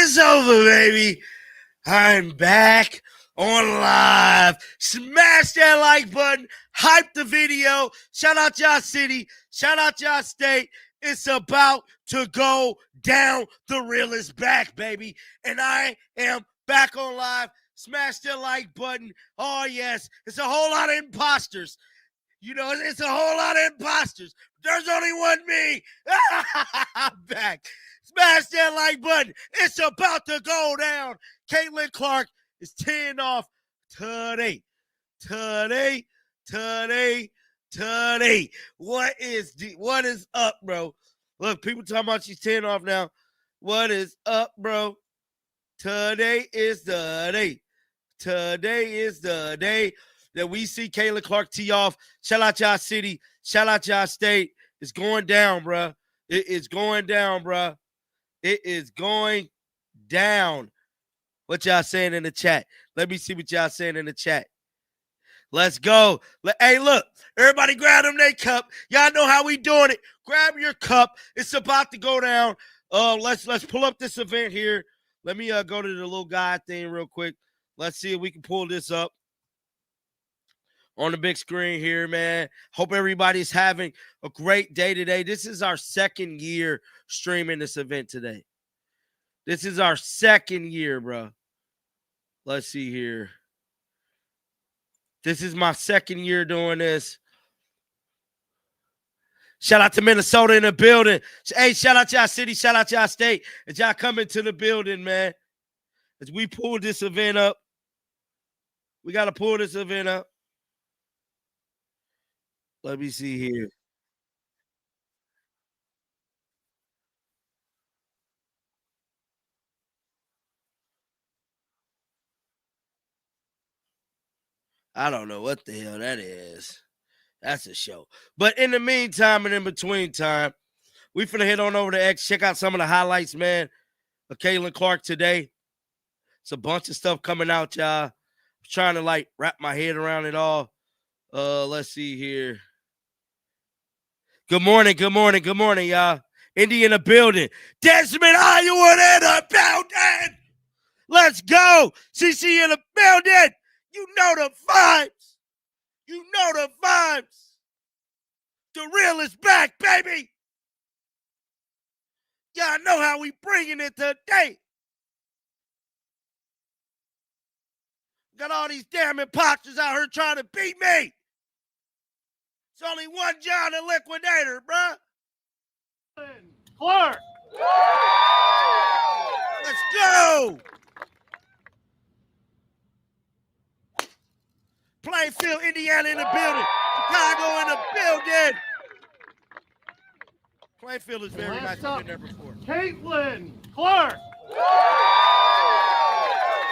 is over, baby. I'm back on live. Smash that like button. Hype the video. Shout out y'all city. Shout out y'all state. It's about to go down. The real is back, baby. And I am back on live. Smash that like button. Oh, yes. It's a whole lot of imposters. You know, it's a whole lot of imposters. There's only one me. I'm back. Smash that like button. It's about to go down. Caitlin Clark is 10 off today. Today. What is up, bro? Look, people talking about she's 10 off now. What is up, bro? Today is the day. Today is the day that we see Caitlin Clark tee off. Shout out y'all city. Shout out y'all state. It's going down, bruh. It is going down, bruh. It is going down. What y'all saying in the chat? Let me see what y'all saying in the chat. Let's go. Hey, look. Everybody grab them their cup. Y'all know how we doing it. Grab your cup. It's about to go down. Let's pull up this event here. Let me go to the little guy thing real quick. Let's see if we can pull this up on the big screen here, man. Hope everybody's having a great day today. This is our second year streaming this event today. This is our second year, bro. Let's see here. This is my second year doing this. Shout out to Minnesota in the building. Hey, shout out y'all city. Shout out y'all state. As y'all come into the building, man. As we pull this event up. We got to pull this event up. Let me see here. I don't know what the hell that is. That's a show. But in the meantime and in between time, we finna head on over to X. Check out some of the highlights, man, of Caitlin Clark today. It's a bunch of stuff coming out, y'all. I'm trying to, wrap my head around it all. Let's see here. Good morning, y'all. Indy in the building. Desmond Iowa in the building. Let's go. CC in the building. You know the vibes. You know the vibes. The real is back, baby. Y'all know how we bringing it today. Got all these damn imposters out here trying to beat me. It's only one John the Liquidator, bruh. Clark. Let's go. Plainfield, Indiana in the building. Chicago in the building. Plainfield is very nice. I've been there before. Caitlin Clark.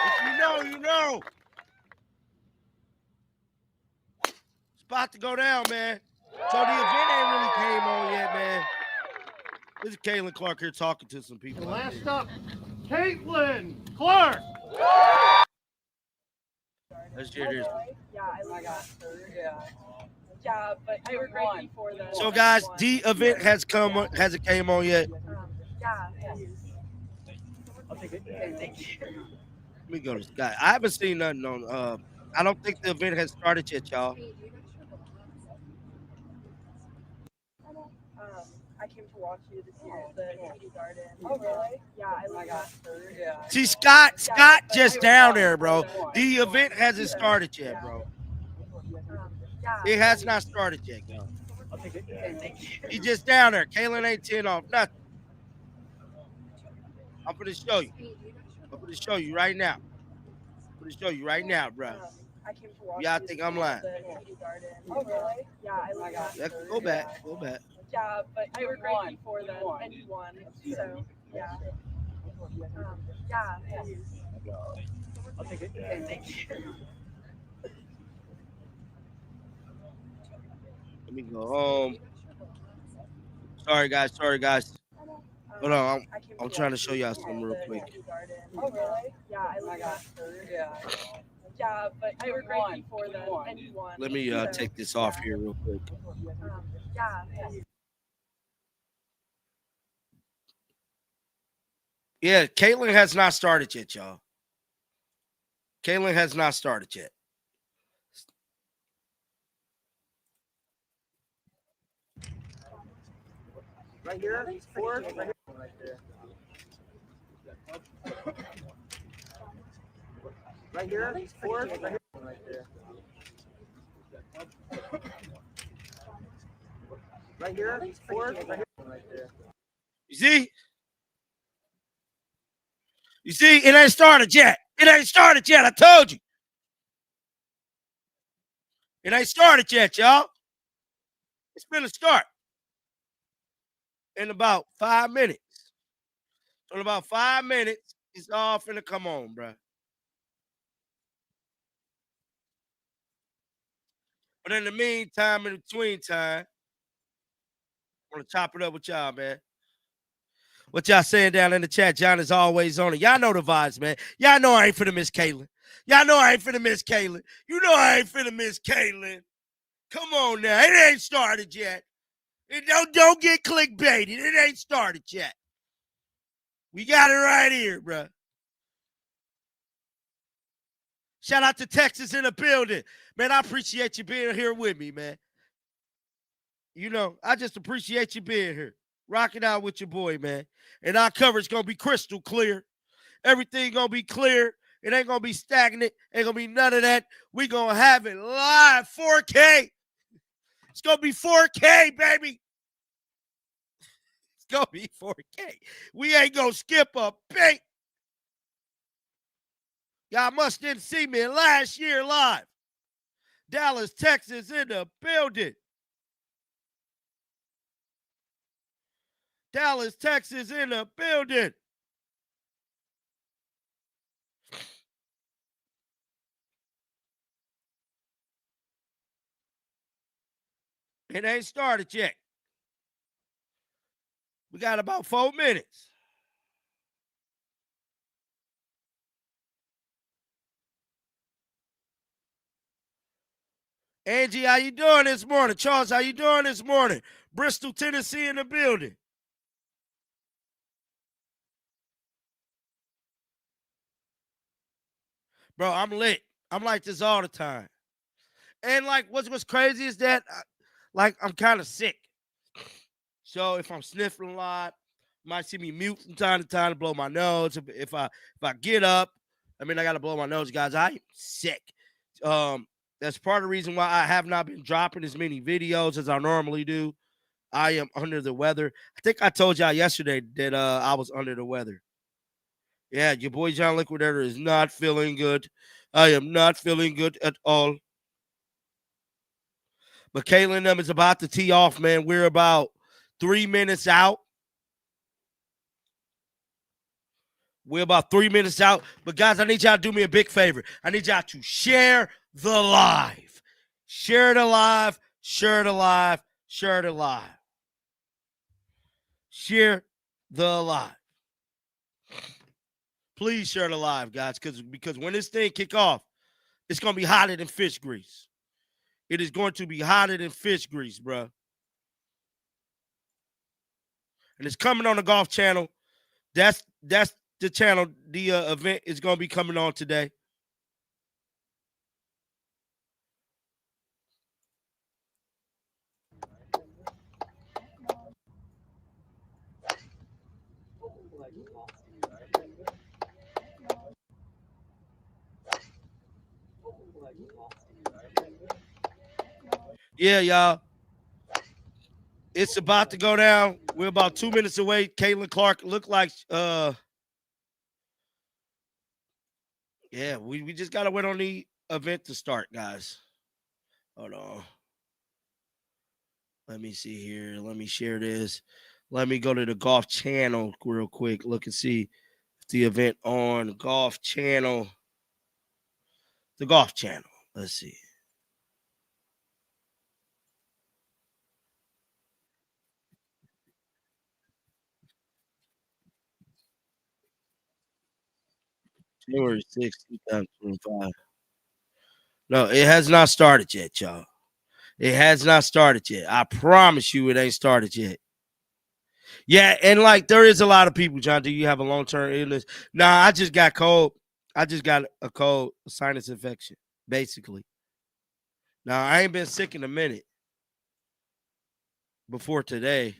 If you know, you know. It's about to go down, man. So the event ain't really came on yet, man. This is Caitlin Clark here talking to some people. Last up, Caitlin Clark. Let's hear this. Yeah, I got her. Yeah, but they were great before that. So, guys, the event hasn't came on yet. Yeah. I'll take it. Okay, thank you. Let me go to this guy. I haven't seen nothing on. I don't think the event has started yet, y'all. I came to watch you this year at the community garden. Oh, really? Yeah, I got her. Yeah. See, Scott just down there, bro. The event hasn't started yet, bro. It has not started yet, bro. I'll take it. Okay, thank you. He's just down there. Caitlin ain't 10 off nothing. I'm going to show you. I'm going to show you right now. I'm going to show you right now, bro. I came to watch Y'all think I'm lying? Oh, really? Yeah, I got her. Go back. Go back. Yeah, but they were great before that, and you won. So, yeah. Yeah. I'll take it. Okay, thank you. Let me go home. Sorry, guys. Hold on. I'm trying to show y'all something real quick. Oh, really? Yeah, I got her. Yeah, but they were great before that, and you won. Let me take this off here real quick. Yeah. Yeah, Caitlin has not started yet, y'all. Caitlin has not started yet. Right here, four, right here. Right here, four, right here. Right here, four, right here. You see? You see, it ain't started yet. It ain't started yet. I told you. It ain't started yet, y'all. It's been a start in about 5 minutes. In about 5 minutes, it's all finna come on, bro. But in the meantime, in between time, I want to chop it up with y'all, man. What y'all saying down in the chat? John is always on it. Y'all know the vibes, man. Y'all know I ain't finna miss Caitlin. Y'all know I ain't finna miss Caitlin. You know I ain't finna miss Caitlin. Come on now. It ain't started yet. Don't get clickbaited. It ain't started yet. We got it right here, bro. Shout out to Texas in the building. Man, I appreciate you being here with me, man. You know, I just appreciate you being here. Rocking out with your boy, man. And our coverage going to be crystal clear. Everything going to be clear. It ain't going to be stagnant. Ain't going to be none of that. We going to have it live, 4K. It's going to be 4K, baby. It's going to be 4K. We ain't going to skip a beat. Y'all must didn't see me last year live. Dallas, Texas in the building. Dallas, Texas in the building. It ain't started yet. We got about 4 minutes. Angie, how you doing this morning? Charles, how you doing this morning? Bristol, Tennessee in the building. Bro, I'm lit. I'm like this all the time. And like what's crazy is that I'm kind of sick. So if I'm sniffling a lot, you might see me mute from time to time to blow my nose. If I get up, I mean I gotta blow my nose, guys. I'm sick. That's part of the reason why I have not been dropping as many videos as I normally do. I am under the weather. I think I told y'all yesterday that I was under the weather. Yeah, your boy John Liquidator is not feeling good. I am not feeling good at all. But Caitlin them is about to tee off, man. We're about 3 minutes out. We're about 3 minutes out. But guys, I need y'all to do me a big favor. I need y'all to share the live. Share the live. Share the live. Share the live. Share the live. Please share the live, guys, because when this thing kick off, it's gonna be hotter than fish grease. It is going to be hotter than fish grease, bro. And it's coming on the Golf Channel. That's the channel. The event is gonna be coming on today. Yeah, y'all. It's about to go down. We're about 2 minutes away. Caitlin Clark looked like yeah, we just gotta wait on the event to start, guys. Hold on. Let me see here. Let me share this. Let me go to the Golf Channel real quick. Look and see if the event on Golf Channel. The Golf Channel. Let's see. January 6th, 2025. No, it has not started yet, y'all. It has not started yet. I promise you it ain't started yet. Yeah, and like there is a lot of people, John. Do you have a long-term illness? Nah, I just got cold. I just got a cold, a sinus infection, basically. Now I ain't been sick in a minute before today.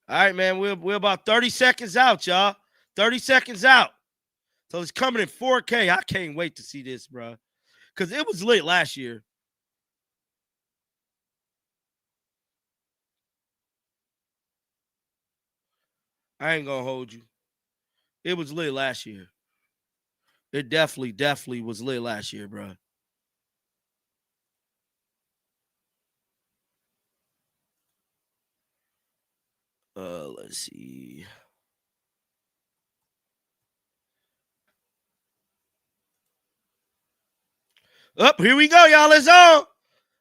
All right, man. We're about 30 seconds out, y'all. 30 seconds out. So it's coming in 4K. I can't wait to see this, bro. Because it was lit last year. I ain't gonna hold you. It was lit last year. It definitely was lit last year, bro. Let's see. Up, here we go, y'all. It's on.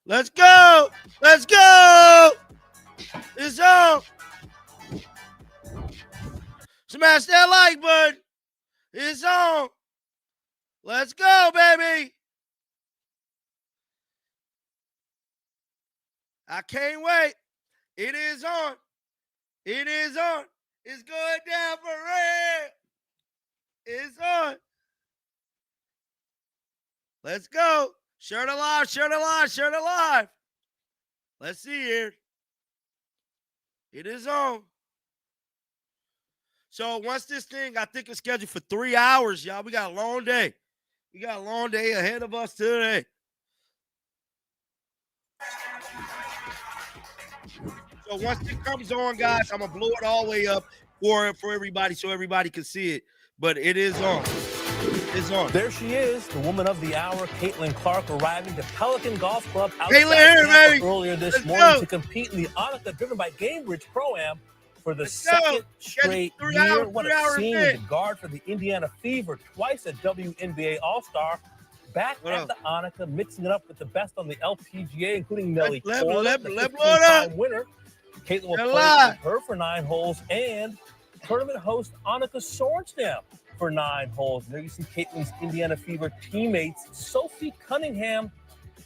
Let's go. Let's go. It's on. Smash that like button. It's on. Let's go, baby. I can't wait. It is on. It is on. It's going down for real. It's on. Let's go. Shirt alive, shirt alive, shirt alive. Let's see here. It is on. So once this thing, I think it's scheduled for 3 hours, y'all. We got a long day. We got a long day ahead of us today. So once it comes on, guys, I'm going to blow it all the way up for everybody so everybody can see it. But it is on. It's on. There she is, the woman of the hour, Caitlin Clark, arriving to Pelican Golf Club earlier this morning to compete in the ANNIKA driven by Gamebridge Pro-Am for the second straight year. What a scene. The guard for the Indiana Fever, twice a WNBA All-Star, back at the ANNIKA, mixing it up with the best on the LPGA, including Nelly Korda, the 15-time winner. Caitlin will play with her for 9 holes, and tournament host ANNIKA Sorenstam for 9 holes. There you see Caitlin's Indiana Fever teammates, Sophie Cunningham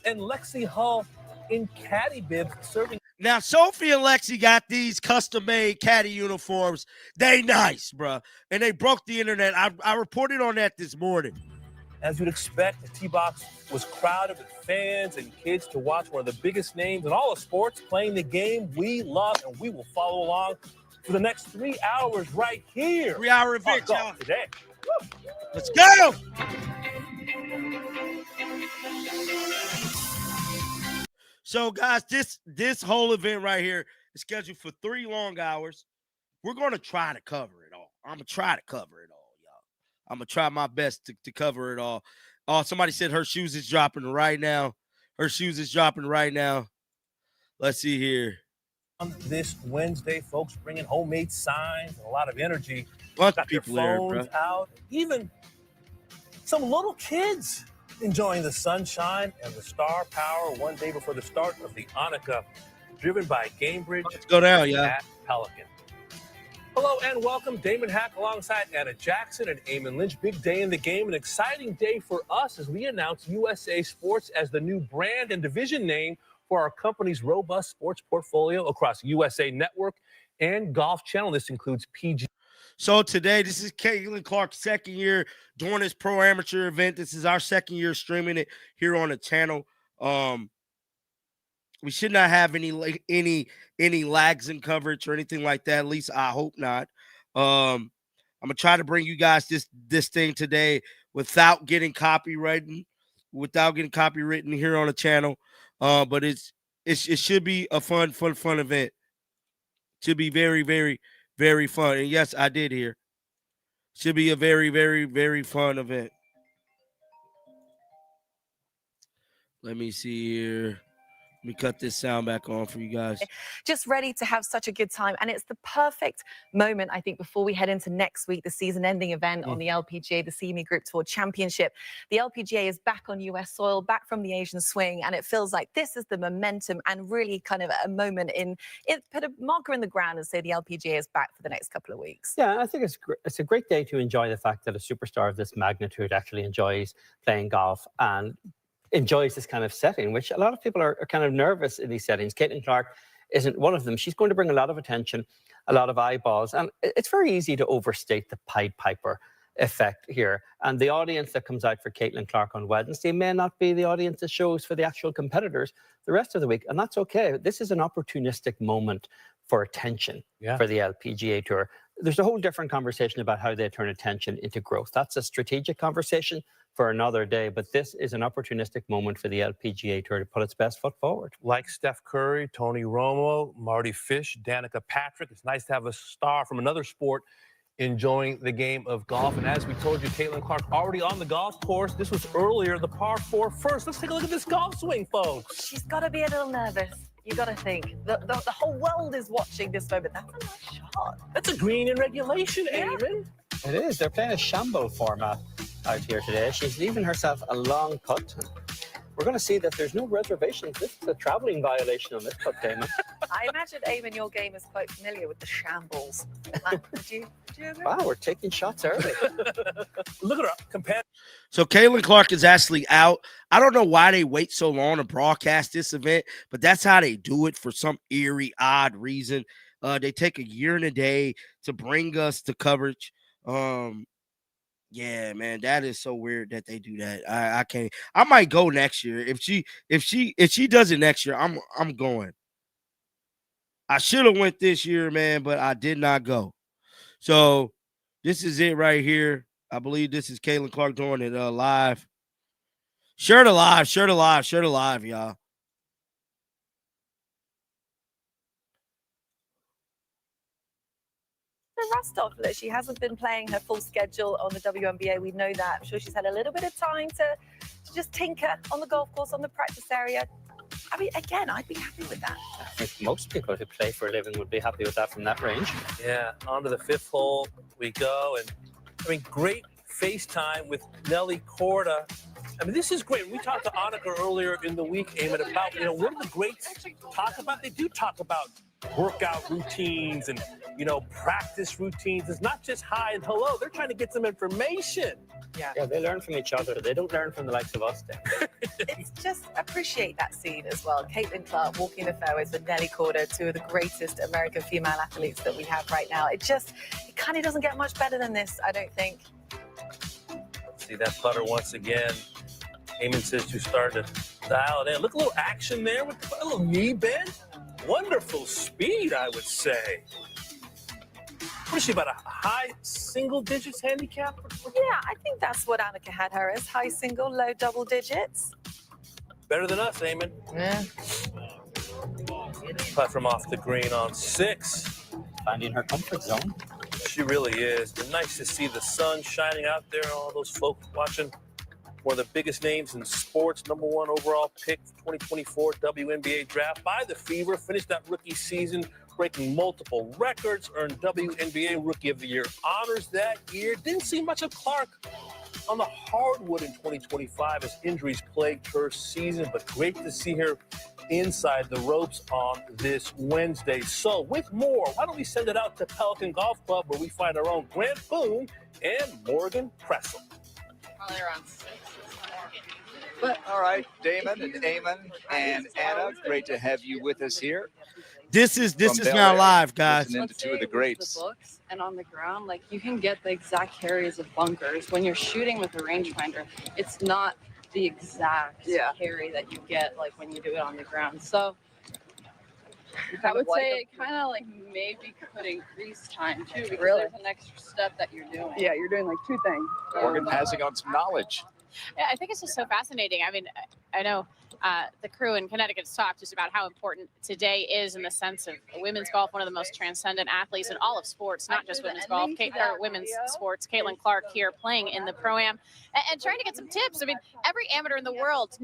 and Lexi Hull in caddy bibs serving. Now, Sophie and Lexi got these custom-made caddy uniforms. They nice, bro. And they broke the internet. I reported on that this morning. As you'd expect, the tee box was crowded with fans and kids to watch one of the biggest names in all of sports playing the game we love, and we will follow along for the next 3 hours right here. 3-hour event, y'all. Today. Woo. Let's go. So, guys, this whole event right here is scheduled for 3 long hours. We're going to try to cover it all. I'm going to try to cover it all, y'all. I'm going to try my best to cover it all. Oh, somebody said her shoes is dropping right now. Her shoes is dropping right now. Let's see here. On this Wednesday, folks bringing homemade signs and a lot of energy. Bunch of people there, bro. Out. Even some little kids enjoying the sunshine and the star power one day before the start of the ANNIKA, driven by Gamebridge. Let's go down, yeah. At Pelican. Hello and welcome. Damon Hack alongside Anna Jackson and Eamon Lynch. Big day in the game. An exciting day for us as we announce USA Sports as the new brand and division name for our company's robust sports portfolio across USA Network and Golf Channel. This includes PG. So today, this is Caitlin Clark's second year doing this pro amateur event. This is our second year streaming it here on the channel. We should not have any lags in coverage or anything like that. At least I hope not. I'm gonna try to bring you guys this thing today without getting copywritten here on the channel. But it should be a fun event. Should be very, very, very fun. And yes, I did hear. Should be a very, very, very fun event. Let me see here. Let me cut this sound back on for you guys. Just ready to have such a good time. And it's the perfect moment, I think, before we head into next week, the season-ending event on the LPGA, the CME Group Tour Championship. The LPGA is back on US soil, back from the Asian swing, and it feels like this is the momentum and really kind of a moment put a marker in the ground and say the LPGA is back for the next couple of weeks. Yeah, I think it's a great day to enjoy the fact that a superstar of this magnitude actually enjoys playing golf, and enjoys this kind of setting, which a lot of people are kind of nervous in these settings. Caitlin Clark isn't one of them. She's going to bring a lot of attention, a lot of eyeballs, and it's very easy to overstate the Pied Piper effect here. And the audience that comes out for Caitlin Clark on Wednesday may not be the audience that shows for the actual competitors the rest of the week, and that's okay. This is an opportunistic moment for attention for the LPGA Tour. There's a whole different conversation about how they turn attention into growth. That's a strategic conversation for another day, but this is an opportunistic moment for the LPGA Tour to put its best foot forward. Like Steph Curry, Tony Romo, Marty Fish, Danica Patrick, it's nice to have a star from another sport enjoying the game of golf. And as we told you, Caitlin Clark already on the golf course. This was earlier, the par 4 first. Let's take a look at this golf swing, folks. She's got to be a little nervous. You got to think. The whole world is watching this moment. That's a nice shot. That's a green in regulation, Eamon. It is. They're playing a shamble format out here today. She's leaving herself a long putt. We're going to see that there's no reservations. This is a traveling violation on this putt, Damon. I imagine, Eamon, your game is quite familiar with the shambles. Would you agree? Wow, we're taking shots early. Look at her compare. So Caitlin Clark is actually out. I don't know why they wait so long to broadcast this event, but that's how they do it for some eerie, odd reason. They take a year and a day to bring us the coverage. Yeah, man, that is so weird that they do that. I can't. I might go next year. If she does it next year, I'm going. I should have went this year, man, but I did not go. So this is it right here. I believe this is Caitlin Clark doing it live. Share the live, y'all. Rust off that she hasn't been playing her full schedule on the WNBA. We know that. I'm sure she's had a little bit of time to just tinker on the golf course, on the practice area. I mean, again, I'd be happy with that. I think most people who play for a living would be happy with that from that range. Yeah, on to the 5th hole we go. And I mean, great FaceTime with Nelly Korda. I mean, this is great. We talked to ANNIKA earlier in the week, Eamon, about, what do the greats talk about? They do talk about workout routines and, practice routines. It's not just hi and hello. They're trying to get some information. Yeah, they learn from each other. They don't learn from the likes of us. It's just appreciate that scene as well. Caitlin Clark walking the fairways with Nelly Korda, two of the greatest American female athletes that we have right now. It kind of doesn't get much better than this, I don't think. See that putter once again. Eamon says you started to dial it in. Look, a little action there with a little knee bend. Wonderful speed, I would say. What is she, about a high single digits handicap? Yeah, I think that's what ANNIKA had her as, high single, low double digits. Better than us, Eamon. Yeah. Putt from off the green on 6. Finding her comfort zone. She really is. But nice to see the sun shining out there. All those folks watching one of the biggest names in sports. #1 overall pick, 2024 WNBA draft by the Fever. Finished that rookie season breaking multiple records. Earned WNBA Rookie of the Year honors that year. Didn't see much of Clark on the hardwood in 2025 as injuries plagued her season. But great to see her inside the ropes on this Wednesday. So with more, why don't we send it out to Pelican Golf Club where we find our own Grant Boone and Morgan Pressel. All right, Damon and Eamon and Anna, great to have you with us here. This is now live, guys. Listening to two of the greats. The books and on the ground, like you can get the exact carries of bunkers. When you're shooting with a rangefinder, it's not the exact carry that you get like when you do it on the ground. So I would say it kind of like maybe could increase time too, because there's an extra step that you're doing. Yeah, you're doing like 2 things. Morgan passing on some knowledge. Yeah, I think it's just so fascinating. I mean, I know the crew in Connecticut's talked just about how important today is in the sense of women's golf, one of the most transcendent athletes in all of sports, not just women's golf, or women's sports. Caitlin Clark here playing in the Pro-Am and trying to get some tips. I mean, every amateur in the world,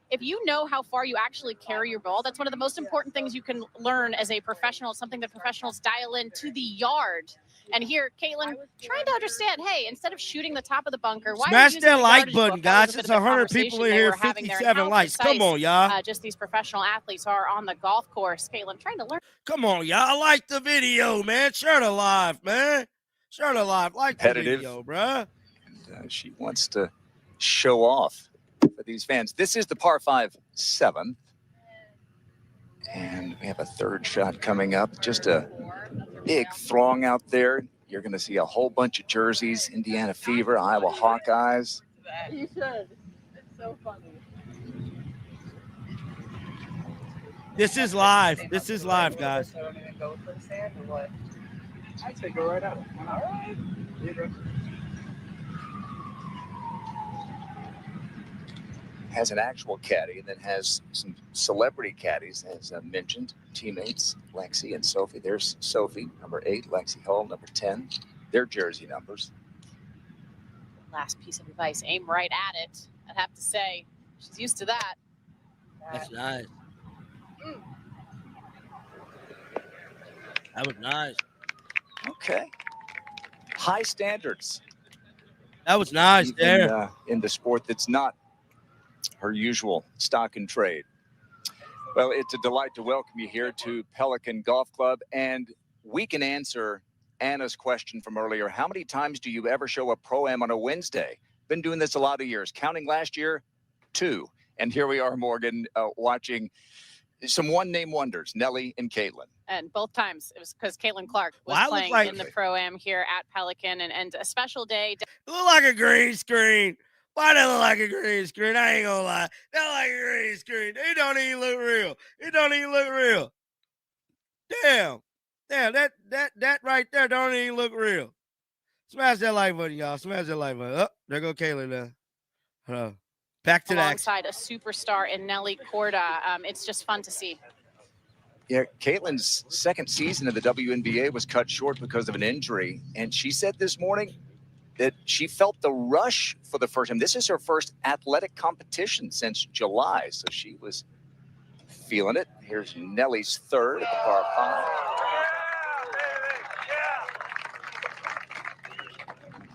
if you know how far you actually carry your ball, that's one of the most important things you can learn as a professional. It's something that professionals dial in to the yard. And here, Caitlin trying to understand, hey, instead of shooting the top of the bunker, why smash that like button, guys. It's 100 people in here, 57 likes. Come on, y'all. Just these professional athletes are on the golf course. Caitlin trying to learn. Come on, y'all. Like the video, man. Share the live, man. Share the live. Like the video, bruh. And she wants to show off for the these fans. This is the par 5 7th. And we have a third shot coming up. Just a big throng out there. You're going to see a whole bunch of jerseys, Indiana Fever, Iowa Hawkeyes. You should. It's so funny. This is live. This is live, guys. I'd say go right out. All right. Has an actual caddy and then has some celebrity caddies, as mentioned, teammates, Lexi and Sophie. There's Sophie, number 8, Lexi Hull, number 10. Their jersey numbers. Last piece of advice, aim right at it. I'd have to say, she's used to that. That's nice. That was nice. Okay. High standards. That was nice there. In the sport that's not her usual stock and trade. Well, it's a delight to welcome you here to Pelican Golf Club. And we can answer Anna's question from earlier. How many times do you ever show a Pro-Am on a Wednesday? Been doing this a lot of years. Counting last year, 2. And here we are, Morgan, watching some one-name wonders, Nelly and Caitlin. And both times it was because Caitlin Clark was playing in the Pro-Am here at Pelican, and a special day. It looked like a green screen. Why does it look like a green screen? I ain't gonna lie. That look like a green screen. It don't even look real. It don't even look real. Damn, that right there don't even look real. Smash that like button, y'all. Smash that like button. Oh, there go Caitlin now. Back to that. Alongside a superstar in Nelly Korda. It's just fun to see. Yeah, Caitlin's second season of the WNBA was cut short because of an injury. And she said this morning that she felt the rush for the first time. This is her first athletic competition since July. So she was feeling it. Here's Nelly's third at the par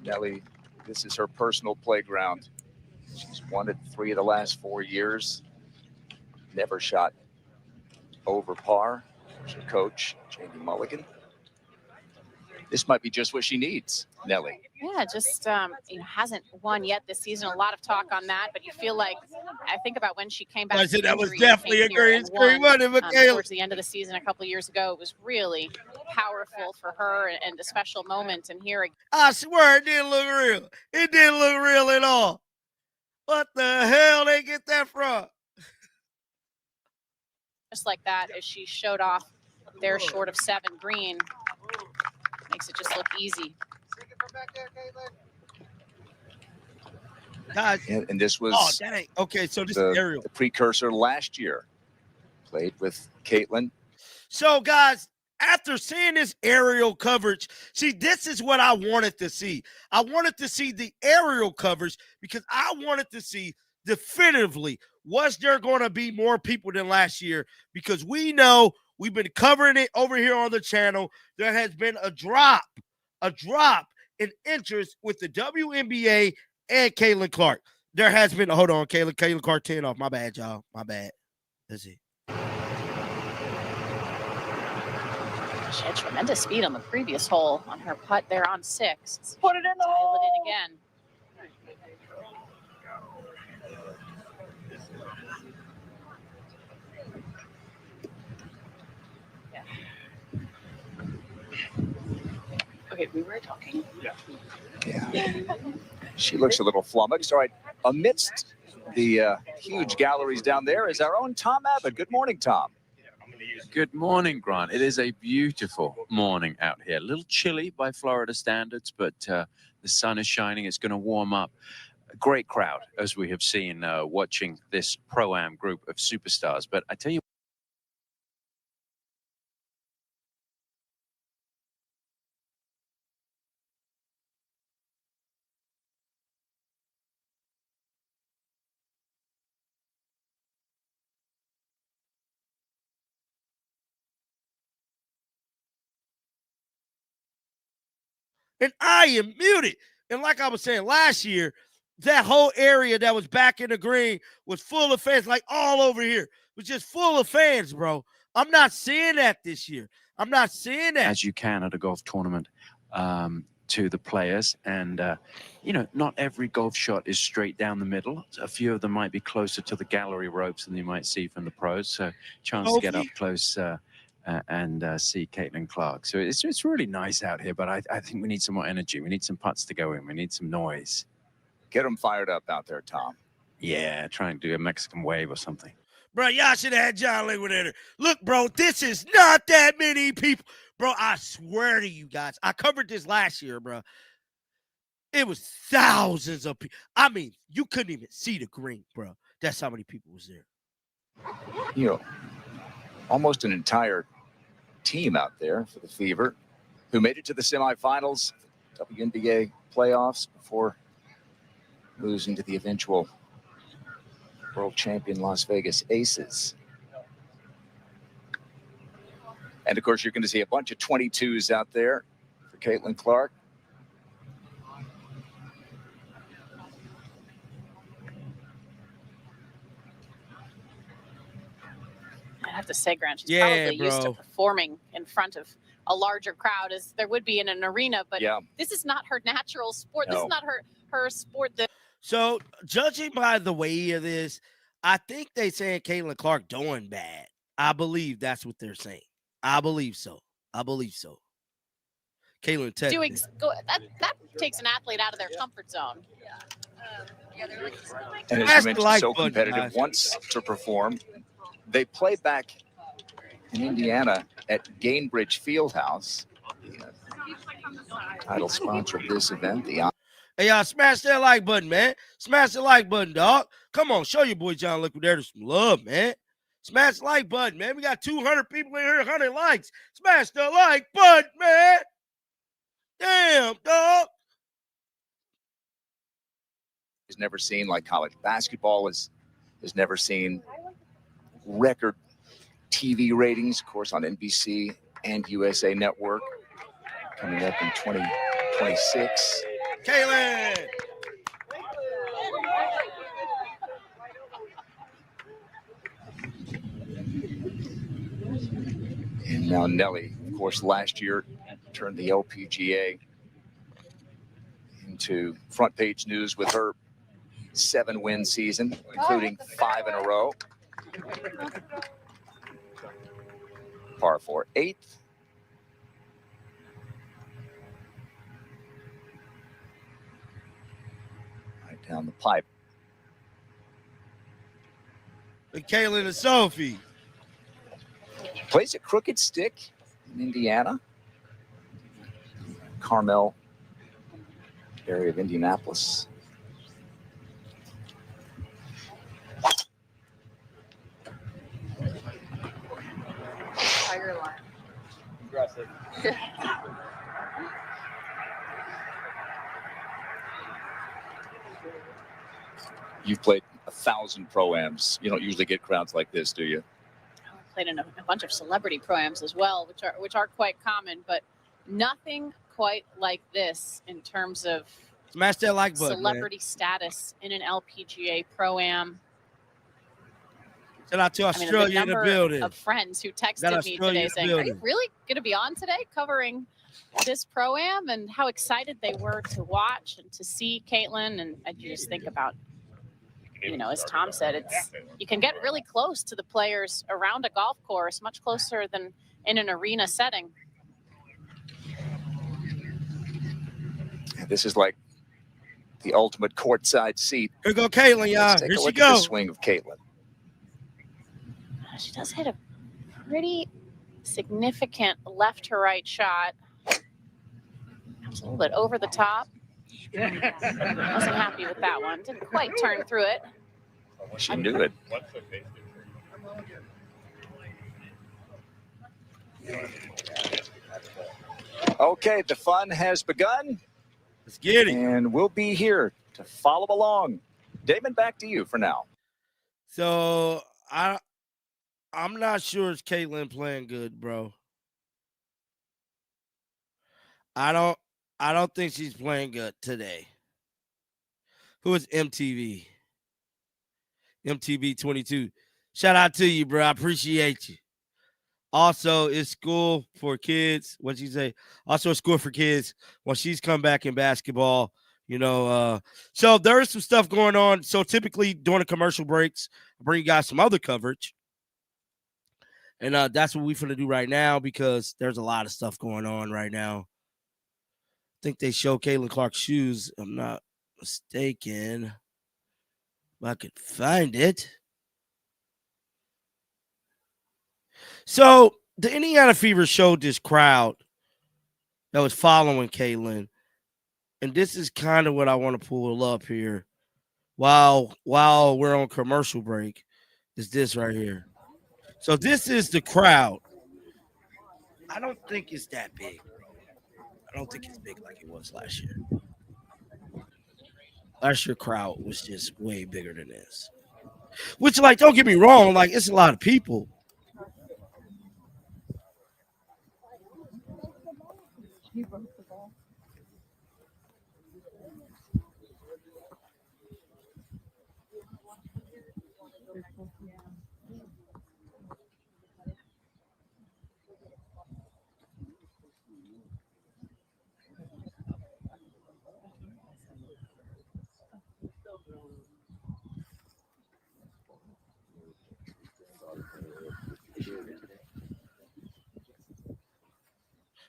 5. Nelly, this is her personal playground. She's won it 3 of the last 4 years. Never shot over par. Her coach, Jamie Mulligan. This might be just what she needs, Nelly. Yeah, just hasn't won yet this season. A lot of talk on that, but you feel like, I think about when she came back. I said that was definitely a green screen, wasn't it, Michaela? Towards the end of the season a couple of years ago, it was really powerful for her and a special moment. And here, I swear it didn't look real. It didn't look real at all. What the hell they get that from? Just like that, as she showed off their short of 7 green, makes it just look easy. Guys, and this was okay. So this is aerial. The precursor last year. Played with Caitlin. So guys, after seeing this aerial coverage, see, this is what I wanted to see. I wanted to see the aerial coverage because I wanted to see definitively, was there going to be more people than last year? Because we know we've been covering it over here on the channel. There has been a drop in interest with the WNBA and Caitlin Clark. There has been, hold on, Caitlin Clark 10 off. My bad, y'all. My bad. That's it. She had tremendous speed on the previous hole on her putt there on 6. Put it in the hole. Dialed it in again. Okay, we were talking. Yeah. She looks a little flummoxed. All right, amidst the huge galleries down there is our own Tom Abbott. Good morning, Tom. Good morning, Grant. It is a beautiful morning out here. A little chilly by Florida standards, but the sun is shining. It's going to warm up. A great crowd, as we have seen watching this Pro-Am group of superstars. But I tell you, and I am muted. And like I was saying last year, that whole area that was back in the green was full of fans, like all over here. It was just full of fans, bro. I'm not seeing that this year. I'm not seeing that. as you can at a golf tournament, to the players. And, you know, not every golf shot is straight down the middle. A few of them might be closer to the gallery ropes than you might see from the pros. So chance to get up close and see Caitlin Clark. So it's really nice out here, but I think we need some more energy. We need some putts to go in. We need some noise. Get them fired up out there, Tom. Yeah, try and do a Mexican wave or something. Bro, y'all should have had John Liquidator. Look, bro, this is not that many people. Bro, I swear to you guys, I covered this last year, bro. It was thousands of people. I mean, you couldn't even see the green, bro. That's how many people was there. You know, almost an entire team out there for the Fever, who made it to the semifinals, WNBA playoffs before losing to the eventual world champion Las Vegas Aces. And of course, you're going to see a bunch of 22s out there for Caitlin Clark. I have to say, Grant, she's probably used to performing in front of a larger crowd as there would be in an arena, but this is not her natural sport. This is not her sport. So, judging by the way of this, I think they saying Caitlin Clark doing bad. I believe that's what they're saying. I believe so. Caitlin that takes an athlete out of their comfort zone. And as you mentioned, so competitive, wants to perform. They play back in Indiana at Gainbridge Fieldhouse, the title sponsor of this event. Hey, y'all, smash that like button, man. Smash the like button, dog. Come on, show your boy John Liquidator some love, man. Smash the like button, man. We got 200 people in here, 100 likes. Smash the like button, man. Damn, dog. Has never seen, like college basketball has never seen, record TV ratings, of course, on NBC and USA Network, coming up in 2026. Kaylin! And now Nelly, of course, last year turned the LPGA into front page news with her 7-win season, including 5 in a row. Par 4, 8th. Right down the pipe. The Kaylin and Sophie. Plays at Crooked Stick in Indiana. Carmel area of Indianapolis. Tiger line. Aggressive. You've played 1,000 pro-ams. You don't usually get crowds like this, do you? I played in a bunch of celebrity pro-ams as well, which are quite common, but nothing quite like this in terms of smash that like button, celebrity status in an LPGA pro-am. Shout out to Australia in the building. Of friends who texted me today saying, "Are you really going to be on today covering this pro-am?" And how excited they were to watch and to see Caitlin. And you just think about, you know, as Tom said, you can get really close to the players around a golf course, much closer than in an arena setting. This is like the ultimate courtside seat. Here go Caitlin, y'all. Here she goes. The swing of Caitlin. She does hit a pretty significant left to right shot. It's a little bit over the top. Wasn't happy with that one. Didn't quite turn through it. She knew it. Okay, the fun has begun. Let's get it. And we'll be here to follow along. Damon, back to you for now. So I'm not sure it's Caitlin playing good, bro. I don't think she's playing good today. Who is MTV? MTV 22. Shout out to you, bro. I appreciate you. Also, it's school for kids. What'd you say? Also, it's school for kids when she's come back in basketball. So there's some stuff going on. So typically during the commercial breaks, I bring you guys some other coverage. And that's what we're going to do right now because there's a lot of stuff going on right now. I think they show Caitlin Clark's shoes. I'm not mistaken. If I could find it. So the Indiana Fever showed this crowd that was following Caitlin. And this is kind of what I want to pull up here while we're on commercial break. Is this right here. So this is the crowd. I don't think it's that big. I don't think it's big like it was last year. Last year crowd was just way bigger than this. Which, like, don't get me wrong, like it's a lot of people.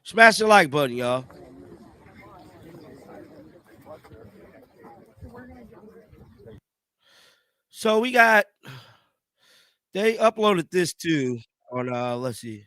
Smash the like button, y'all. So we got they uploaded this too on let's see.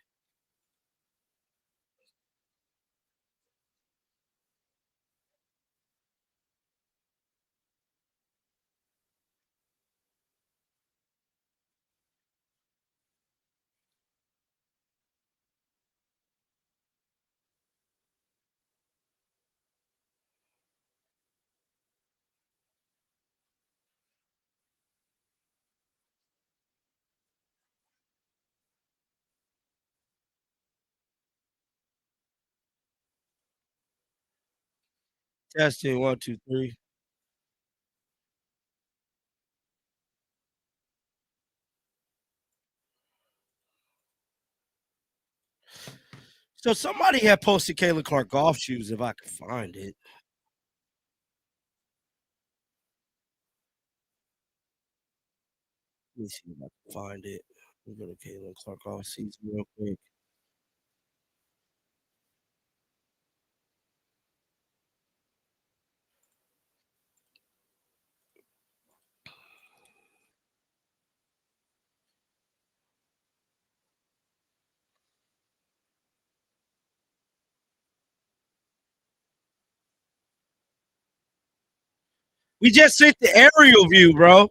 Testing 1, 2, 3. So somebody had posted Caitlin Clark golf shoes if I could find it. Let me see if I can find it. We'll go to Caitlin Clark golf season real quick. We just sent the aerial view, bro.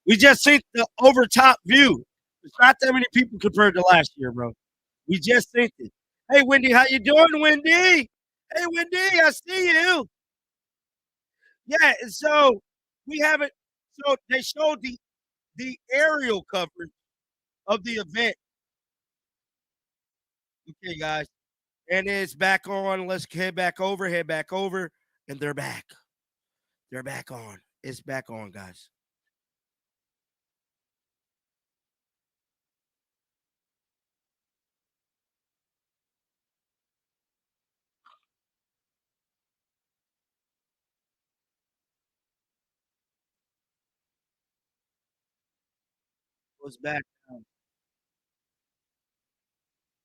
We just sent the over top view. It's not that many people compared to last year, bro. We just sent it. Hey, Wendy, how you doing, Wendy? Hey, Wendy, I see you. Yeah, and so we haven't. So they showed the aerial coverage of the event. Okay, guys, and it's back on. Let's head back over, and they're back. They're back on. It's back on, guys. It's back.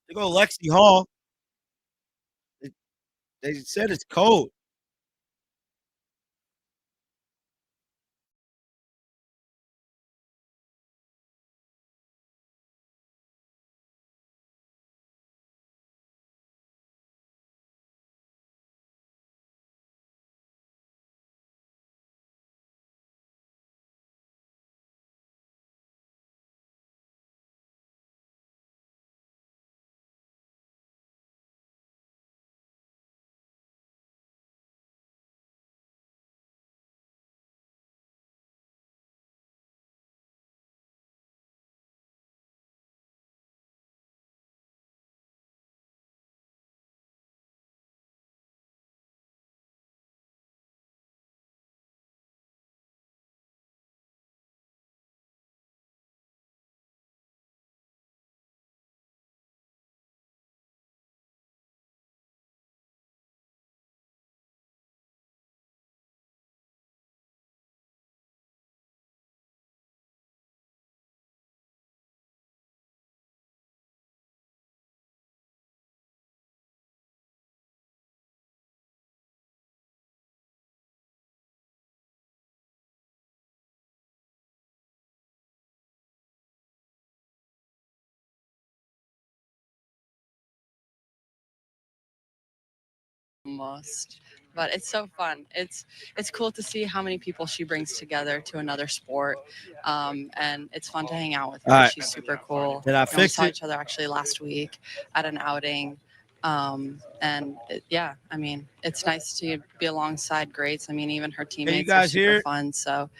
They go Lexi Hall. They, they said it's cold. almost. But it's so fun. It's cool to see how many people she brings together to another sport, and it's fun to hang out with her. All right. She's super cool. Did I And we fix saw it? each other actually last week at an outing, yeah, I mean, it's nice to be alongside greats. I mean, even her teammates are guys hear super it? fun. So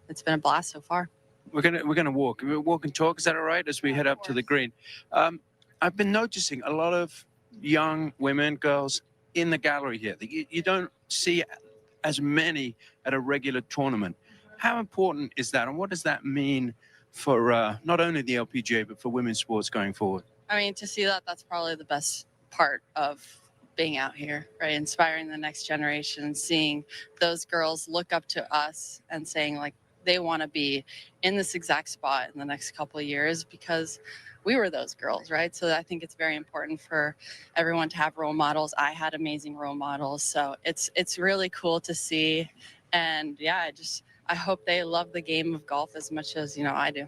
it's been a blast so far. We're gonna walk. We'll walk and talk. Is that all right? As we head up to the green, I've been noticing a lot of young women, girls in the gallery here that you don't see as many at a regular tournament. How important is that, and what does that mean for not only the LPGA but for women's sports going forward? I mean, to see that's probably the best part of being out here, right? Inspiring the next generation, seeing those girls look up to us and saying like they want to be in this exact spot in the next couple of years because we were those girls, right? So I think it's very important for everyone to have role models. I had amazing role models, so it's really cool to see. And yeah, I hope they love the game of golf as much as I do.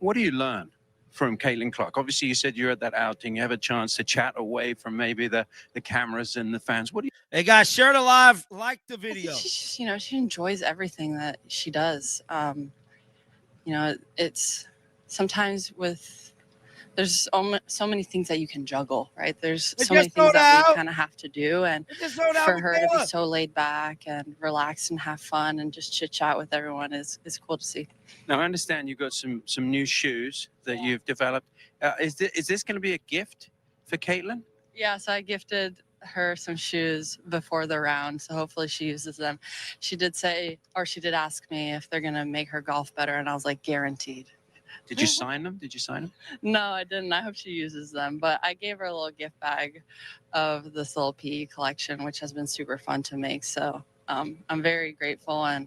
What do you learn from Caitlin Clark? Obviously, you said you're at that outing. You have a chance to chat away from maybe the cameras and the fans. What do you? Hey guys, share it alive, like the video. She enjoys everything that she does. It's sometimes there's so many things that you can juggle, right? There's so many things that we kind of have to do, and for her to be so laid back and relaxed and have fun and just chit chat with everyone is cool to see. Now I understand you've got some new shoes that you've developed. Is this going to be a gift for Caitlin? Yeah, so I gifted her some shoes before the round, so hopefully she uses them. She did ask me if they're gonna make her golf better, and I was like, guaranteed. Did you sign them? No, I didn't. I hope she uses them, but I gave her a little gift bag of this little PE collection, which has been super fun to make. So I'm very grateful. And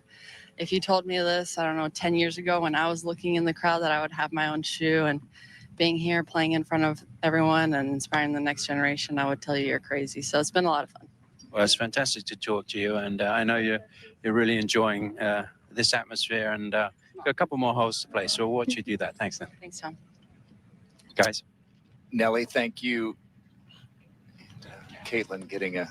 if you told me this, I don't know, 10 years ago when I was looking in the crowd that I would have my own shoe and being here playing in front of everyone and inspiring the next generation, I would tell you you're crazy. So it's been a lot of fun. Well, it's fantastic to talk to you, and I know you're really enjoying this atmosphere, and got a couple more holes to play, so we'll watch you do that. Thanks, Nelly. Thanks, Tom. Guys. Nelly, thank you. Caitlin getting a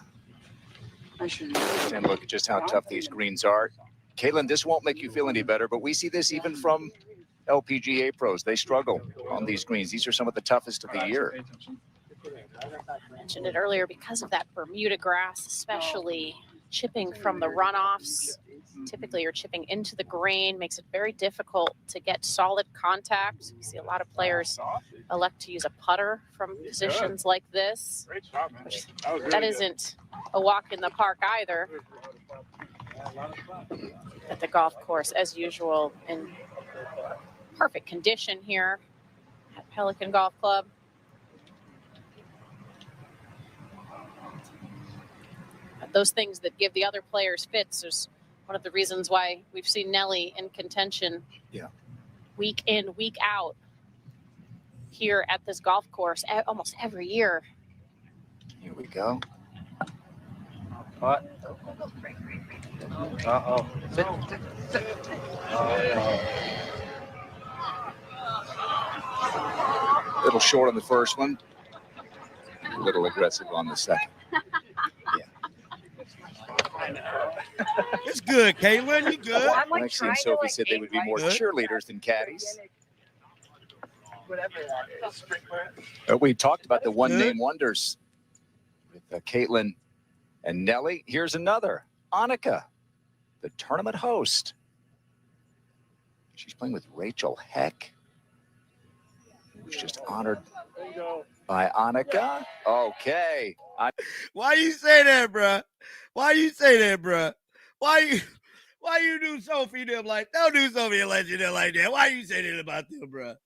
look at just how tough these greens are. Caitlin, this won't make you feel any better, but we see this even from LPGA pros. They struggle on these greens. These are some of the toughest of the year. I mentioned it earlier, because of that Bermuda grass, especially chipping from the runoffs. Typically you're chipping into the green, makes it very difficult to get solid contact. You see a lot of players elect to use a putter from positions like this. That isn't a walk in the park either. At the golf course, as usual, in perfect condition here at Pelican Golf Club. Those things that give the other players fits is one of the reasons why we've seen Nelly in contention week in, week out here at this golf course almost every year. Here we go. What? Uh-oh. Sit. A little short on the first one. A little aggressive on the second. It's good, Caitlin. You good? Lexi and Sophie said they would be more cheerleaders than caddies. We talked about the one-name wonders with Caitlin and Nelly. Here's another, ANNIKA, the tournament host. She's playing with Rachel Heck, who's just honored by ANNIKA. Okay. Why you say that, bruh? Why you say that, bruh? Why you do Sophie them like, don't do Sophie and Legend like that? Why you say that about them, bruh?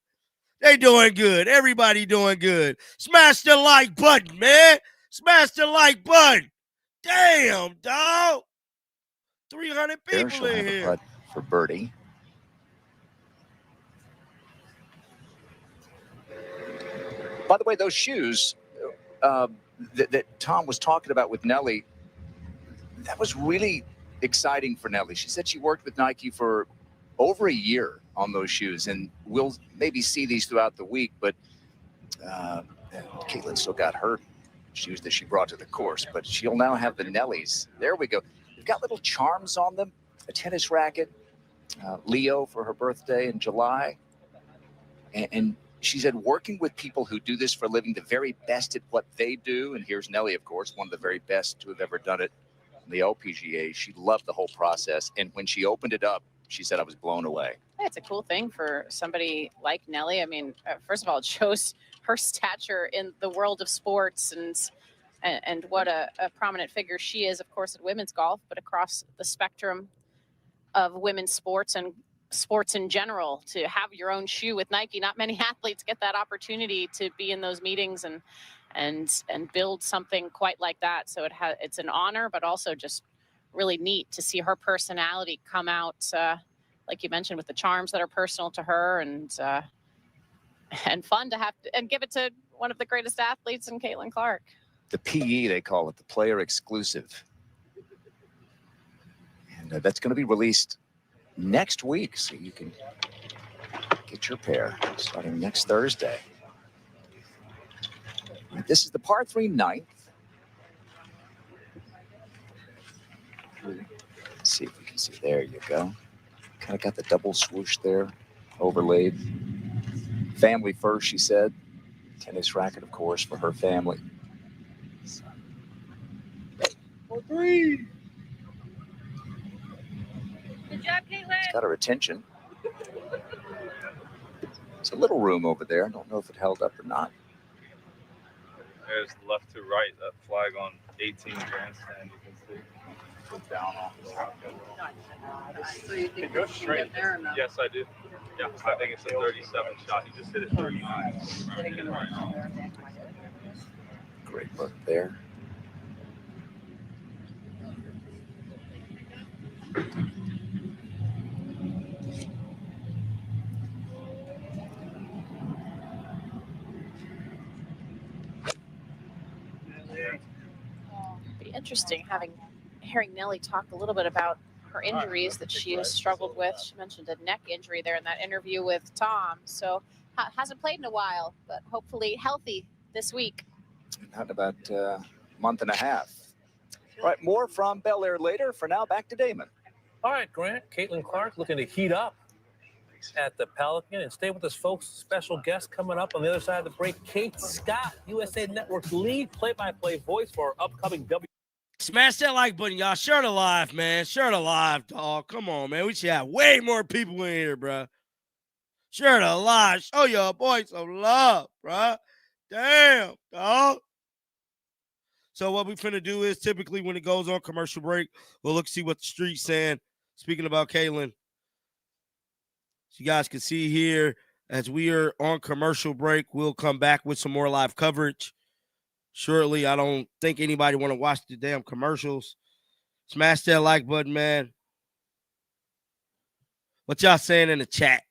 They doing good. Everybody doing good. Smash the like button, man. Smash the like button. Damn, dog. 300 people in here. Putt for birdie. By the way, those shoes that Tom was talking about with Nelly, that was really exciting for Nelly. She said she worked with Nike for over a year on those shoes, and we'll maybe see these throughout the week, but Caitlin still got her shoes that she brought to the course, but she'll now have the Nellies. There we go. They've got little charms on them, a tennis racket, Leo for her birthday in July. And she said, working with people who do this for a living, the very best at what they do. And here's Nelly, of course, one of the very best to have ever done it on the LPGA. She loved the whole process. And when she opened it up, she said, I was blown away. Yeah, it's a cool thing for somebody like Nelly. I mean, first of all, it shows her stature in the world of sports and what a prominent figure she is, of course, in women's golf, but across the spectrum of women's sports and sports in general. To have your own shoe with Nike, not many athletes get that opportunity to be in those meetings and build something quite like that. So it's an honor, but also just really neat to see her personality come out, like you mentioned, with the charms that are personal to her, and fun to have and give it to one of the greatest athletes in Caitlin Clark. The PE, they call it, the player exclusive. And that's going to be released next week, so you can get your pair starting next Thursday. This is the par 3 ninth. Let's see if we can see. There you go. Kind of got the double swoosh there, overlaid. Family first, she said. Tennis racket, of course, for her family. 4-3. Good job, Caitlin. It's got her attention. There's a little room over there. I don't know if it held up or not. There's left to right, that flag on 18 grandstand, you can see. Put down off the So you think go straight. There or not? Yes, I do. Yeah, I think it's a 37 shot. You just hit it 39. Great look there. Be interesting hearing Nelly talk a little bit about her injuries that she has struggled with. She mentioned a neck injury there in that interview with Tom. So hasn't played in a while, but hopefully healthy this week. Not about a month and a half. All right, more from Bel Air later. For now, back to Damon. All right, Grant. Caitlin Clark looking to heat up at the Pelican. And stay with us, folks. Special guest coming up on the other side of the break. Kate Scott, USA Network's lead play-by-play voice for our upcoming Smash that like button, y'all. Share it alive, man. Share it alive, dog. Come on, man. We should have way more people in here, bro. Share it alive. Show your boy some love, bro. Damn, dog. So what we finna do is typically when it goes on commercial break, we'll look see what the street's saying. Speaking about Caitlin, so you guys can see here as we are on commercial break, we'll come back with some more live coverage shortly. I don't think anybody want to watch the damn commercials. Smash that like button, man. What y'all saying in the chat?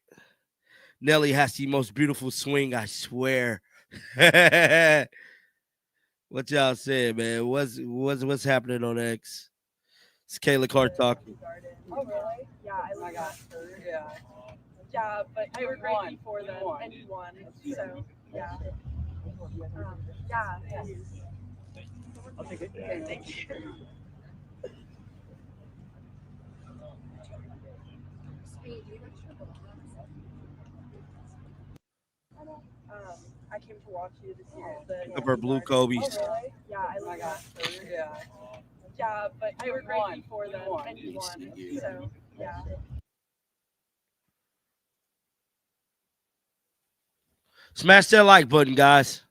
Nelly has the most beautiful swing, I swear. What y'all saying, man? What's happening on X? It's Caitlin Clark talking. Oh, really? Yeah, I got hurt. Yeah. Yeah, but they were great before then, and you won. So, yeah. Yeah. I'll take it. Okay, thank you. I came to watch you this year. Of her blue Kobe's. Oh, really? Yeah, I got hurt. Yeah. Yeah, but they were great before then, and you won. So, yeah. Smash that like button, guys.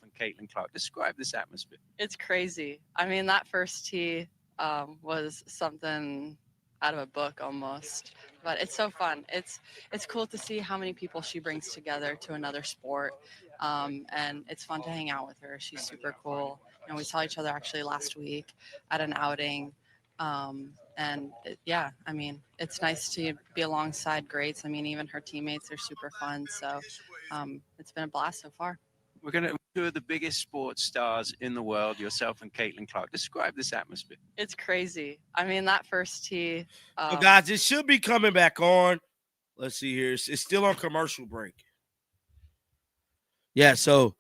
And Caitlin Clark, describe this atmosphere. It's crazy. I mean, that first tee was something out of a book almost, but it's so fun. It's cool to see how many people she brings together to another sport, and it's fun to hang out with her. She's super cool. And we saw each other actually last week at an outing, yeah, I mean, it's nice to be alongside greats. I mean, even her teammates are super fun, so it's been a blast so far. We're going to two of the biggest sports stars in the world, yourself and Caitlin Clark. Describe this atmosphere. It's crazy. I mean, that first tee. So guys, it should be coming back on. Let's see here. It's still on commercial break. Yeah, so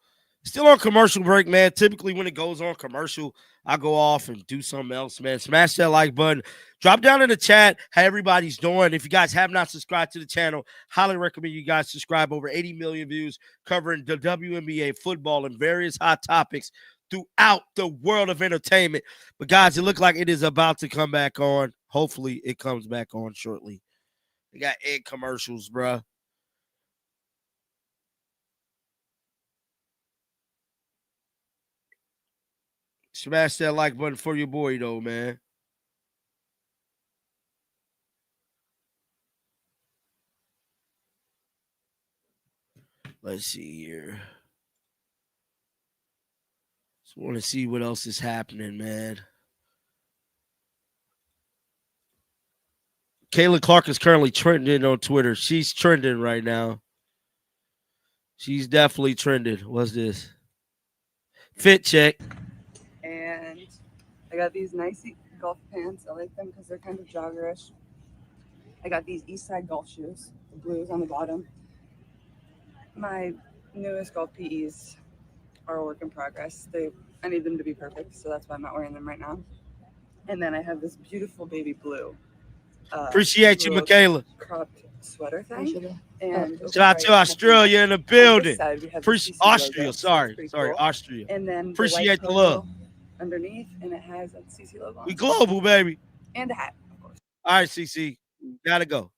still on commercial break, man. Typically when it goes on commercial, I go off and do something else, man. Smash that like button. Drop down in the chat how everybody's doing. If you guys have not subscribed to the channel, highly recommend you guys subscribe. Over 80 million views covering the WNBA, football, and various hot topics throughout the world of entertainment. But, guys, it looks like it is about to come back on. Hopefully it comes back on shortly. They got egg commercials, bruh. Smash that like button for your boy, though, man. Let's see here. Just want to see what else is happening, man. Caitlin Clark is currently trending on Twitter. She's trending right now. She's definitely trending. What's this? Fit check. And I got these nice golf pants. I like them because they're kind of joggerish. I got these Eastside golf shoes, the blues on the bottom. My newest golf PEs are a work in progress. I need them to be perfect, so that's why I'm not wearing them right now. And then I have this beautiful baby blue. Appreciate you, Michaela. Cropped sweater thing. And shout out to Australia in the building. Austria, sorry, cool. Austria. And then Appreciate the love. Underneath, and it has a CC logo on We it. global, baby. And a hat, of course. All right, CC. Gotta go.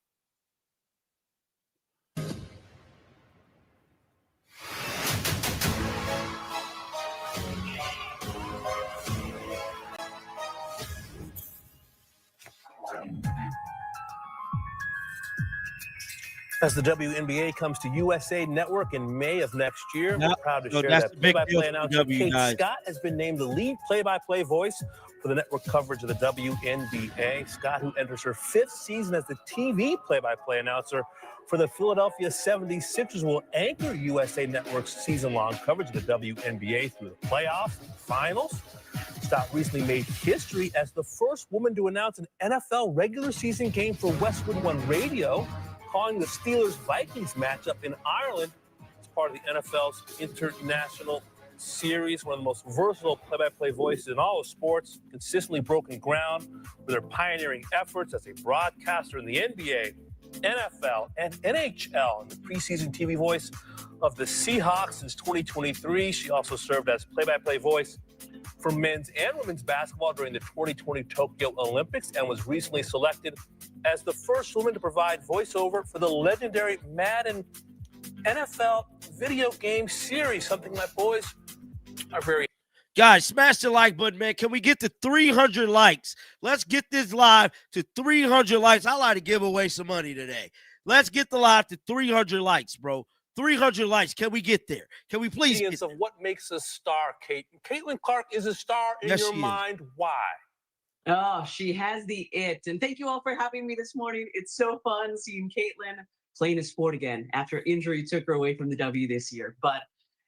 As the WNBA comes to USA Network in May of next year, we're proud to share that's that the big play-by-play deal announcer for W, Kate guys. Scott has been named the lead play-by-play voice for the network coverage of the WNBA. Scott, who enters her 5th season as the TV play-by-play announcer for the Philadelphia 76ers, will anchor USA Network's season-long coverage of the WNBA through the playoffs and finals. Scott recently made history as the first woman to announce an NFL regular season game for Westwood One Radio, calling the Steelers-Vikings matchup in Ireland as part of the NFL's International Series. One of the most versatile play-by-play voices in all of sports, consistently broken ground with her pioneering efforts as a broadcaster in the NBA, NFL, and NHL, and the preseason TV voice of the Seahawks since 2023. She also served as play-by-play voice for men's and women's basketball during the 2020 Tokyo Olympics, and was recently selected as the first woman to provide voiceover for the legendary Madden NFL video game series, something my boys are very... Guys, smash the like button, man. Can we get to 300 likes? Let's get this live to 300 likes. I like to give away some money today. Let's get the live to 300 likes, bro. 300 likes. Can we get there? Can we please get of what makes a star, Kate? Caitlin Clark is a star in your mind. Why? Oh, she has the it. And thank you all for having me this morning. It's so fun seeing Caitlin playing a sport again after injury took her away from the W this year. But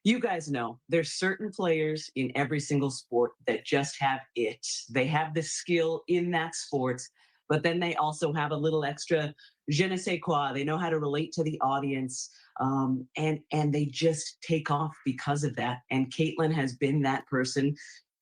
you guys know there's certain players in every single sport that just have it. They have the skill in that sport, but then they also have a little extra je ne sais quoi. They know how to relate to the audience, and they just take off because of that. And Caitlin has been that person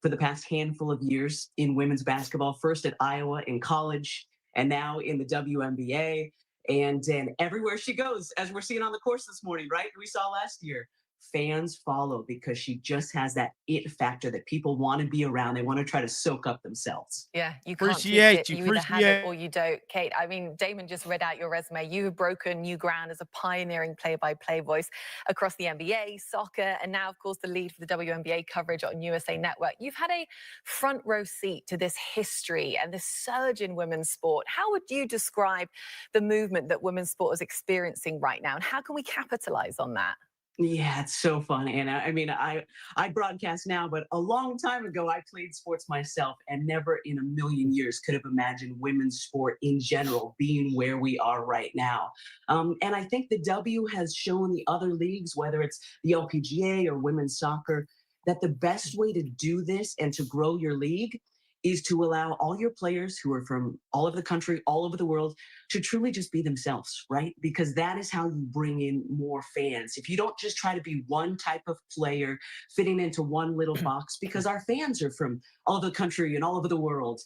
for the past handful of years in women's basketball, first at Iowa in college, and now in the WNBA. And everywhere she goes, as we're seeing on the course this morning, right? We saw last year. Fans follow because she just has that it factor that people want to be around. They want to try to soak up themselves. Yeah, you can't Appreciate teach it. you. You either have it or you don't. Kate, I mean, Damon just read out your resume. You have broken new ground as a pioneering play-by-play voice across the NBA, soccer, and now, of course, the lead for the WNBA coverage on USA Network. You've had a front row seat to this history and this surge in women's sport. How would you describe the movement that women's sport is experiencing right now, and how can we capitalize on that? Yeah, it's so fun. And I mean, I broadcast now, but a long time ago, I played sports myself and never in a million years could have imagined women's sport in general being where we are right now. And I think the W has shown the other leagues, whether it's the LPGA or women's soccer, that the best way to do this and to grow your league is to allow all your players who are from all over the country, all over the world, to truly just be themselves, right? Because that is how you bring in more fans. If you don't just try to be one type of player fitting into one little box, because our fans are from all over the country and all over the world.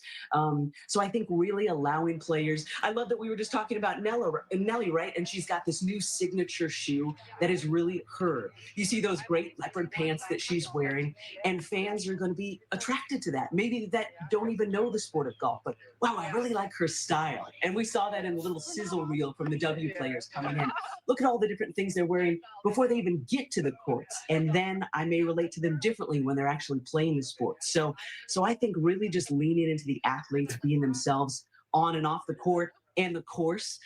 So I think really allowing players, I love that we were just talking about Nelly, right? And she's got this new signature shoe that is really her. You see those great leopard pants that she's wearing, and fans are going to be attracted to that. Maybe that don't even know the sport of golf, but wow, I really like her style. And we saw that in the little sizzle reel from the W players coming in. Look at all the different things they're wearing before they even get to the courts. And then I may relate to them differently when they're actually playing the sport. So I think really just leaning into the athletes being themselves on and off the court and the course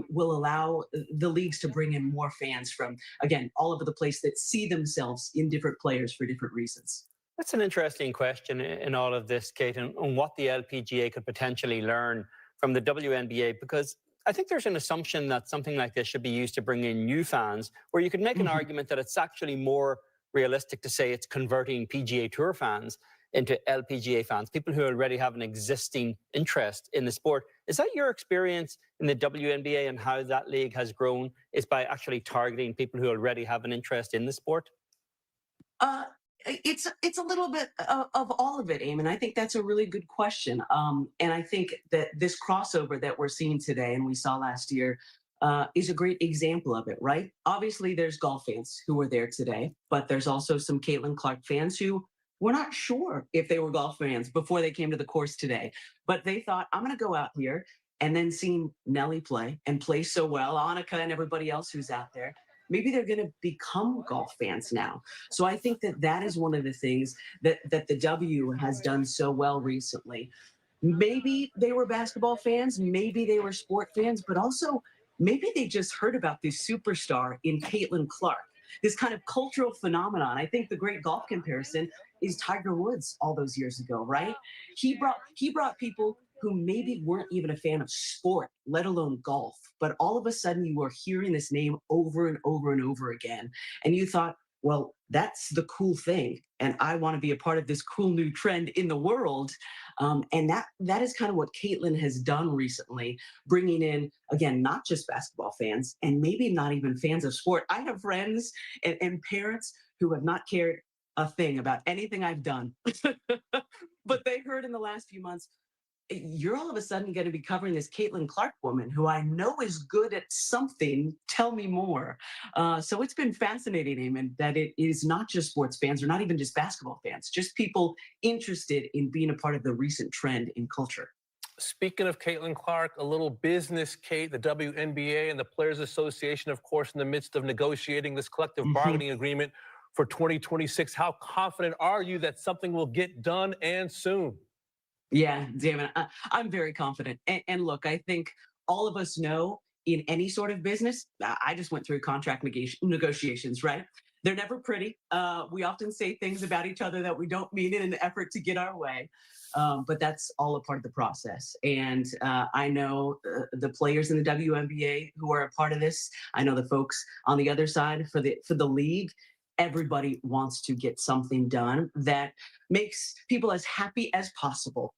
will allow the leagues to bring in more fans from, again, all over the place that see themselves in different players for different reasons. That's an interesting question in all of this, Kate, and what the LPGA could potentially learn from the WNBA, because I think there's an assumption that something like this should be used to bring in new fans, where you could make an argument that it's actually more realistic to say it's converting PGA Tour fans into LPGA fans, people who already have an existing interest in the sport. Is that your experience in the WNBA and how that league has grown, is by actually targeting people who already have an interest in the sport? It's a little bit of all of it, Eamon. I think that's a really good question. And I think that this crossover that we're seeing today and we saw last year is a great example of it, right? Obviously, there's golf fans who were there today, but there's also some Caitlin Clark fans who were not sure if they were golf fans before they came to the course today. But they thought, I'm going to go out here, and then seeing Nelly play and play so well, ANNIKA and everybody else who's out there, maybe they're going to become golf fans now. So I think that that is one of the things that the W has done so well recently. Maybe they were basketball fans, maybe they were sport fans, but also maybe they just heard about this superstar in Caitlin Clark, this kind of cultural phenomenon. I think the great golf comparison is Tiger Woods all those years ago, right? He brought people who maybe weren't even a fan of sport, let alone golf. But all of a sudden you were hearing this name over and over and over again. And you thought, well, that's the cool thing. And I want to be a part of this cool new trend in the world. And that is kind of what Caitlin has done recently, bringing in, again, not just basketball fans and maybe not even fans of sport. I have friends and parents who have not cared a thing about anything I've done. But they heard in the last few months, you're all of a sudden going to be covering this Caitlin Clark woman who I know is good at something. Tell me more. So it's been fascinating, Eamon, that it is not just sports fans or not even just basketball fans, just people interested in being a part of the recent trend in culture. Speaking of Caitlin Clark, a little business, Kate, the WNBA and the Players Association, of course, in the midst of negotiating this collective bargaining agreement for 2026. How confident are you that something will get done and soon? Yeah, Damon, I'm very confident. And look, I think all of us know in any sort of business, I just went through contract negotiations, right? They're never pretty. We often say things about each other that we don't mean in an effort to get our way. But that's all a part of the process. And I know the players in the WNBA who are a part of this. I know the folks on the other side for the league. Everybody wants to get something done that makes people as happy as possible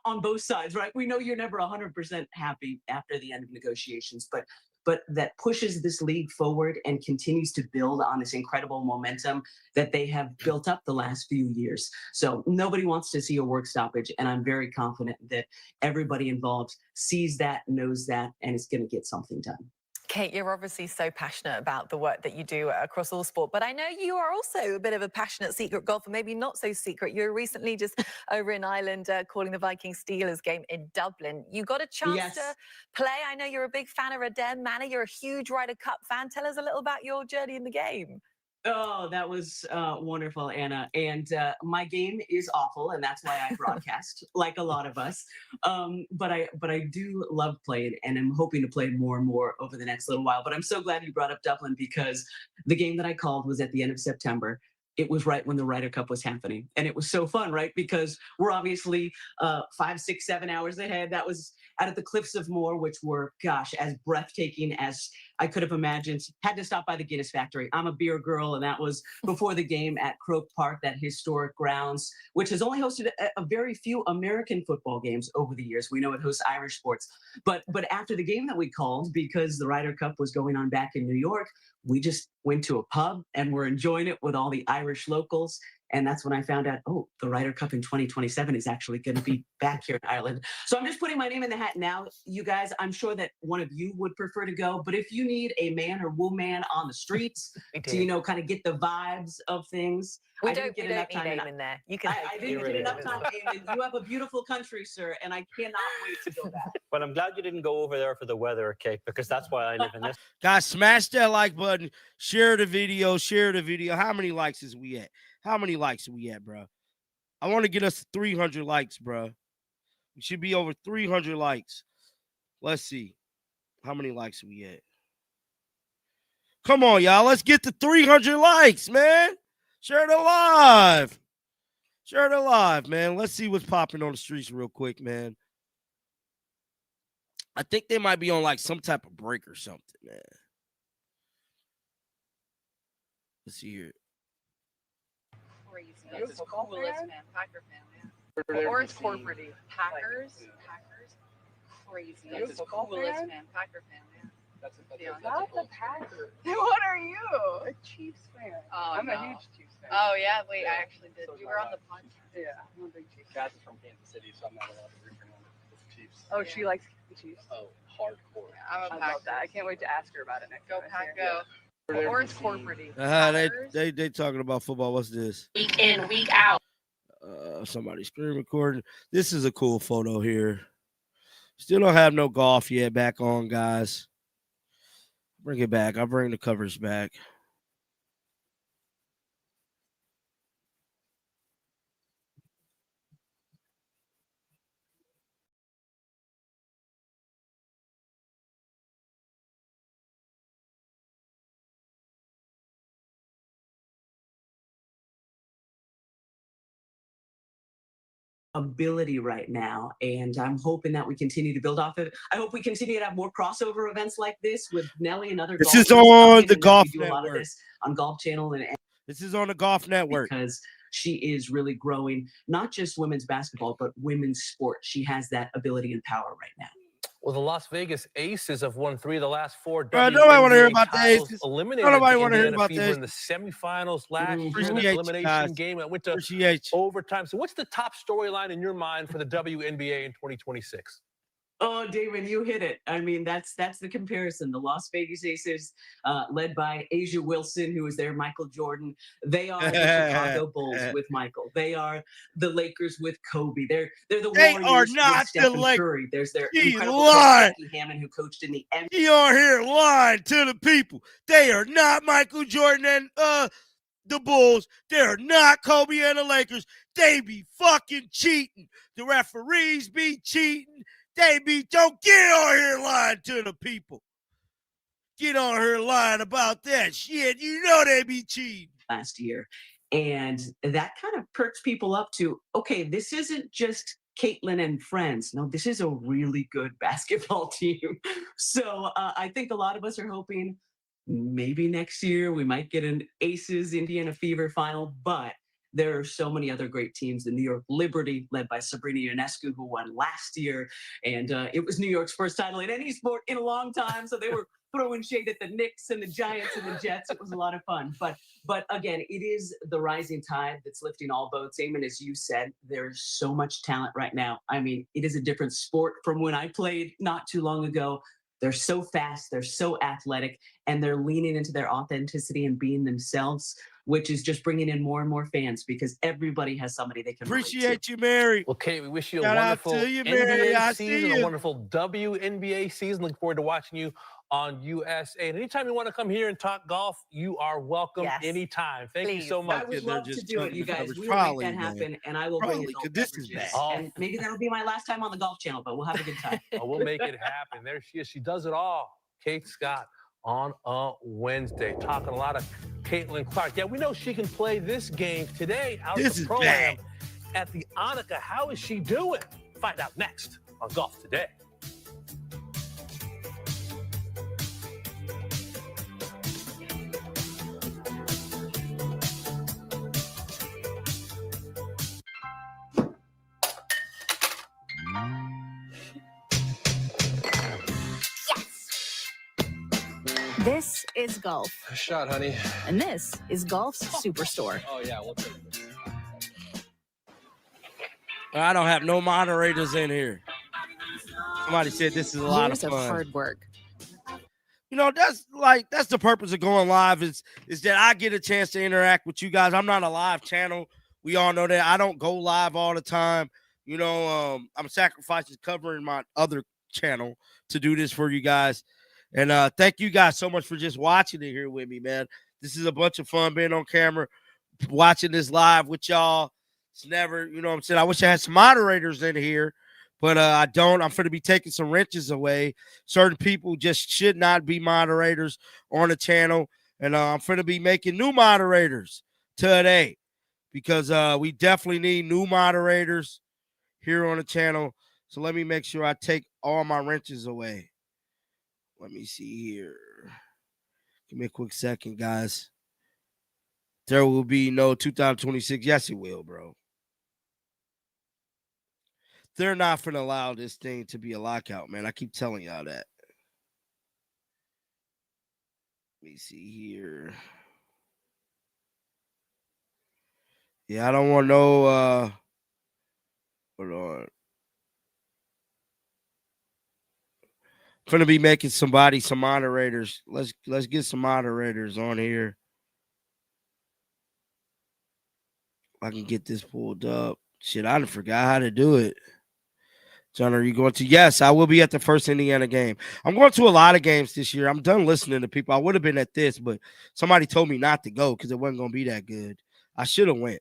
on both sides, right? We know you're never 100% happy after the end of negotiations, but that pushes this league forward and continues to build on this incredible momentum that they have built up the last few years. So nobody wants to see a work stoppage, and I'm very confident that everybody involved sees that, knows that, and is going to get something done. Kate, you're obviously so passionate about the work that you do across all sport, but I know you are also a bit of a passionate secret golfer, maybe not so secret. You were recently just over in Ireland calling the Vikings Steelers game in Dublin. You got a chance to play. I know you're a big fan of Redem Manor. You're a huge Ryder Cup fan. Tell us a little about your journey in the game. Oh, that was wonderful, Anna. And my game is awful, and that's why I broadcast, like a lot of us. But I do love playing, and I'm hoping to play more and more over the next little while. But I'm so glad you brought up Dublin, because the game that I called was at the end of September. It was right when the Ryder Cup was happening. And it was so fun, right? Because we're obviously 5, 6, 7 hours ahead. That was out at the Cliffs of Moher, which were, gosh, as breathtaking as I could have imagined. Had to stop by the Guinness Factory. I'm a beer girl, and that was before the game at Croke Park, that historic grounds, which has only hosted a very few American football games over the years. We know it hosts Irish sports. But after the game that we called, because the Ryder Cup was going on back in New York, we just went to a pub and we're enjoying it with all the Irish locals. And that's when I found out, oh, the Ryder Cup in 2027 is actually going to be back here in Ireland. So I'm just putting my name in the hat now. You guys, I'm sure that one of you would prefer to go. But if you need a man or woman on the streets to, you know, kind of get the vibes of things, We don't need Eamon there. You can. I didn't get enough time, Eamon. You have a beautiful country, sir, and I cannot wait to go back. Well, I'm glad you didn't go over there for the weather, Kate, because that's why I live in this. Guys, smash that like button. Share the video. Share the video. How many likes is we at? How many likes are we at, bro? I want to get us 300 likes, bro. We should be over 300 likes. Let's see. How many likes are we at? Come on, y'all. Let's get to 300 likes, man. Share the live. Share the live, man. Let's see what's popping on the streets real quick, man. I think they might be on like some type of break or something, man. Let's see here. Crazy. That's the coolest, man. Packer fan, or it's corporate. Packers. Crazy. That's the coolest, man. Packer fan, man. That's a Packer. What are you? A Chiefs fan. Oh, I'm a huge Chiefs fan. Oh yeah, wait, I actually did. You were on the podcast. Yeah, I'm a big Chiefs fan. Cass is from Kansas City, so I'm not allowed to root for Chiefs. Oh, she likes the Chiefs. Oh, hardcore. Yeah, I'm a Packer. I can't wait to ask her about it next. Go Pack, go. Or it's corporate. They talking about football. What's this? Week in, week out. Somebody screen recording. This is a cool photo here. Still don't have no golf yet back on, guys. Bring it back. I'll bring the covers back. Ability right now, and I'm hoping that we continue to build off of it. I hope we continue to have more crossover events like this with Nelly and other. This is on the Golf Network. A lot of this on Golf Channel, and this is on the Golf Network because she is really growing not just women's basketball but women's sport. She has that ability and power right now. Well, the Las Vegas Aces have won 3 of the last 4. Nobody want to hear about the Aces. Eliminated nobody want to hear about the Aces in the semifinals last year. Appreciate The elimination game that went to overtime. So, what's the top storyline in your mind for the WNBA in 2026? Oh, Damon, you hit it. I mean, that's the comparison. The Las Vegas Aces, led by Asia Wilson, who is there, Michael Jordan. They are the Chicago Bulls with Michael. They are the Lakers with Kobe. They're the Warriors are not with Stephen the Lakers. Curry. There's their He incredible lied. Becky Hammond, who coached in the NBA. You are here lying to the people. They are not Michael Jordan and the Bulls. They are not Kobe and the Lakers. They be fucking cheating. The referees be cheating. Don't get on here lying to the people. Get on here lying about that shit. You know they be cheating. Last year. And that kind of perks people up to, okay, this isn't just Caitlin and friends. No, this is a really good basketball team. So I think a lot of us are hoping maybe next year we might get an Aces Indiana Fever final, but there are so many other great teams. The New York Liberty, led by Sabrina Ionescu, who won last year. And it was New York's first title in any sport in a long time. So they were throwing shade at the Knicks and the Giants and the Jets. It was a lot of fun. But again, it is the rising tide that's lifting all boats. Eamon, as you said, there's so much talent right now. I mean, it is a different sport from when I played not too long ago. They're so fast, they're so athletic, and they're leaning into their authenticity and being themselves, which is just bringing in more and more fans because everybody has somebody they can appreciate you, Mary. Well, Kate, we wish you a Shout wonderful out to you, Mary. NBA season, a wonderful WNBA season. Looking forward to watching you on USA. And anytime you want to come here and talk golf, you are welcome anytime. Thank you so much. I would love to do it, you guys. We will make that happen, and I will bring it. This is bad. And maybe that'll be my last time on the Golf Channel, but we'll have a good time. We'll make it happen. There she is. She does it all. Kate Scott on a Wednesday, talking a lot of Caitlin Clark. Yeah, we know she can play this game today out of the program at the ANNIKA. How is she doing? Find out next on Golf Today. This is golf. Shot, honey. And this is Golf's Superstore. Oh, yeah, we'll take it. I don't have no moderators in here. Somebody said this is a lot of fun. Hard work. You know, that's the purpose of going live is that I get a chance to interact with you guys. I'm not a live channel. We all know that. I don't go live all the time. You know, I'm sacrificing covering my other channel to do this for you guys. And thank you guys so much for just watching it here with me, man. This is a bunch of fun being on camera, watching this live with y'all. It's never, you know what I'm saying? I wish I had some moderators in here, but I don't. I'm going to be taking some wrenches away. Certain people just should not be moderators on the channel. And I'm going to be making new moderators today because we definitely need new moderators here on the channel. So let me make sure I take all my wrenches away. Let me see here. Give me a quick second, guys. There will be no 2026. Yes, it will, bro. They're not going to allow this thing to be a lockout, man. I keep telling y'all that. Let me see here. Yeah, I don't want no hold on. I'm going to be making some moderators. Let's get some moderators on here. I can get this pulled up. Shit, I forgot how to do it. John, are you going to? Yes, I will be at the first Indiana game. I'm going to a lot of games this year. I'm done listening to people. I would have been at this, but somebody told me not to go because it wasn't going to be that good. I should have went.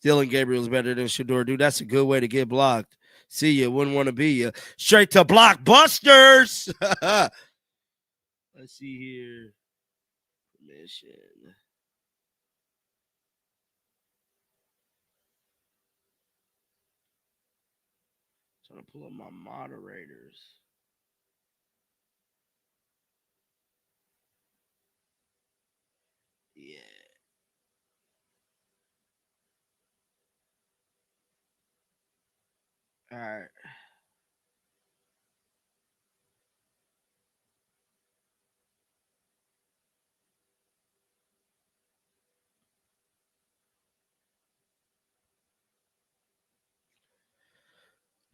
Dylan Gabriel's better than Shador. Dude, that's a good way to get blocked. See you. Wouldn't want to be you. Straight to Blockbusters. Let's see here. Permission. Trying to pull up my moderators. Yeah. All right.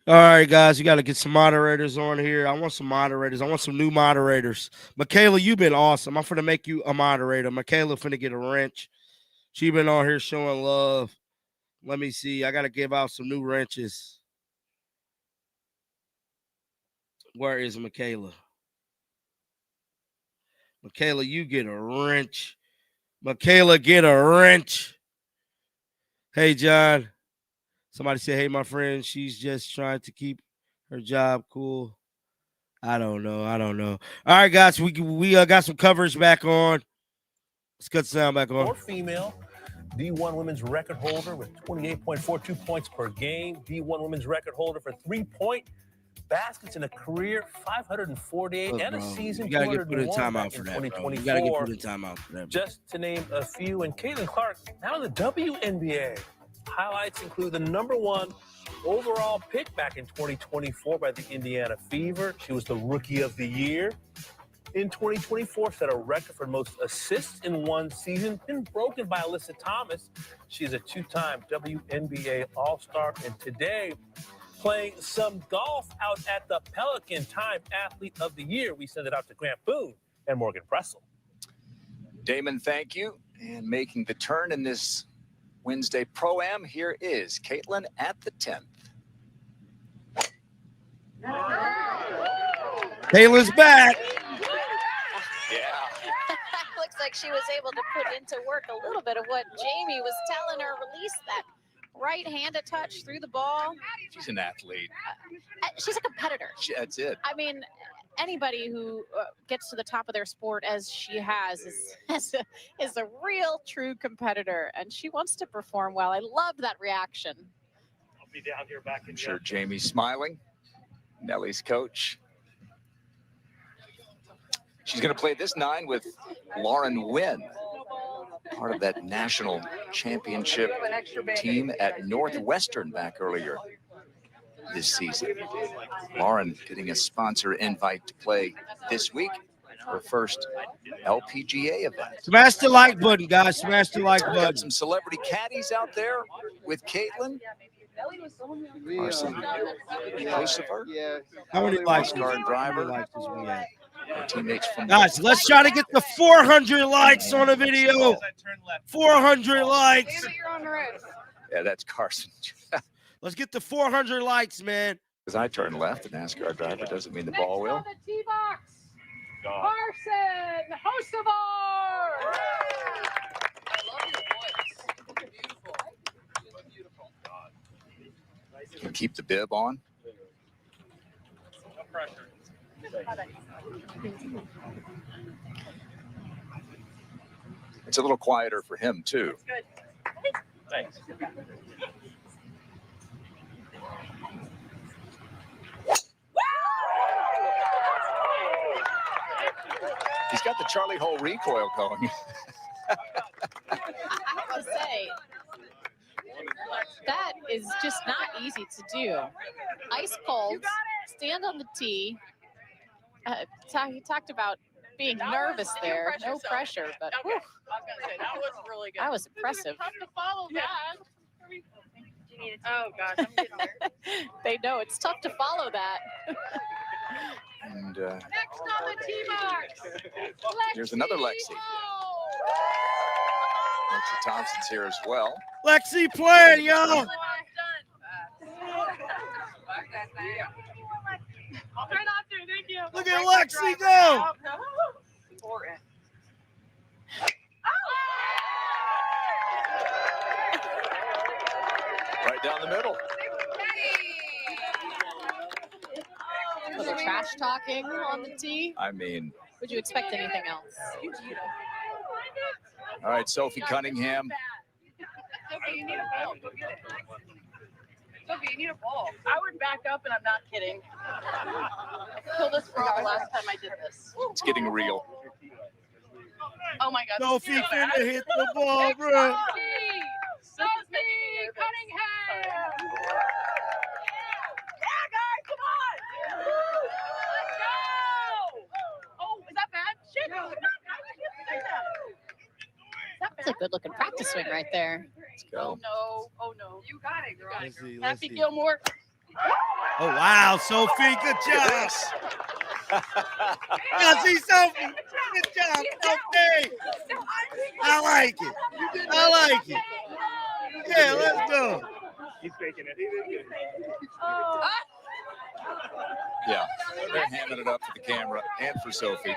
All right, guys, you got to get some moderators on here. I want some moderators. I want some new moderators. Michaela, you've been awesome. I'm finna make you a moderator. Michaela finna get a wrench. She been on here showing love. Let me see. I got to give out some new wrenches. Where is Michaela? Michaela, you get a wrench. Michaela, get a wrench. Hey, John. Somebody said, hey, my friend, she's just trying to keep her job cool. I don't know. All right, guys, we got some coverage back on. Let's cut the sound back on. Or female. D1 women's record holder with 28.42 points per game. D1 women's record holder for 3-point baskets in a career 548 and a season. You gotta get put in timeout for that, bro. You gotta get put in timeout for that, bro. Just to name a few. And Caitlin Clark, now in the WNBA. Highlights include the #1 overall pick back in 2024 by the Indiana Fever. She was the Rookie of the Year. In 2024, set a record for most assists in one season, been broken by Alyssa Thomas. She's a 2-time WNBA All-Star, and today playing some golf out at the Pelican. Time Athlete of the Year. We send it out to Grant Boone and Morgan Pressel. Damon, thank you. And making the turn in this Wednesday Pro-Am, here is Caitlin at the 10th. Caitlin's back. Looks like she was able to put into work a little bit of what Jamie was telling her. Release that right-handed touch through the ball. She's an athlete. She's a competitor. That's it. I mean, anybody who gets to the top of their sport as she has is a real, true competitor, and she wants to perform well. I love that reaction. I'll be down here back in. I'm sure Jamie's smiling. Nelly's coach. She's going to play this 9 with Lauren Wynn, part of that national championship team at Northwestern back earlier this season. Lauren getting a sponsor invite to play this week, her first LPGA event. Smash the like button, guys. Smash the like We've button. got some celebrity caddies out there with Caitlin. Carson Lucifer. How many likes? Car driver. Does we have? Our teammates from Guys, let's try to get the 400 likes on the video. 400 likes. Yeah, that's Carson. Let's get the 400 likes, man. As I turn left, the NASCAR driver doesn't mean the ball will. Carson Hocevar! Can keep the bib on. No pressure. It's a little quieter for him, too. Thanks. He's got the Charlie Hole recoil going. I have to say, that is just not easy to do. Ice cold, stand on the tee. He talked about being nervous there, no pressure, but Okay. I was gonna say that was really good. that was impressive. Tough to follow that. Oh gosh, I'm getting there. They know it's tough to follow that. And Next on the tee box. here's another Lexi. Lexi Thompson's here as well. Lexi playing, y'all. I'll try not to. Thank you. Look at Lexi go. Important. Right down the middle. Was there trash talking on the tee? I mean, Would you expect anything else? all right, Sophie Cunningham. Sophie, you need a ball. Go get it. Sophie, you need a ball. I would back up, and I'm not kidding. I killed this frog the last time I did this. It's getting real. Oh my God. Sophie so finna bad. hit the ball, bro. Sophie Cunningham. Yeah, guys, come on. Let's go. Oh, is that bad? Shit. That's a good looking practice swing right there. Let's go. Oh no. You got it, girl. Let's see, let's Happy see. Gilmore. Oh, wow, Sophie, good job. Now see, Sophie, good job, Sophie. I like it. I like it. Yeah, let's go. He's faking it. Yeah, they're hamming it up for the camera and for Sophie.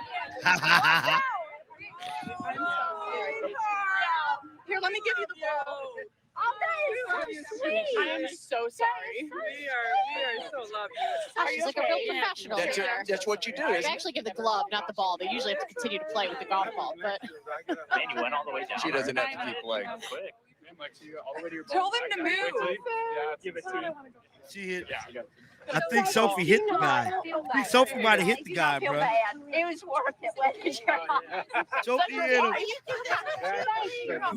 Here, let me give you the ball. Oh, that is so sweet. I am so sorry. We are so lovely. She's like a real professional. That's what you do, They isn't it? actually give the glove, not the ball. They usually have to continue to play with the golf ball, but Man, you went all the way down. She doesn't have to keep playing. Quick. Tell them to move. Yeah, give it to him. She hit. Yeah. I think Sophie hit the guy. I think Sophie might have hit the guy, bro. It was worth it. Sophie hit him.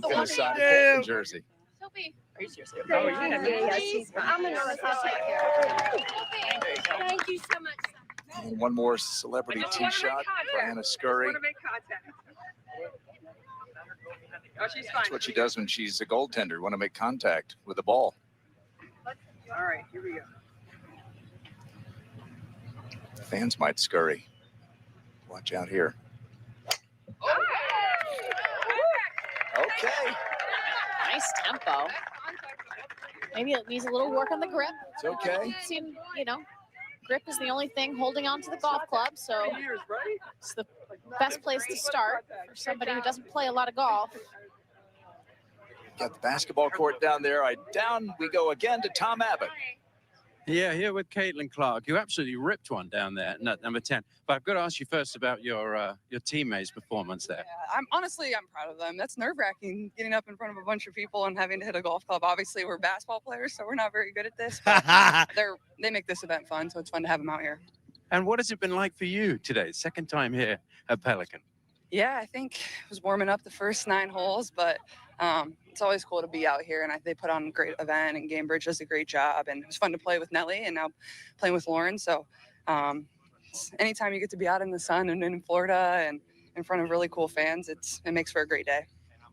Gonna sign a Damn. Caitlin jersey. Sophie, are you serious? Oh, yeah. I'm gonna take care. Thank you so much. And one more celebrity tee shot. Brianna Scurry. Want to make contact. Oh, she's fine. That's what she does when she's a goaltender. Want to make contact with the ball. All right, here we go. Fans might scurry. Watch out here. Okay. nice tempo. Maybe it needs a little work on the grip. It's okay. Seem, grip is the only thing holding on to the golf club, so it's the best place to start for somebody who doesn't play a lot of golf. Got the basketball court down there. Down we go again to Tom Abbott. Yeah, here with Caitlin Clark, who absolutely ripped one down there at number 10. But I've got to ask you first about your teammates' performance there. Yeah, I'm proud of them. That's nerve-wracking, getting up in front of a bunch of people and having to hit a golf club. Obviously, we're basketball players, so we're not very good at this. But they make this event fun, so it's fun to have them out here. And what has it been like for you today? Second time here at Pelican. Yeah, I think I was warming up the first 9 holes, but It's always cool to be out here, and they put on a great event, and Gamebridge does a great job, and it was fun to play with Nelly and now playing with Lauren. So anytime you get to be out in the sun and in Florida and in front of really cool fans, it makes for a great day.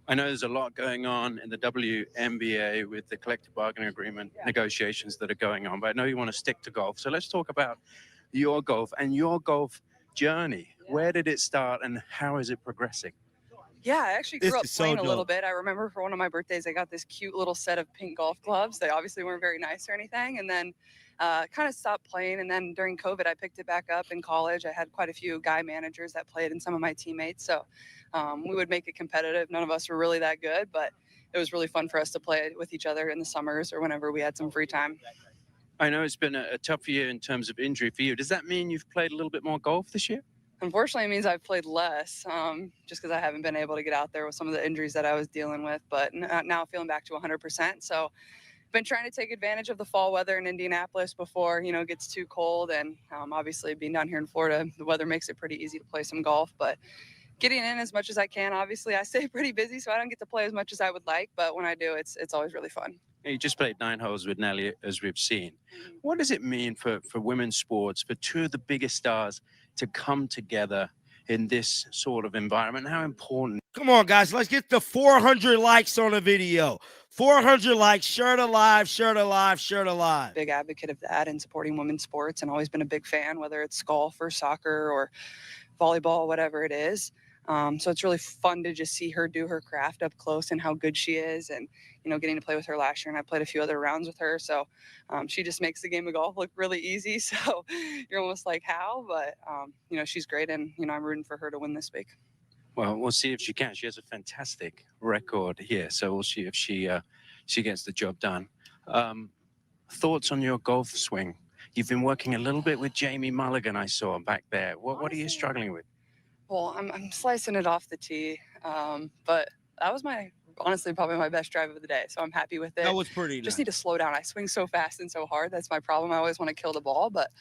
I know there's a lot going on in the WNBA with the collective bargaining agreement negotiations that are going on, but I know you want to stick to golf. So let's talk about your golf and your golf journey. Where did it start and how is it progressing? Yeah, I actually grew up playing a little dope. bit. I remember for one of my birthdays, I got this cute little set of pink golf clubs. They obviously weren't very nice or anything. And then kind of stopped playing. And then during COVID, I picked it back up in college. I had quite a few guy managers that played and some of my teammates. So we would make it competitive. None of us were really that good, but it was really fun for us to play with each other in the summers or whenever we had some free time. I know it's been a tough year in terms of injury for you. Does that mean you've played a little bit more golf this year? Unfortunately, it means I've played less just because I haven't been able to get out there with some of the injuries that I was dealing with. But now feeling back to 100%. So been trying to take advantage of the fall weather in Indianapolis before, it gets too cold. And obviously being down here in Florida, the weather makes it pretty easy to play some golf. But getting in as much as I can. Obviously, I stay pretty busy, so I don't get to play as much as I would like. But when I do, it's always really fun. You just played 9 holes with Nelly, as we've seen. What does it mean for women's sports, for two of the biggest stars to come together in this sort of environment? How important? Come on, guys. Let's get the 400 likes on the video. 400 likes. Shirt alive, shirt alive, shirt alive. Big advocate of that and supporting women's sports, and always been a big fan, whether it's golf or soccer or volleyball, whatever it is. So it's really fun to just see her do her craft up close and how good she is, and getting to play with her last year, and I played a few other rounds with her. So she just makes the game of golf look really easy. So you're almost like, how? But she's great, and I'm rooting for her to win this week. Well, we'll see if she can. She has a fantastic record here, so we'll see if she gets the job done. Thoughts on your golf swing? You've been working a little bit with Jamie Mulligan, I saw back there. What are you struggling with? Well, I'm slicing it off the tee, but that was honestly probably my best drive of the day, so I'm happy with it. That was pretty Just nice. need to slow down. I swing so fast and so hard. That's my problem. I always want to kill the ball, but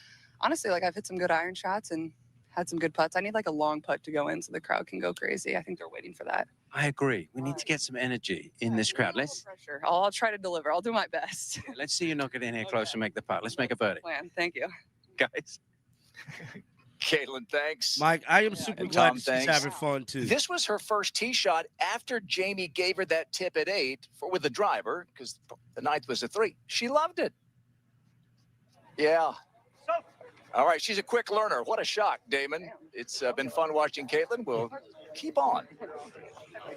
honestly, I've hit some good iron shots and had some good putts. I need a long putt to go in so the crowd can go crazy. I think they're waiting for that. I agree. We need to get some energy in this crowd. Pressure. I'll try to deliver. I'll do my best. Let's see you knock it in here close and make the putt. Let's make a birdie. Plan. Thank you. Guys. Caitlin, thanks. Mike, I am super And glad Tom, she's thanks. having fun, too. This was her first tee shot after Jamie gave her that tip at 8 with the driver, because the 9th was a 3. She loved it. Yeah. All right, she's a quick learner. What a shock, Damon. It's been fun watching Caitlin. We'll keep on.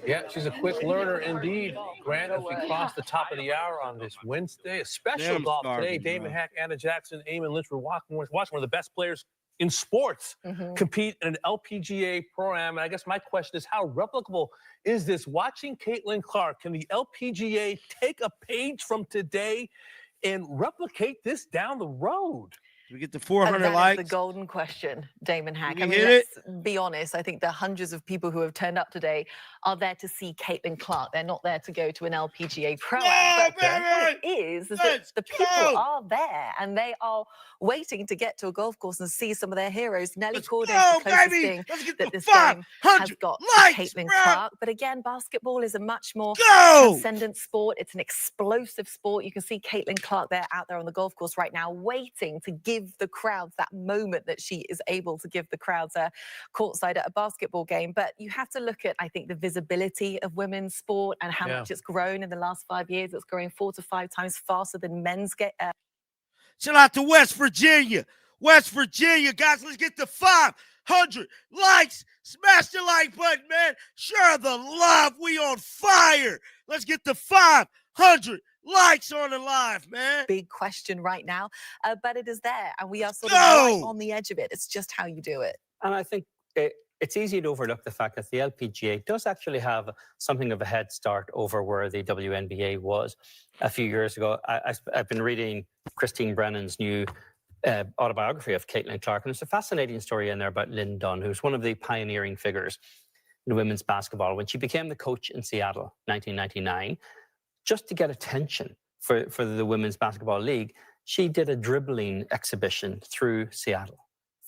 Yeah, she's a quick learner indeed. Grant, as we cross the top of the hour on this Wednesday, a special Damn golf starving, today. Damon bro. Hack, Anna Jackson, Eamon Lynch. We're watching one of the best players in sports compete in an LPGA Pro-Am. And I guess my question is, how replicable is this? Watching Caitlin Clark, can the LPGA take a page from today and replicate this down the road? We get the And 400 that is likes. the golden question, Damon Hack. You I mean, hit it? let's be honest. I think the hundreds of people who have turned up today are there to see Caitlin Clark. They're not there to go to an LPGA Pro-Am. But the point is that the people are there, and they are waiting to get to a golf course and see some of their heroes. Nelly Korda is the closest thing that this game has got to Caitlin Clark. But again, basketball is a much more transcendent sport. It's an explosive sport. You can see Caitlin Clark there out there on the golf course right now, waiting to give the crowds that moment that she is able to give the crowds courtside at a basketball game. But you have to look at, I think, the visibility of women's sport and how much it's grown in the last 5 years. It's growing 4 to 5 times faster than men's Shout out to West Virginia. West Virginia, guys, let's get to 500 likes. Smash the like button, man. Share the love. We on fire. Let's get to 500 likes on the live, man. Big question right now, but it is there, and we are sort of right on the edge of it. It's just how you do it. And I think it's easy to overlook the fact that the LPGA does actually have something of a head start over where the WNBA was a few years ago. I've been reading Christine Brennan's new autobiography of Caitlin Clark, and there's a fascinating story in there about Lynn Dunn, who's one of the pioneering figures in women's basketball. When she became the coach in Seattle, 1999, just to get attention for the Women's Basketball League, she did a dribbling exhibition through Seattle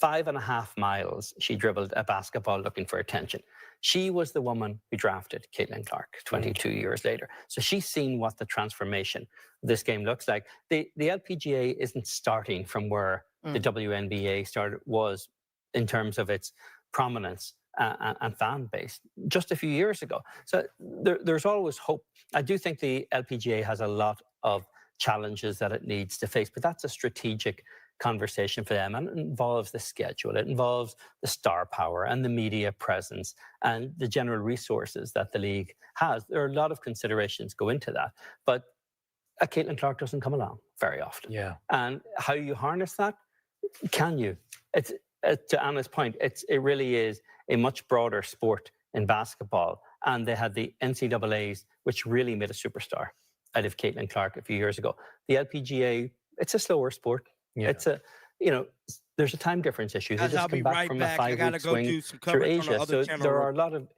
5.5 miles, she dribbled a basketball looking for attention. She was the woman who drafted Caitlin Clark 22 years later. So she's seen what the transformation of this game looks like. The LPGA isn't starting from where the WNBA was in terms of its prominence and fan base just a few years ago. So there's always hope. I do think the LPGA has a lot of challenges that it needs to face, but that's a strategic conversation for them, and it involves the schedule, it involves the star power and the media presence and the general resources that the league has. There are a lot of considerations go into that, but a Caitlin Clark doesn't come along very often. Yeah. And how you harness that? Can you? It's to Anna's point, it really is a much broader sport in basketball, and they had the NCAAs, which really made a superstar out of Caitlin Clark a few years ago. The LPGA, it's a slower sport. Yeah. It's there's a time difference issue. They just come back from a 5-week swing through Asia. So there are a lot of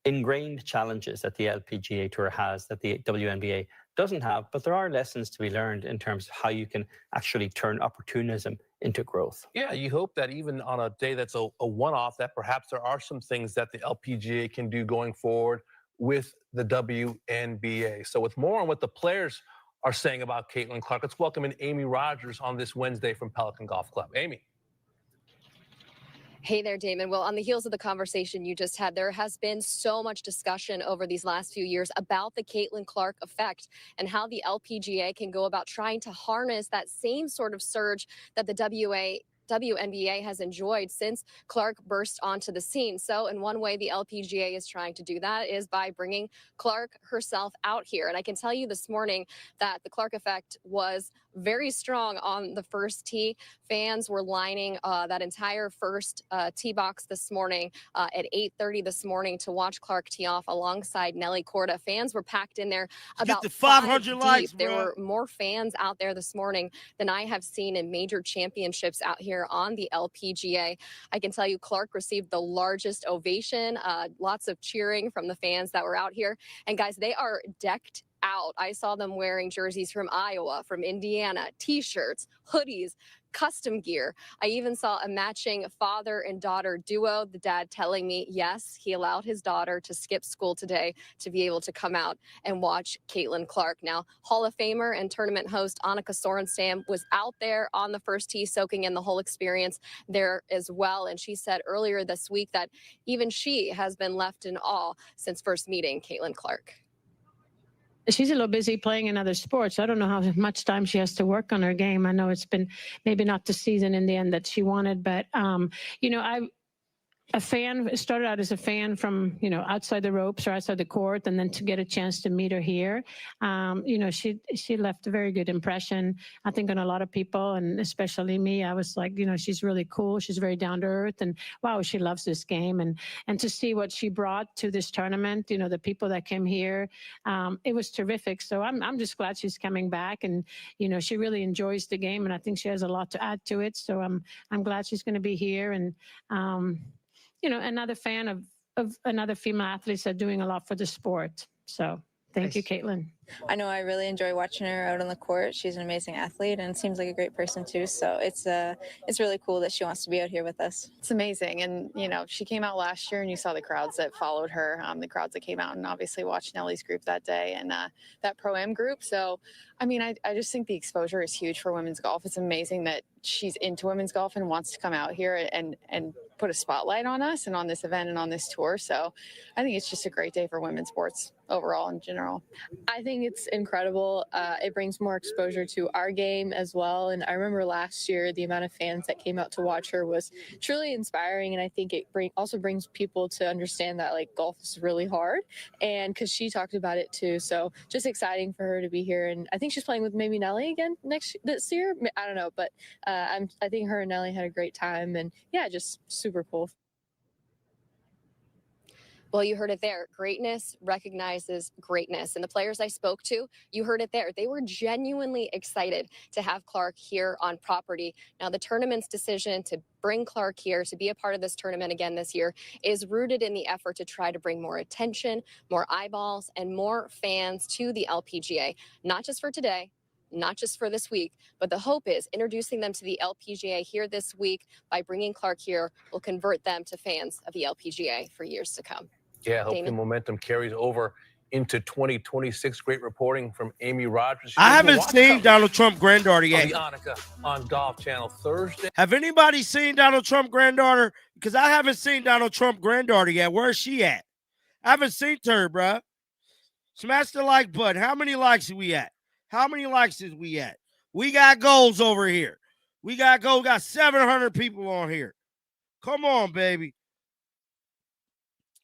ingrained challenges that the LPGA Tour has that the WNBA doesn't have, but there are lessons to be learned in terms of how you can actually turn opportunism into growth. Yeah, you hope that even on a day that's a one-off, that perhaps there are some things that the LPGA can do going forward with the WNBA. So with more on what the players are saying about Caitlin Clark, let's welcome in Amy Rogers on this Wednesday from Pelican Golf Club. Amy. Hey there, Damon. Well, on the heels of the conversation you just had, there has been so much discussion over these last few years about the Caitlin Clark effect and how the LPGA can go about trying to harness that same sort of surge that the WNBA has enjoyed since Clark burst onto the scene. So in one way, the LPGA is trying to do that is by bringing Clark herself out here. And I can tell you this morning that the Clark effect was very strong on the first tee. Fans were lining that entire first tee box this morning at 8:30 this morning to watch Clark tee off alongside Nelly Korda. Fans were packed in there about 500 likes, deep. There were more fans out there this morning than I have seen in major championships out here on the LPGA. I can tell you Clark received the largest ovation, lots of cheering from the fans that were out here. And guys, they are decked out. I saw them wearing jerseys from Iowa, from Indiana, t-shirts, hoodies, custom gear. I even saw a matching father and daughter duo. The dad telling me, yes, he allowed his daughter to skip school today to be able to come out and watch Caitlin Clark. Now, Hall of Famer and tournament host ANNIKA was out there on the first tee, soaking in the whole experience there as well. And she said earlier this week that even she has been left in awe since first meeting Caitlin Clark. She's a little busy playing in other sports. I don't know how much time she has to work on her game. I know it's been maybe not the season in the end that she wanted, but you know, started out as a fan from, you know, outside the ropes or outside the court, and then to get a chance to meet her here, you know, she left a very good impression, I think, on a lot of people, and especially me. I was like, you know, she's really cool. She's very down to earth, and wow, she loves this game. And to see what she brought to this tournament, you know, the people that came here, it was terrific. So I'm just glad she's coming back, and, you know, she really enjoys the game, and I think she has a lot to add to it. So I'm glad she's going to be here. And, you know, another fan of another female athletes that are doing a lot for the sport. So thank you, Caitlin. I know I really enjoy watching her out on the court. She's an amazing athlete and seems like a great person too. So it's really cool that she wants to be out here with us. It's amazing. And, you know, she came out last year and you saw the crowds that followed her, the crowds that came out and obviously watched Nelly's group that day and that Pro-Am group. So, I mean, I just think the exposure is huge for women's golf. It's amazing that she's into women's golf and wants to come out here and put a spotlight on us and on this event and on this tour. So I think it's just a great day for women's sports overall in general. I think it's incredible. It brings more exposure to our game as well. And I remember last year, the amount of fans that came out to watch her was truly inspiring. And I think it also brings people to understand that like golf is really hard, and because she talked about it too. So just exciting for her to be here. And I think she's playing with maybe Nelly again this year. I don't know, but I think her and Nelly had a great time, and yeah, just super cool. Well, you heard it there. Greatness recognizes greatness. And the players I spoke to, you heard it there. They were genuinely excited to have Clark here on property. Now, the tournament's decision to bring Clark here to be a part of this tournament again this year is rooted in the effort to try to bring more attention, more eyeballs, and more fans to the LPGA, not just for today, not just for this week, but the hope is introducing them to the LPGA here this week by bringing Clark here will convert them to fans of the LPGA for years to come. Yeah, hopefully Damon? momentum carries over into 2026. Great reporting from Amy Rogers. I haven't seen Donald Trump granddaughter On yet. the ANNIKA on Golf Channel Thursday. Have anybody seen Donald Trump granddaughter? Because I haven't seen Donald Trump granddaughter yet. Where is she at? I haven't seen her, bruh. Smash the like button. How many likes are we at? How many likes is we at? We got goals over here. We got goals. Got 700 people on here. Come on, baby.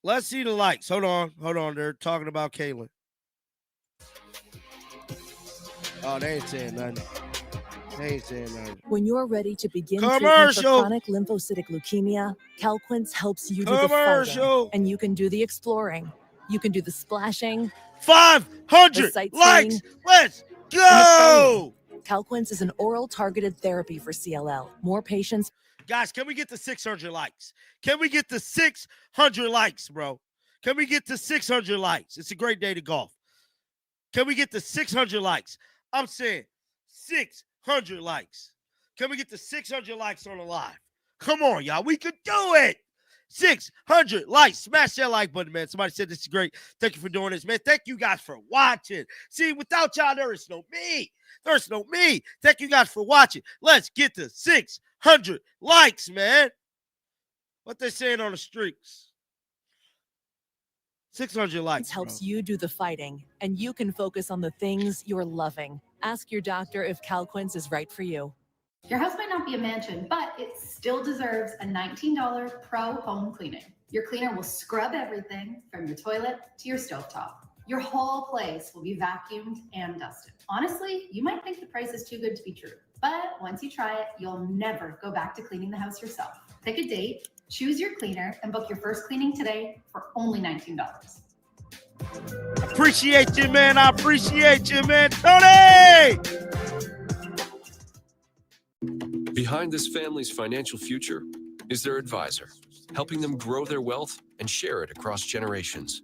Let's see the likes. Hold on. They're talking about Caitlin. Oh, they ain't saying nothing. When you're ready to begin Commercial. treatment for chronic lymphocytic leukemia, Calquence helps you do the Commercial. fighting, and you can do the exploring. You can do the splashing. 500 the sightseeing, likes. Let's and the go. fighting. Calquence is an oral targeted therapy for CLL. More patients. Guys, can we get to 600 likes? Can we get to 600 likes, bro? Can we get to 600 likes? It's a great day to golf. Can we get to 600 likes? I'm saying 600 likes. Can we get to 600 likes on the live? Come on, y'all. We could do it. 600 likes. Smash that like button, man. Somebody said this is great. Thank you for doing this, man. Thank you guys for watching. See, without y'all, there is no me. There's no me. Thank you guys for watching. Let's get to 600 likes, man. What they saying on the streaks? 600 likes. Helps you do the fighting, and you can focus on the things you're loving. Ask your doctor if Calquence is right for you. Your house might not be a mansion, but it still deserves a $19 pro home cleaning. Your cleaner will scrub everything from your toilet to your stovetop. Your whole place will be vacuumed and dusted. Honestly, you might think the price is too good to be true, but once you try it, you'll never go back to cleaning the house yourself. Pick a date, choose your cleaner, and book your first cleaning today for only $19. Appreciate you, man. I appreciate you, man. Tony! Behind this family's financial future is their advisor, helping them grow their wealth and share it across generations.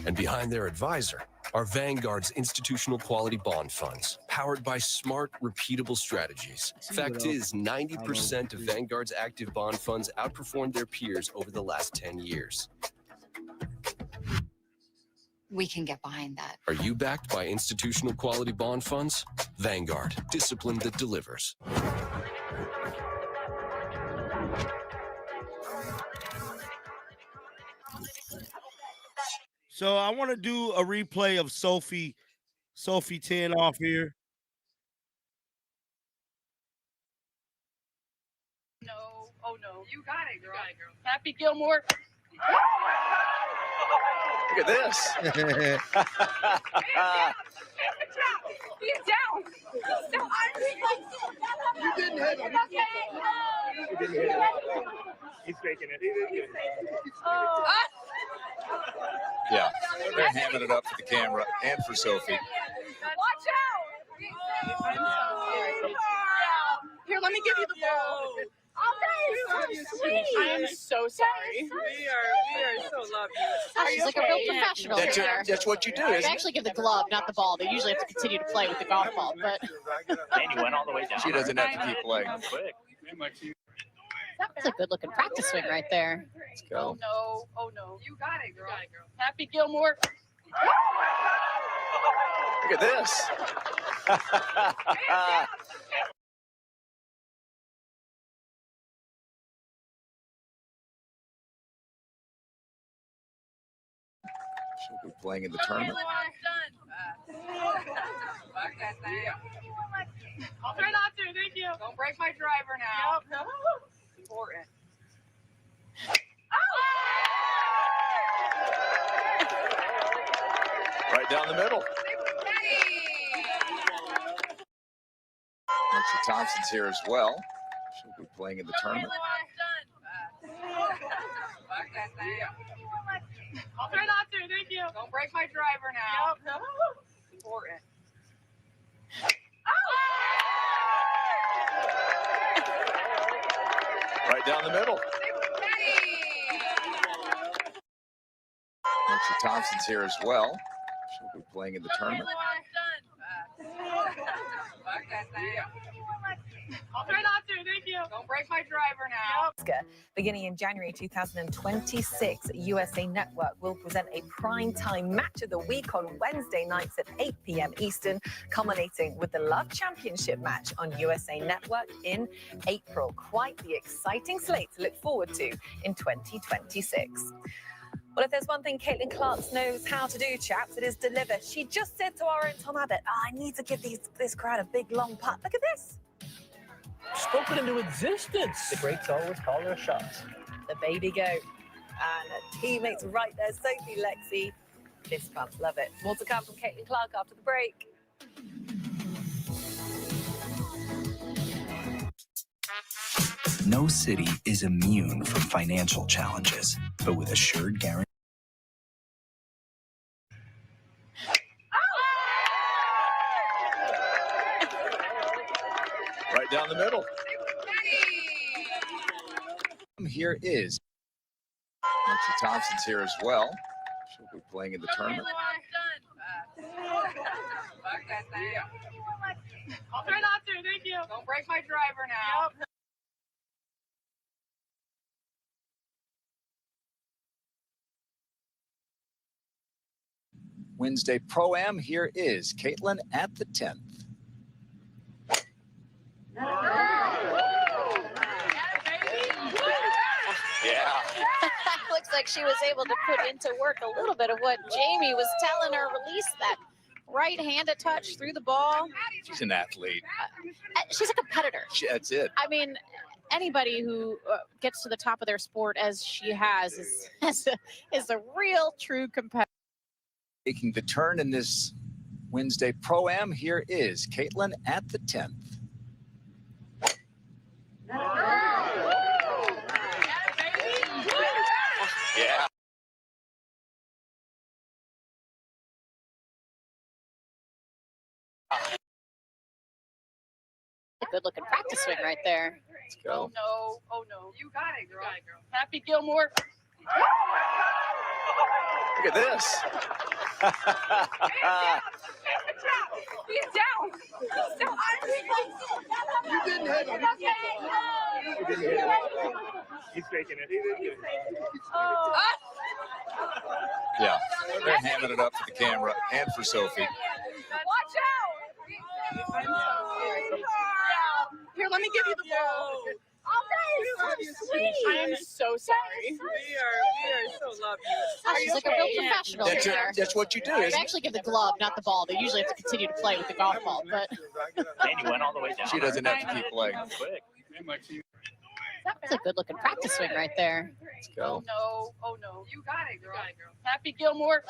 And behind their advisor are Vanguard's institutional quality bond funds, powered by smart, repeatable strategies. Fact is, 90% of Vanguard's active bond funds outperformed their peers over the last 10 years. We can get behind that. Are you backed by institutional quality bond funds? Vanguard, discipline that delivers. So I want to do a replay of Sophie 10 off here. No. Oh, no. You got it, girl. Happy Gilmore. Look at this. He's down. You didn't hit him. You didn't hit him. He's faking it. He didn't get it. Oh. Yeah, they're hamming it up for the camera and for Sophie. Watch out. I'm sorry. Here, let me give you the ball. Okay, so sweet. I am so sorry. We are so lovely. She's like a real professional. That's what you do, They isn't it? actually give the glove, not the ball. They usually have to continue to play with the golf ball, but And he went all the way down. She doesn't have to keep playing. that's a good-looking practice swing right there. Let's go. No. Oh, no. You got it, girl. Happy Gilmore. Look at this. She'll be playing in the tournament. I'll try not to. Thank you. Don't break my driver now. Yep. Important. Right down the middle. Nancy Thompson's here as well. She'll be playing in the tournament. I'll try not to. Thank you. Don't break my driver now. Yep. Important. Right down the middle. Nancy Thompson's here as well. She'll be playing in the tournament. I'll try not to. Thank you. Don't break my driver now. Beginning in January 2026, USA Network will present a primetime match of the week on Wednesday nights at 8 p.m. Eastern, culminating with the Love Championship match on USA Network in April. Quite the exciting slate to look forward to in 2026. Well, if there's one thing Caitlin Clark knows how to do, chaps, it is deliver. She just said to our own Tom Abbott, I need to give this crowd a big, long putt. Look at this. Spoken into existence. The greats always call their shots. The baby go. And her teammates right there, Sophie, Lexi. Fist bumps, love it. More to come from Caitlin Clark after the break. No city is immune from financial challenges, but with Assured Guarantee. Right down the middle. Here is Archie Thompson's here as well. She'll be playing in the tournament. I'll try not to. Thank you. Don't break my driver now. Wednesday Pro-Am, here is Caitlin at the 10th. Yeah. Looks like she was able to put into work a little bit of what Jamie was telling her. Release that right-handed touch through the ball. She's an athlete. She's a competitor. That's it. I mean, anybody who gets to the top of their sport as she has is a real, true competitor. Making the turn in this Wednesday Pro-Am, here is Caitlin at the 10th. Yeah. A good-looking practice swing right there. Let's go. Oh, no. Oh, no. You got it, girl. Happy Gilmore. Look at this. He's down. You didn't hit him. You didn't hit him. He's faking it. Yeah, they're hamming it up for the camera and for Sophie. Watch out. Here, let me give you the ball. I am so sorry. We are so lovely. She's like a real professional. That's what you do. They actually give the glove, not the ball. They usually have to continue to play with the golf ball, but Danny went all the way down. She doesn't have to keep playing. that's a good-looking practice swing right there. Let's go. Oh no! Oh no! You got it, girl. Happy Gilmore.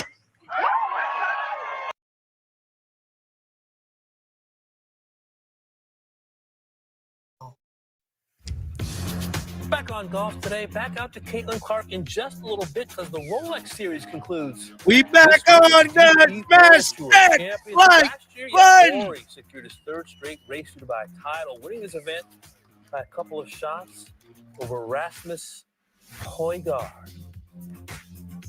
Back on golf today, back out to Caitlin Clark in just a little bit because the Rolex Series concludes. We back on the best Rory secured his third straight Race to Dubai title, winning this event by a couple of shots over Rasmus Højgaard.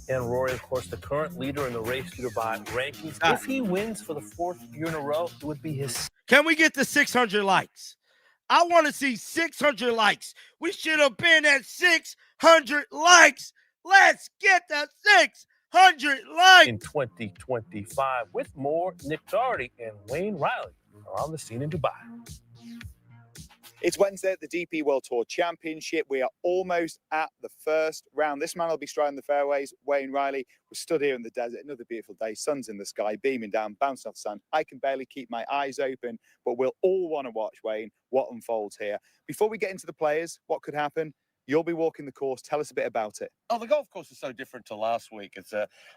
And Rory, of course, the current leader in the Race to Dubai rankings. If he wins for the fourth year in a row, it would be his. Can we get the 600 likes? I want to see 600 likes. We should have been at 600 likes. Let's get the 600 likes. In 2025, with more, Nick Doherty and Wayne Riley are on the scene in Dubai. It's Wednesday at the DP World Tour Championship. We are almost at the first round. This man will be striding the fairways. Wayne Riley was stood here in the desert. Another beautiful day. Sun's in the sky, beaming down, bouncing off the sun. I can barely keep my eyes open, but we'll all want to watch, Wayne, what unfolds here. Before we get into the players, what could happen? You'll be walking the course. Tell us a bit about it. Oh, the golf course is so different to last week.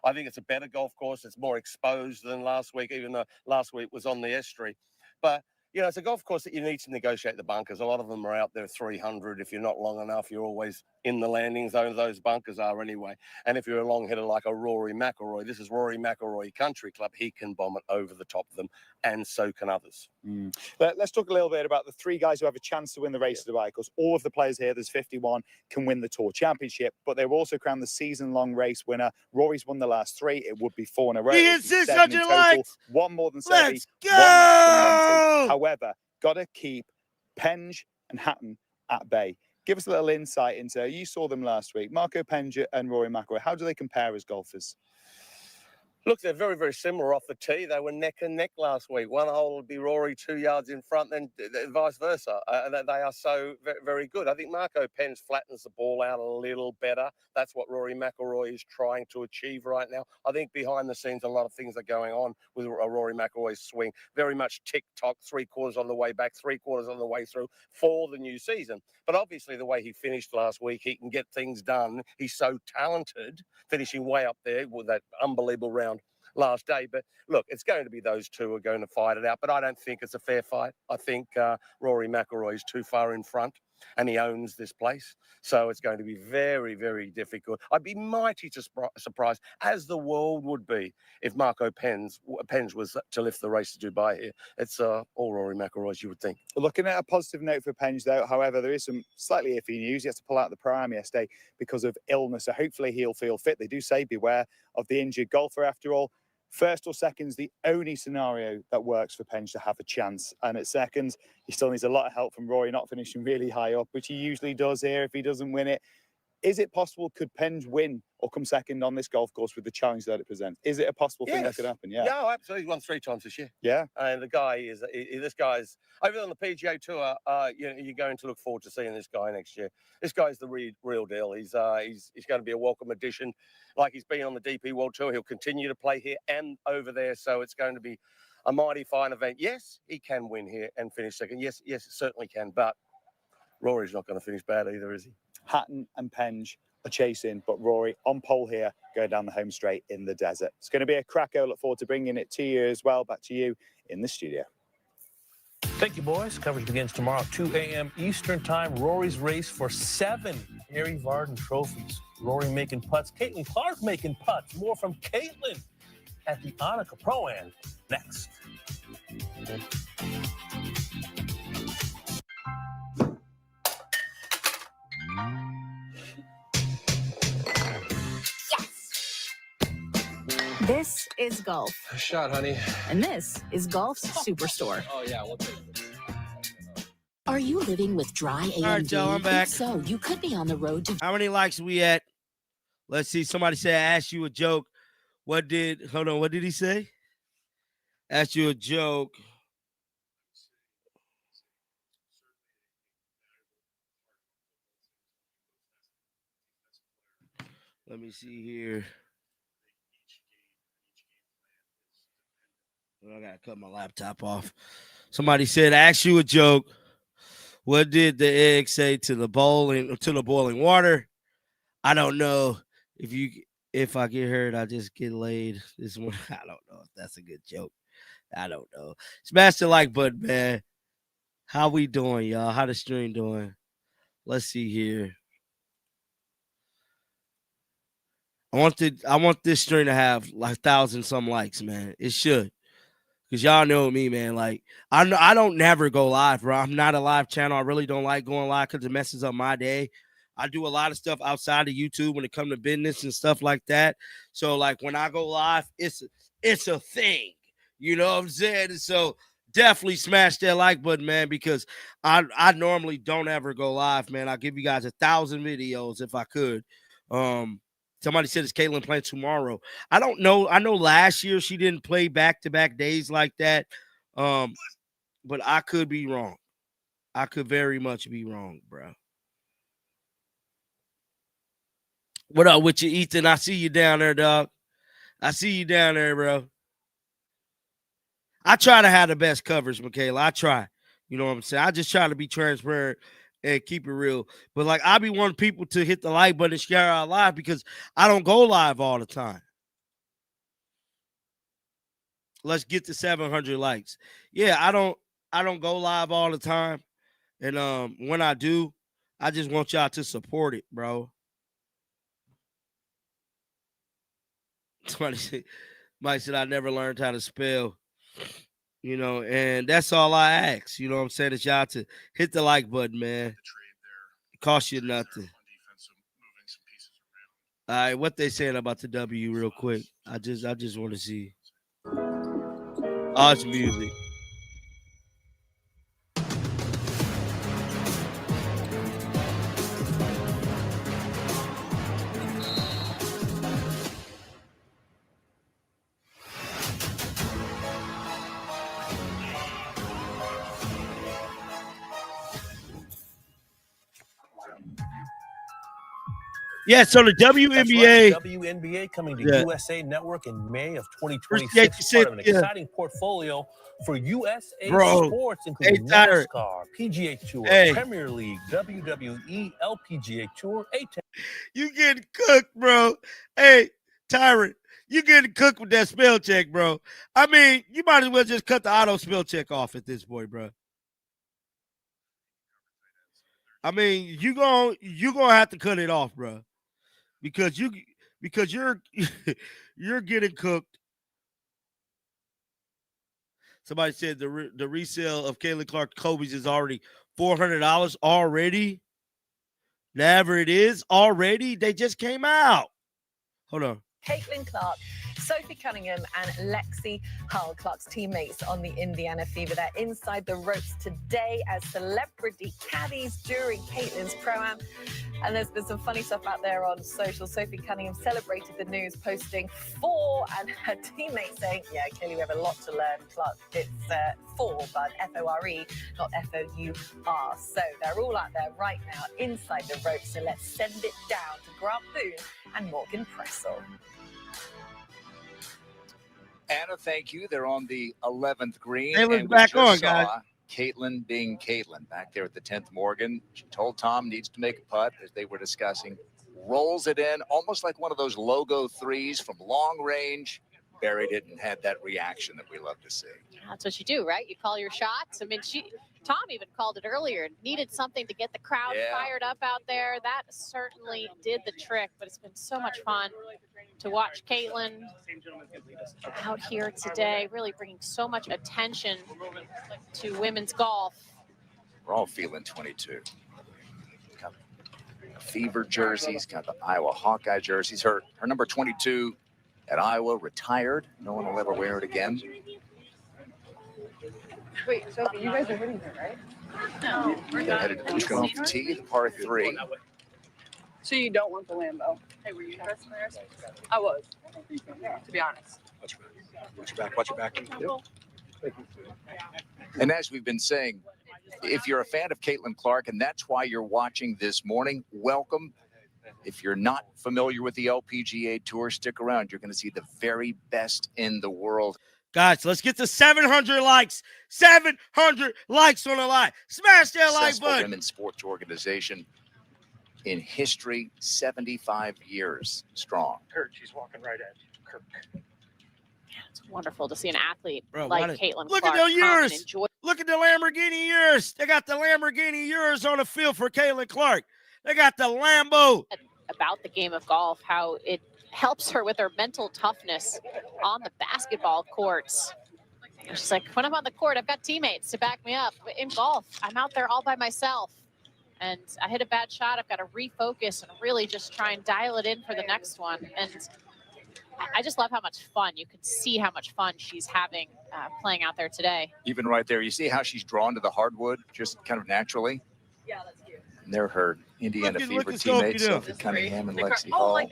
I think it's a better golf course. It's more exposed than last week, even though last week was on the estuary. But you know, it's a golf course that you need to negotiate the bunkers. A lot of them are out there 300. If you're not long enough, you're always in the landing zone. Those bunkers are anyway. And if you're a long hitter like a Rory McIlroy, this is Rory McIlroy Country Club. He can bomb it over the top of them, and so can others. Let's talk a little bit about the three guys who have a chance to win the race of Dubai, because all of the players here, there's 51, can win the Tour Championship, but they're also crowned the season-long race winner. Rory's won the last 3. It would be 4 in a row. He hit 600 likes. One more than Seve, Let's one less than Monty. go. However, got to keep Penge and Hatton at bay. Give us a little insight into, you saw them last week, Marco Penge and Rory McIlroy. How do they compare as golfers? Look, they're very, very similar off the tee. They were neck and neck last week. One hole would be Rory 2 yards in front, and vice versa. They are so very, very good. I think Marco Penge flattens the ball out a little better. That's what Rory McIlroy is trying to achieve right now. I think behind the scenes, a lot of things are going on with Rory McIlroy's swing. Very much tick-tock, 3/4 on the way back, 3/4 on the way through for the new season. But obviously, the way he finished last week, he can get things done. He's so talented, finishing way up there with that unbelievable round last day. But look, it's going to be those two who are going to fight it out, but I don't think it's a fair fight. I think Rory McIlroy is too far in front, and he owns this place, so it's going to be very, very difficult. I'd be mighty surprised, as the world would be, if Marco Penge was to lift the race to Dubai here. It's all Rory McIlroy, you would think. Looking at a positive note for Penge, though, however, there is some slightly iffy news. He has to pull out the Pro-Am yesterday because of illness, so hopefully he'll feel fit. They do say beware of the injured golfer after all. First or second's the only scenario that works for Penge to have a chance. And at second, he still needs a lot of help from Rory, not finishing really high up, which he usually does here if he doesn't win it. Is it possible, could Penge win or come second on this golf course with the challenge that it presents? Is it a possible thing that could happen? Yeah. Yeah, absolutely. He's won 3 times this year. Yeah. And the guy is, this guy's, over on the PGA Tour, you're going to look forward to seeing this guy next year. This guy's the real deal. He's going to be a welcome addition. Like he's been on the DP World Tour, he'll continue to play here and over there. So it's going to be a mighty fine event. Yes, he can win here and finish second. Yes, it certainly can. But Rory's not going to finish bad either, is he? Hatton and Penge are chasing, but Rory on pole here, going down the home straight in the desert. It's going to be a cracker. Look forward to bringing it to you as well. Back to you in the studio. Thank you, boys. Coverage begins tomorrow, 2 a.m. Eastern Time. Rory's race for 7 Harry Vardon trophies. Rory making putts. Caitlin Clark making putts. More from Caitlin at the ANNIKA Pro-Am next. This is golf. A shot, honey. And this is Golf's Superstore. Oh, yeah, we'll take it. Are you living with dry AMD? All right, Joe, I'm back. If so, you could be on the road to... How many likes we at? Let's see. Somebody said, I asked you a joke. What did he say? Asked you a joke. Let me see here. I gotta cut my laptop off. Somebody said, ask you a joke. What did the egg say to the boiling water? I don't know. If I get hurt, I just get laid. This one, I don't know if that's a good joke. I don't know. Smash the like button, man. How we doing, y'all? How the stream doing? Let's see here. I want this stream to have like 1,000-some likes, man. It should. Because y'all know me, man. Like, I don't never go live, bro. I'm not a live channel. I really don't like going live because it messes up my day. I do a lot of stuff outside of YouTube when it comes to business and stuff like that. So, like, when I go live, it's a thing. You know what I'm saying? And so, definitely smash that like button, man, because I normally don't ever go live, man. I'll give you guys 1,000 videos if I could. Somebody said, is Caitlin playing tomorrow? I don't know. I know last year she didn't play back-to-back days like that. But I could be wrong. I could very much be wrong, bro. What up with you, Ethan? I see you down there, dog. I see you down there, bro. I try to have the best coverage, Michaela. I try. You know what I'm saying? I just try to be transparent and keep it real. But, like, I be wanting people to hit the like button and share our live because I don't go live all the time. Let's get to 700 likes. Yeah, I don't go live all the time. And when I do, I just want y'all to support it, bro. Somebody said I never learned how to spell. You know, and that's all I ask. You know what I'm saying? Is y'all to hit the like button, man. It costs you nothing. All right, what they saying about the W real quick? I just want to see. Odds music. Yeah, so the WNBA. That's right, WNBA coming to USA Network in May of 2026. Appreciate Part of an exciting portfolio for USA Bro. sports, including Tyler. NASCAR, PGA Tour, Hey. Premier League, WWE, LPGA Tour, You getting cooked, bro. Hey, Tyron, you getting cooked with that spell check, bro. I mean, you might as well just cut the auto spell check off at this point, bro. I mean, you gonna have to cut it off, bro. Because you're you're getting cooked. Somebody said the resale of Caitlin Clark Kobe's is already $400 already. Never it is already. They just came out. Hold on. Caitlin Clark, Sophie Cunningham, and Lexi Hull, Clark's teammates on the Indiana Fever. They're inside the ropes today as celebrity caddies during Caitlin's Pro-Am. And there's been some funny stuff out there on social. Sophie Cunningham celebrated the news, posting 4, and her teammates saying, yeah, Kaylee, we have a lot to learn. Clark, it's 4, but F-O-R-E, not F-O-U-R. So they're all out there right now inside the ropes. So let's send it down to Grant Boone and Morgan Pressel. Anna, thank you. They're on the 11th green. Caitlin's and back we just on, guys. saw Caitlin being Caitlin back there at the 10th Morgan. She told Tom needs to make a putt, as they were discussing. Rolls it in, almost like one of those logo threes from long range. Buried it and had that reaction that we love to see. That's what you do, right? You call your shots. I mean, Tom even called it earlier. Needed something to get the crowd fired up out there. That certainly did the trick, but it's been so much fun to watch Caitlin out here today, really bringing so much attention to women's golf. We're all feeling 22. Got the Fever jerseys, got the Iowa Hawkeye jerseys. Her number 22 at Iowa retired. No one will ever wear it again. Wait, Sophie, you guys are hitting here, right? No. They're headed to the 12th tee, the par 3. So you don't want the Lambo? Hey, were you interested in theirs? I was, to be honest. Watch your back, watch your back. And as we've been saying, if you're a fan of Caitlin Clark, and that's why you're watching this morning, welcome. If you're not familiar with the LPGA Tour, stick around. You're going to see the very best in the world. Guys, let's get to 700 likes. 700 likes on the line. Smash that like Successful button. women's sports organization in history, 75 years strong. Kurt, she's walking right at you. Kirk. It's wonderful to see an athlete Bro, like what Caitlin Look Clark at the come and Urus. enjoy Look at the Lamborghini Urus. They got the Lamborghini Urus on the field for Caitlin Clark. They got the Lambo. about the game of golf, how it helps her with her mental toughness on the basketball courts. And she's like, when I'm on the court, I've got teammates to back me up. But in golf, I'm out there all by myself. And I hit a bad shot. I've got to refocus and really just try and dial it in for the next one. And I just love how much fun. You can see how much fun she's having playing out there today. Even right there, you see how she's drawn to the hardwood just kind of naturally? Yeah, that's cute. And they're her Indiana Look Fever at Sophie teammates, now. Sophie Cunningham and Lexi Oh, Hall. like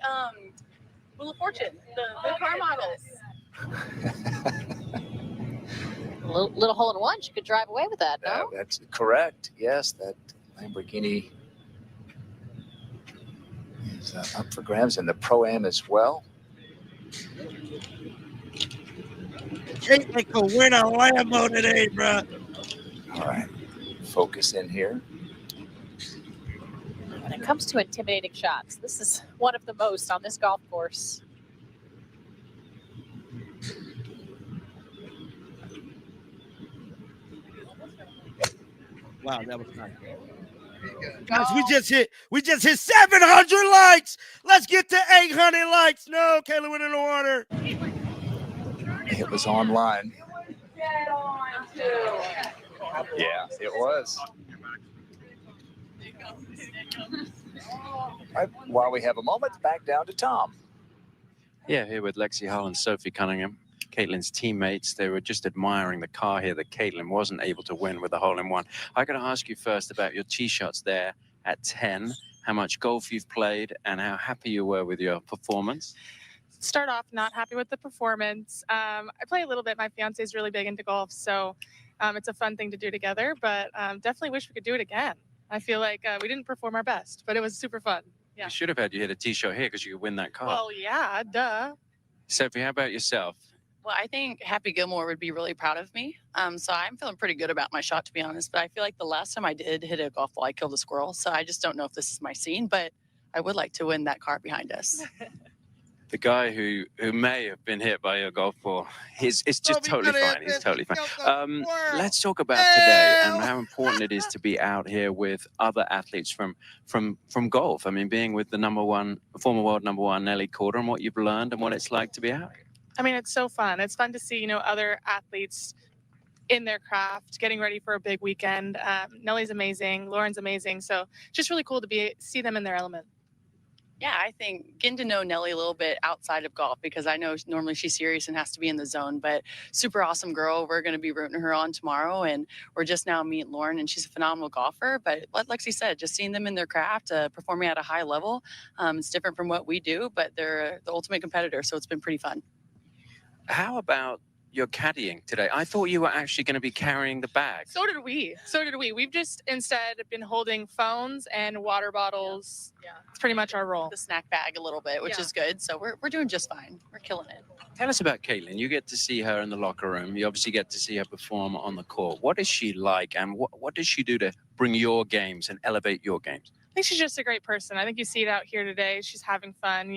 Wheel of Fortune, the car models. A little hole in one. She could drive away with that, no? That's correct. Yes, that Lamborghini is up for grabs in the Pro-Am as well. Caitlin could win a Lambo today, bro. All right, focus in here. When it comes to intimidating shots, this is one of the most on this golf course. Wow, that was nice. Guys, we just hit 700 likes. Let's get to 800 likes. No, Kayla went in the water. It was online. Yeah, it was. All right, while we have a moment, back down to Tom. Yeah, here with Lexi Hull and Sophie Cunningham, Caitlin's teammates. They were just admiring the car here that Caitlin wasn't able to win with the hole-in-one. I got to ask you first about your tee shots there at 10, how much golf you've played, and how happy you were with your performance. Start off not happy with the performance. I play a little bit. My fiance is really big into golf, so it's a fun thing to do together, but definitely wish we could do it again. I feel like we didn't perform our best, but it was super fun. Yeah. We should have had you hit a tee shot here because you could win that car. Well, yeah, duh. Sophie, how about yourself? Well, I think Happy Gilmore would be really proud of me. So I'm feeling pretty good about my shot, to be honest. But I feel like the last time I did hit a golf ball, I killed a squirrel. So I just don't know if this is my scene, but I would like to win that car behind us. The guy who may have been hit by your golf ball, it's just totally fine. He's totally fine. Let's talk about today and how important it is to be out here with other athletes from golf. I mean, being with the former world number one, Nelly Korda, and what you've learned and what it's like to be out here. I mean, it's so fun. It's fun to see, other athletes in their craft, getting ready for a big weekend. Nelly's amazing. Lauren's amazing. So just really cool to see them in their element. Yeah, I think getting to know Nelly a little bit outside of golf, because I know normally she's serious and has to be in the zone, but super awesome girl. We're going to be rooting her on tomorrow, and we're just now meeting Lauren, and she's a phenomenal golfer. But like Lexi said, just seeing them in their craft, performing at a high level, it's different from what we do, but they're the ultimate competitor, so it's been pretty fun. How about your caddying today? I thought you were actually going to be carrying the bag. So did we. We've just instead been holding phones and water bottles. Yeah. It's pretty much our role. The snack bag a little bit, which is good. So we're doing just fine. We're killing it. Tell us about Caitlin. You get to see her in the locker room. You obviously get to see her perform on the court. What is she like, and what does she do to bring your games and elevate your games? I think she's just a great person. I think you see it out here today. She's having fun,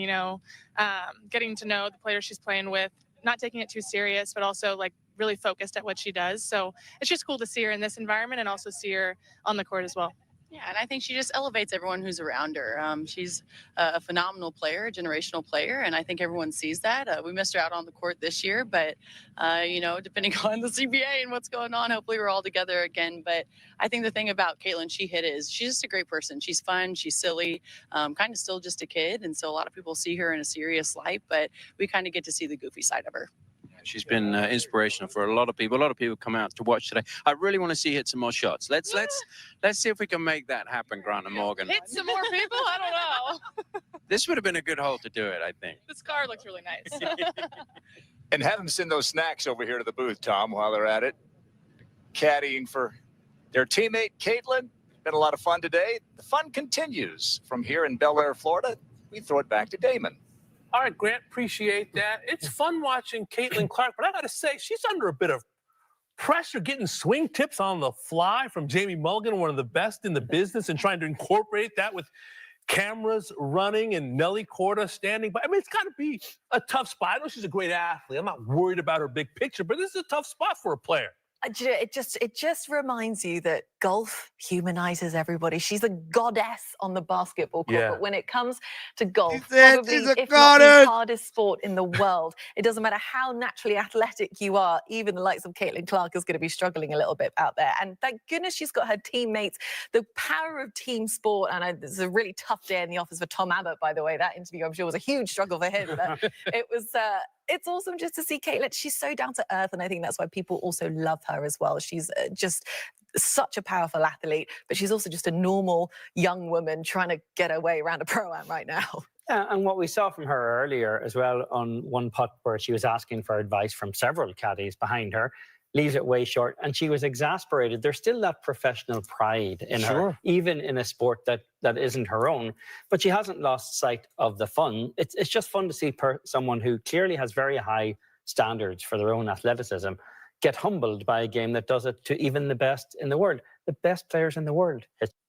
getting to know the players she's playing with, not taking it too serious, but also really focused at what she does. So it's just cool to see her in this environment and also see her on the court as well. Yeah, and I think she just elevates everyone who's around her. She's a phenomenal player, a generational player, and I think everyone sees that. We missed her out on the court this year, but, depending on the CBA and what's going on, hopefully we're all together again. But I think the thing about Caitlin, she's just a great person. She's fun, she's silly, kind of still just a kid, and so a lot of people see her in a serious light, but we kind of get to see the goofy side of her. She's been inspirational for a lot of people. A lot of people come out to watch today. I really want to see her hit some more shots. Let's see if we can make that happen, Grant and Morgan. Hit some more people? I don't know. This would have been a good hole to do it, I think. This car looks really nice. And have them send those snacks over here to the booth, Tom, while they're at it. Caddying for their teammate, Caitlin. Been a lot of fun today. The fun continues from here in Bel Air, Florida. We throw it back to Damon. All right, Grant, appreciate that. It's fun watching Caitlin Clark, but I got to say, she's under a bit of pressure getting swing tips on the fly from Jamie Mulligan, one of the best in the business, and trying to incorporate that with cameras running and Nelly Korda standing by. I mean, it's got to be a tough spot. I know she's a great athlete. I'm not worried about her big picture, but this is a tough spot for a player. It just reminds you that golf humanizes everybody. She's a goddess on the basketball court, but when it comes to golf, probably if not the hardest sport in the world, it doesn't matter how naturally athletic you are, even the likes of Caitlin Clark is going to be struggling a little bit out there. And thank goodness she's got her teammates. The power of team sport, and it's a really tough day in the office for Tom Abbott, by the way. That interview, I'm sure, was a huge struggle for him. But it's awesome just to see Caitlin. She's so down to earth, and I think that's why people also love her as well. She's just such a powerful athlete, but she's also just a normal young woman trying to get her way around a pro-am right now. Yeah, and what we saw from her earlier as well on one putt where she was asking for advice from several caddies behind her, leaves it way short, and she was exasperated. There's still that professional pride in her, even in a sport that isn't her own, but she hasn't lost sight of the fun. It's just fun to see someone who clearly has very high standards for their own athleticism get humbled by a game that does it to even the best in the world, the best players in the world.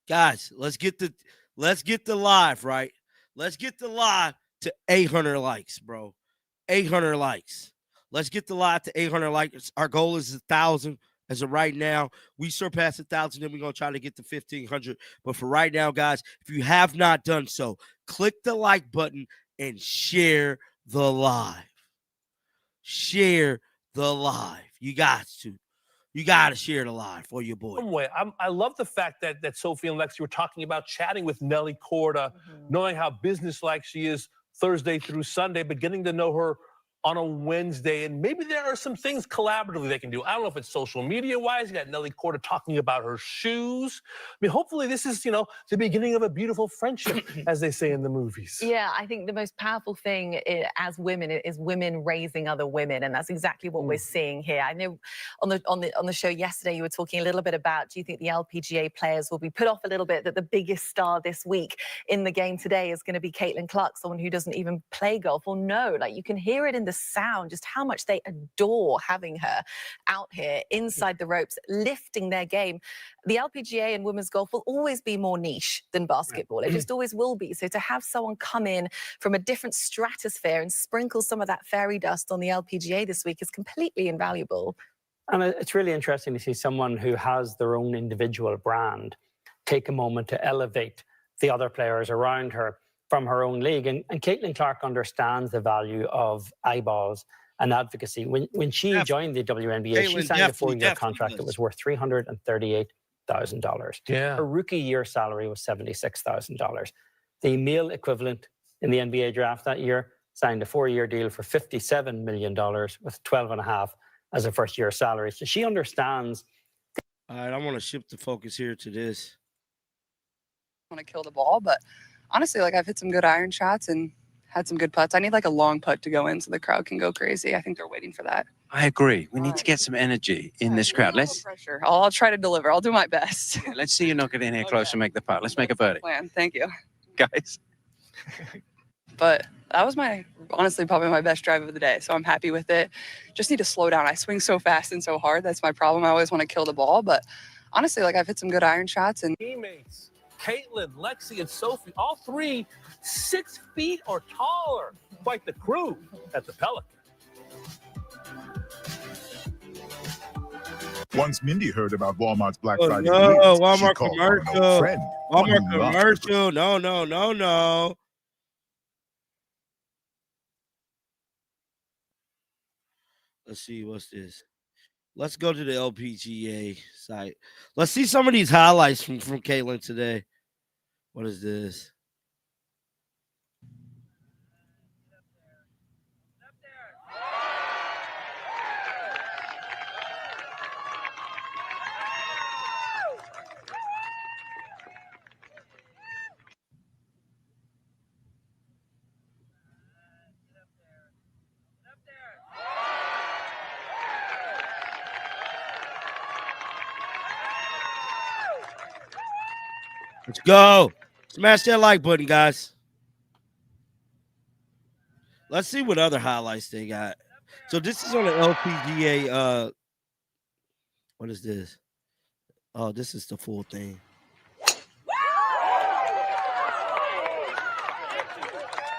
Guys, let's get the live, right? Let's get the live to 800 likes, bro. 800 likes. Let's get the live to 800 likes. Our goal is 1,000 as of right now. We surpass 1,000, then we're going to try to get to 1,500. But for right now, guys, if you have not done so, click the like button and share the live. Share the live. You got to. you got to share it live for your boy. I love the fact that Sophie and Lexi were talking about chatting with Nelly Korda, knowing how businesslike she is Thursday through Sunday, but getting to know her on a Wednesday. And maybe there are some things collaboratively they can do. I don't know if it's social media-wise. You got Nelly Korda talking about her shoes. I mean, hopefully this is, the beginning of a beautiful friendship, as they say in the movies. Yeah, I think the most powerful thing as women is women raising other women, and that's exactly what we're seeing here. I know on the show yesterday you were talking a little bit about, do you think the LPGA players will be put off a little bit that the biggest star this week in the game today is going to be Caitlin Clark, someone who doesn't even play golf? Well, no, like you can hear it in the sound, just how much they adore having her out here inside the ropes, lifting their game. The LPGA and women's golf will always be more niche than basketball. It just always will be. So to have someone come in from a different stratosphere and sprinkle some of that fairy dust on the LPGA this week is completely invaluable. And it's really interesting to see someone who has their own individual brand take a moment to elevate the other players around her from her own league. And Caitlin Clark understands the value of eyeballs and advocacy. When she joined the WNBA, she signed a 4-year contract that was worth $338,000. Yeah. Her rookie year salary was $76,000. The male equivalent in the NBA draft that year signed a 4-year deal for $57 million with 12.5 as a first-year salary. So she understands. All right, I want to shift the focus here to this. I want to kill the ball, but honestly, like I've hit some good iron shots and had some good putts. I need like a long putt to go in so the crowd can go crazy. I think they're waiting for that. I agree. We need to get some energy in this crowd. Let's pressure. I'll try to deliver. I'll do my best. let's see you knock it in here close and make the putt. Let's make a birdie. Plan. Thank you, guys. But that was honestly probably my best drive of the day. So I'm happy with it. Just need to slow down. I swing so fast and so hard. That's my problem. I always want to kill the ball, but honestly, like I've hit some good iron shots and teammates. Caitlin, Lexi, and Sophie, all three 6 feet or taller. Quite the crew at the Pelican. Once Mindy heard about Walmart's Black Friday no, deals, Walmart she called commercial. her old friend, one Walmart who loved commercial. No. Let's see, what's this? Let's go to the LPGA site. Let's see some of these highlights from Caitlin today. What is this? Let's go. Smash that like button, guys. Let's see what other highlights they got. So this is on the LPGA. What is this? Oh, this is the full thing.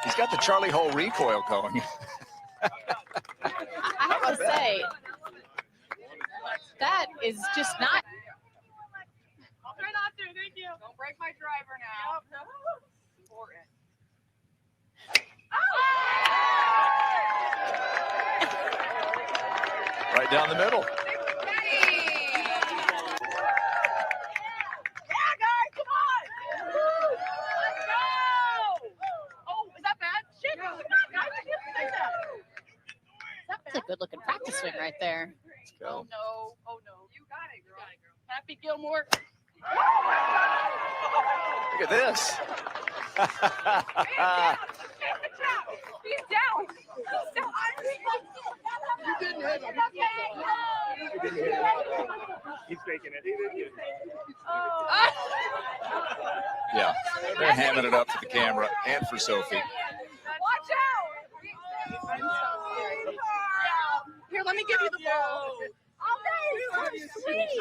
He's got the Charlie Hole recoil going. I have to say, that is just not. I'll try not to. Thank you. Don't break my driver now. Important. Right down the middle. That's a good looking practice swing right there. Oh no. You got it, girl. Happy Gilmore. Look at this. He's down. You didn't hit him. You didn't hit him. He's faking it. Yeah, they're hamming it up to the camera and for Sophie. Watch out. Here, let me give you the ball.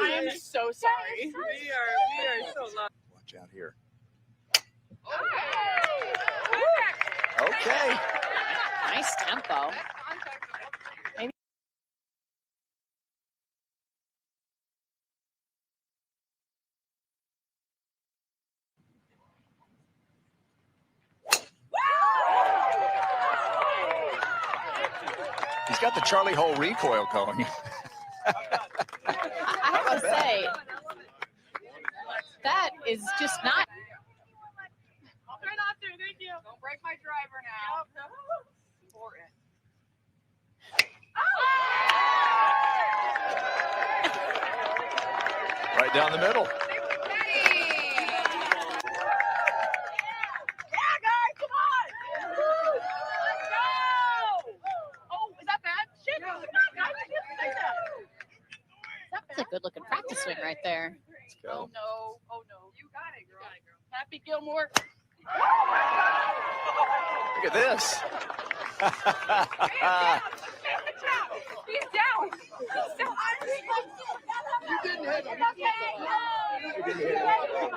I am so sorry. We are so lucky. Watch out here. Okay. Nice tempo. He's got the Charlie Hole recoil going. is just not. I'll try not to. Thank you. Don't break my driver now. Important. Right down the middle. Yeah, guys, come on! Let's go! Oh, is that bad? Shit! No, guys, I didn't think that. That's a good looking practice swing right there. Let's go. Oh no! Oh no! You got it, girl. Happy Gilmore. Look at this. He's down. He's down. You didn't hit him. You didn't hit him.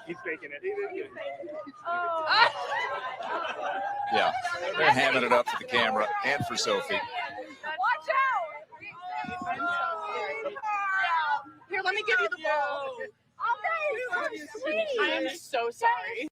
He's faking it. He didn't get it. Yeah, they're hamming it up for the camera and for Sophie. Watch out! I'm so sorry. Here, let me give you the ball. Okay, so sweet. I am so sorry.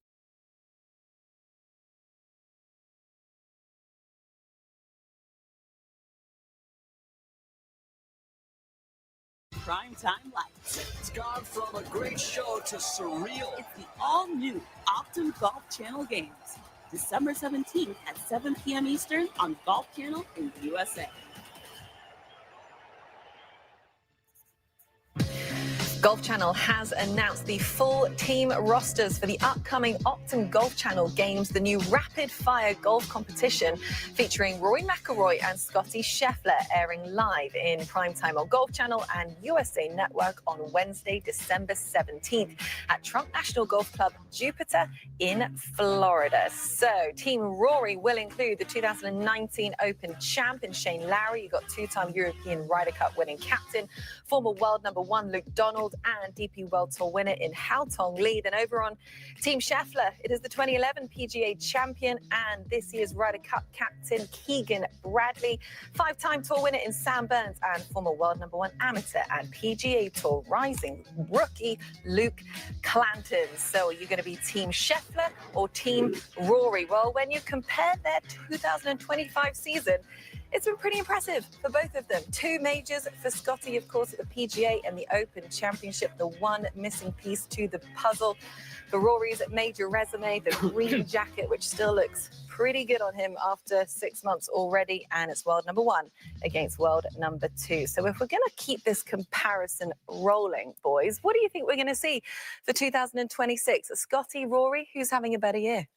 Primetime Lights. It's gone from a great show to surreal. It's the all-new Optum Golf Channel Games. December 17th at 7 p.m. Eastern on Golf Channel in the USA. Golf Channel has announced the full team rosters for the upcoming Optum Golf Channel Games, the new rapid-fire golf competition featuring Rory McIlroy and Scottie Scheffler, airing live in primetime on Golf Channel and USA Network on Wednesday, December 17th at Trump National Golf Club, Jupiter in Florida. So, Team Rory will include the 2019 Open champion Shane Lowry. You've got two-time European Ryder Cup winning captain, former world number one Luke Donald, and DP World Tour winner in Hao Tong Lee. Then over on Team Scheffler, it is the 2011 PGA champion and this year's Ryder Cup captain Keegan Bradley, five-time tour winner in Sam Burns, and former world number one amateur and PGA Tour rising rookie Luke Clanton. So are you going to be Team Scheffler or Team Rory? Well, when you compare their 2025 season, it's been pretty impressive for both of them. Two majors for Scottie, of course, at the PGA and the Open Championship, the one missing piece to the puzzle. For Rory's major resume, the green jacket, which still looks pretty good on him after 6 months already, and it's world number one against world number two. So if we're going to keep this comparison rolling, boys, what do you think we're going to see for 2026? Scottie, Rory, who's having a better year?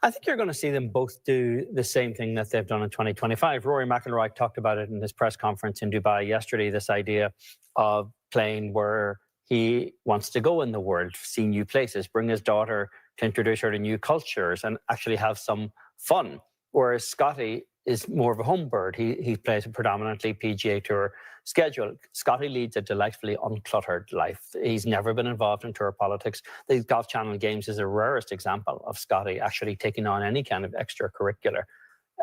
I think you're going to see them both do the same thing that they've done in 2025. Rory McIlroy talked about it in his press conference in Dubai yesterday, this idea of playing where he wants to go in the world, see new places, bring his daughter to introduce her to new cultures and actually have some fun. Whereas Scottie is more of a home bird. He plays a predominantly PGA Tour schedule. Scottie leads a delightfully uncluttered life. He's never been involved in tour politics. The Golf Channel Games is the rarest example of Scottie actually taking on any kind of extracurricular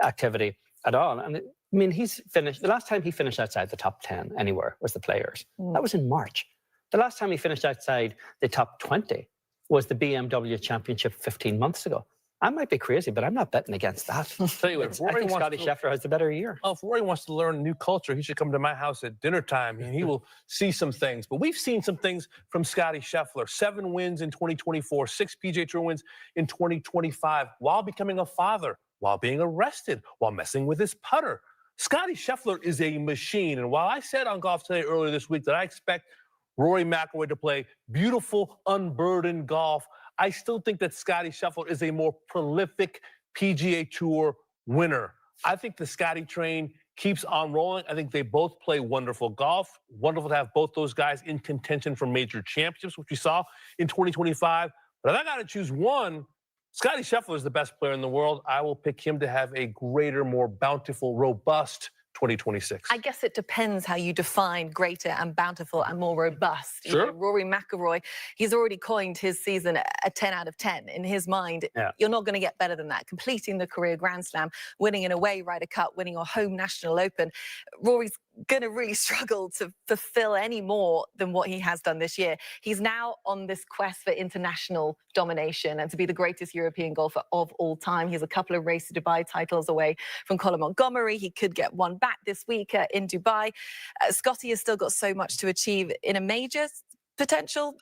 activity at all. And I mean, he's finished, the last time he finished outside the top 10 anywhere was the Players. That was in March. The last time he finished outside the top 20 was the BMW Championship 15 months ago. I might be crazy, but I'm not betting against that. Tell you what, I think Scottie Scheffler has the better year. Oh, if Rory wants to learn new culture, he should come to my house at dinner time and he will see some things. But we've seen some things from Scottie Scheffler. 7 wins in 2024, 6 PGA Tour wins in 2025, while becoming a father, while being arrested, while messing with his putter. Scottie Scheffler is a machine. And while I said on Golf Today earlier this week that I expect Rory McIlroy to play beautiful, unburdened golf, I still think that Scottie Scheffler is a more prolific PGA Tour winner. I think the Scottie train keeps on rolling. I think they both play wonderful golf. Wonderful to have both those guys in contention for major championships, which we saw in 2025. But if I got to choose one, Scottie Scheffler is the best player in the world. I will pick him to have a greater, more bountiful, robust 2026. I guess it depends how you define greater and bountiful and more robust. Sure. You know, Rory McIlroy, he's already coined his season a 10 out of 10. In his mind, you're not going to get better than that. Completing the career Grand Slam, winning an away Ryder Cup, winning your home National Open. Rory's going to really struggle to fulfill any more than what he has done this year. He's now on this quest for international domination and to be the greatest European golfer of all time. He's a couple of Race to Dubai titles away from Colin Montgomery. He could get one back this week in Dubai. Scottie has still got so much to achieve in a major. potential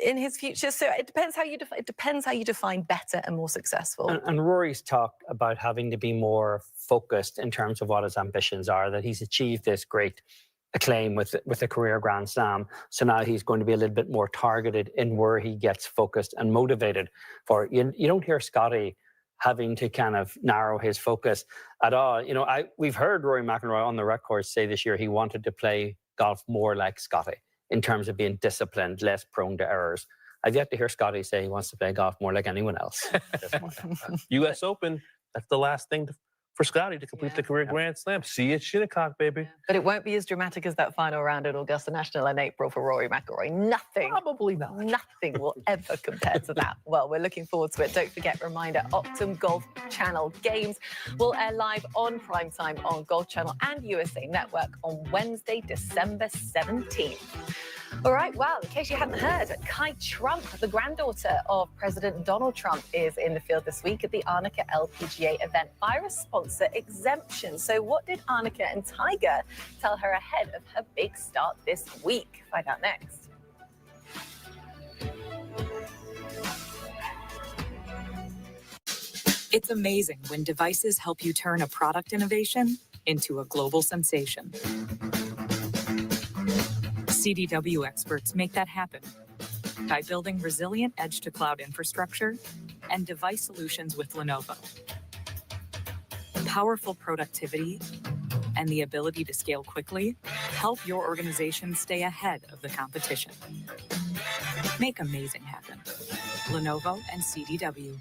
in his future. So it depends how you define better and more successful. And Rory's talked about having to be more focused in terms of what his ambitions are, that he's achieved this great acclaim with a career Grand Slam. So now he's going to be a little bit more targeted in where he gets focused and motivated for it. You don't hear Scotty having to kind of narrow his focus at all. You know, we've heard Rory McIlroy on the record say this year he wanted to play golf more like Scotty in terms of being disciplined, less prone to errors. I've yet to hear Scotty say he wants to play golf more like anyone else. U.S. Open, that's the last thing for Scotty to complete the career Grand Slam. See you at Shinnecock, baby. But it won't be as dramatic as that final round at Augusta National in April for Rory McIlroy. Nothing. Probably not. Nothing will ever compare to that. Well, we're looking forward to it. Don't forget, reminder, Optum Golf Channel games will air live on primetime on Golf Channel and USA Network on Wednesday, December 17th. All right, well, in case you hadn't heard, Kai Trump, the granddaughter of President Donald Trump, is in the field this week at the ANNIKA LPGA event via a sponsor exemption. So what did ANNIKA and Tiger tell her ahead of her big start this week? Find out next. It's amazing when devices help you turn a product innovation into a global sensation. CDW experts make that happen by building resilient edge-to-cloud infrastructure and device solutions with Lenovo. Powerful productivity and the ability to scale quickly help your organization stay ahead of the competition. Make amazing happen. Lenovo and CDW.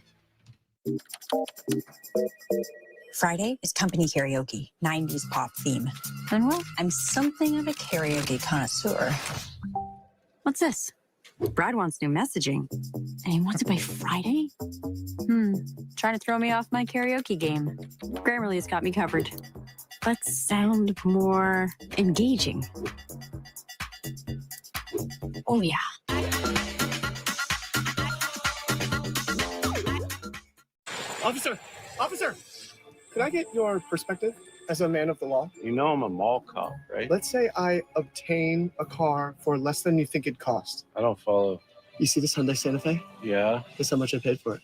Friday is company karaoke, 90s pop theme. And well, I'm something of a karaoke connoisseur. What's this? Brad wants new messaging. And he wants it by Friday? Trying to throw me off my karaoke game. Grammarly's got me covered. Let's sound more engaging. Oh, yeah. Officer, could I get your perspective as a man of the law? You know I'm a mall cop, right? Let's say I obtain a car for less than you think it cost. I don't follow. You see this Hyundai Santa Fe? Yeah. Guess how much I paid for it.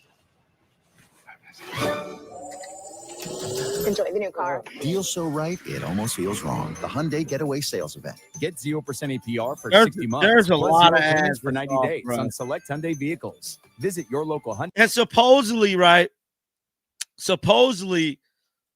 Enjoy the new car. Deal so right, it almost feels wrong. The Hyundai Getaway Sales Event. Get 0% APR for There's- 60 months. there's a plus lot of 0 payments ads for 90 off, days bro. on select Hyundai vehicles. Visit your local Hyundai. And supposedly, right? Supposedly,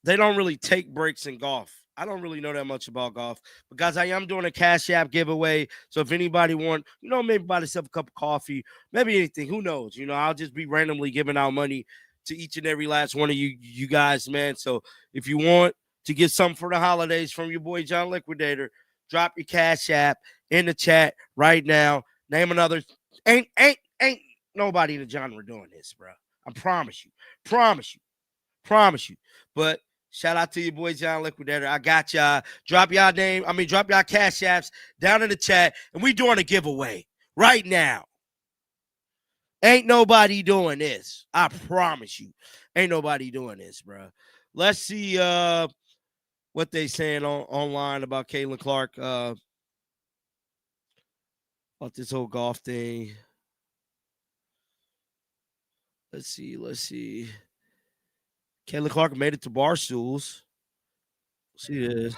they don't really take breaks in golf. I don't really know that much about golf, but guys, I am doing a Cash App giveaway. So if anybody want, maybe buy themselves a cup of coffee, maybe anything, who knows? I'll just be randomly giving out money to each and every last one of you guys, man. So if you want to get something for the holidays from your boy John Liquidator, drop your Cash App in the chat right now. Name another. Ain't nobody in the genre doing this, bro. I promise you. But shout out to your boy John Liquidator. I got y'all. Drop y'all Cash Apps down in the chat, and we doing a giveaway right now. Ain't nobody doing this. I promise you. Ain't nobody doing this, bro. Let's see what they saying online about Caitlin Clark. About this whole golf thing. Let's see. Caitlin Clark made it to Barstools. See this.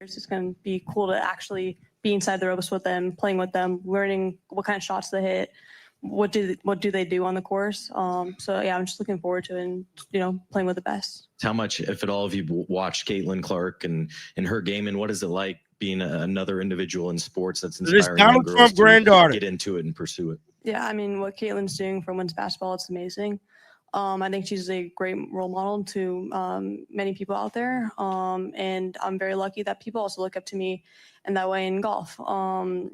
It's just going to be cool to actually be inside the ropes with them, playing with them, learning what kind of shots they hit, what do they do on the course. So yeah, I'm just looking forward to it and, playing with the best. How much, if at all, have you watched Caitlin Clark and her game, and what is it like being another individual in sports that's inspiring young girls to get into it and pursue it? Yeah, I mean, what Caitlin's doing for women's basketball, it's amazing. I think she's a great role model to many people out there. And I'm very lucky that people also look up to me in that way in golf. I'm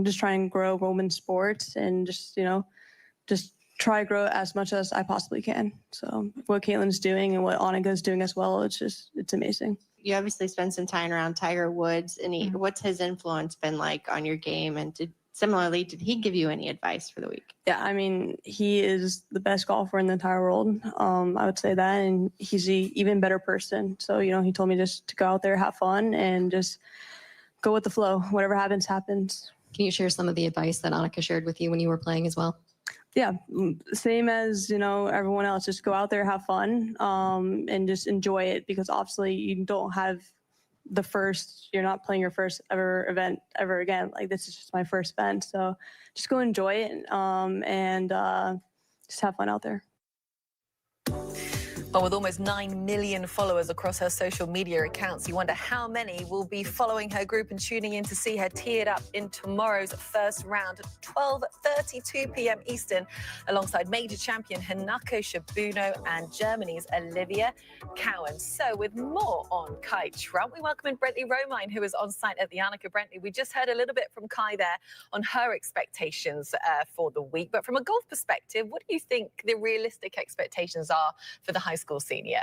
just trying to grow women's sports and just try to grow as much as I possibly can. So what Caitlin's doing and what ANNIKA's doing as well, it's amazing. You obviously spend some time around Tiger Woods, and what's his influence been like on your game? And did he give you any advice for the week? Yeah, I mean, he is the best golfer in the entire world. I would say that, and he's an even better person. So, he told me just to go out there, have fun, and just go with the flow. Whatever happens, happens. Can you share some of the advice that ANNIKA shared with you when you were playing as well? Yeah, same as, everyone else. Just go out there, have fun, and just enjoy it, because obviously you don't have you're not playing your first ever event ever again. Like, this is just my first event. So just go enjoy it and just have fun out there. Well, with almost 9 million followers across her social media accounts, you wonder how many will be following her group and tuning in to see her teed up in tomorrow's first round at 12:32 p.m. Eastern, alongside major champion Hinako Shibuno and Germany's Olivia Cowan. So with more on Kai Trump, we welcome in Brentley Romine, who is on site at the ANNIKA. Brentley, we just heard a little bit from Kai there on her expectations for the week. But from a golf perspective, what do you think the realistic expectations are for the high school senior?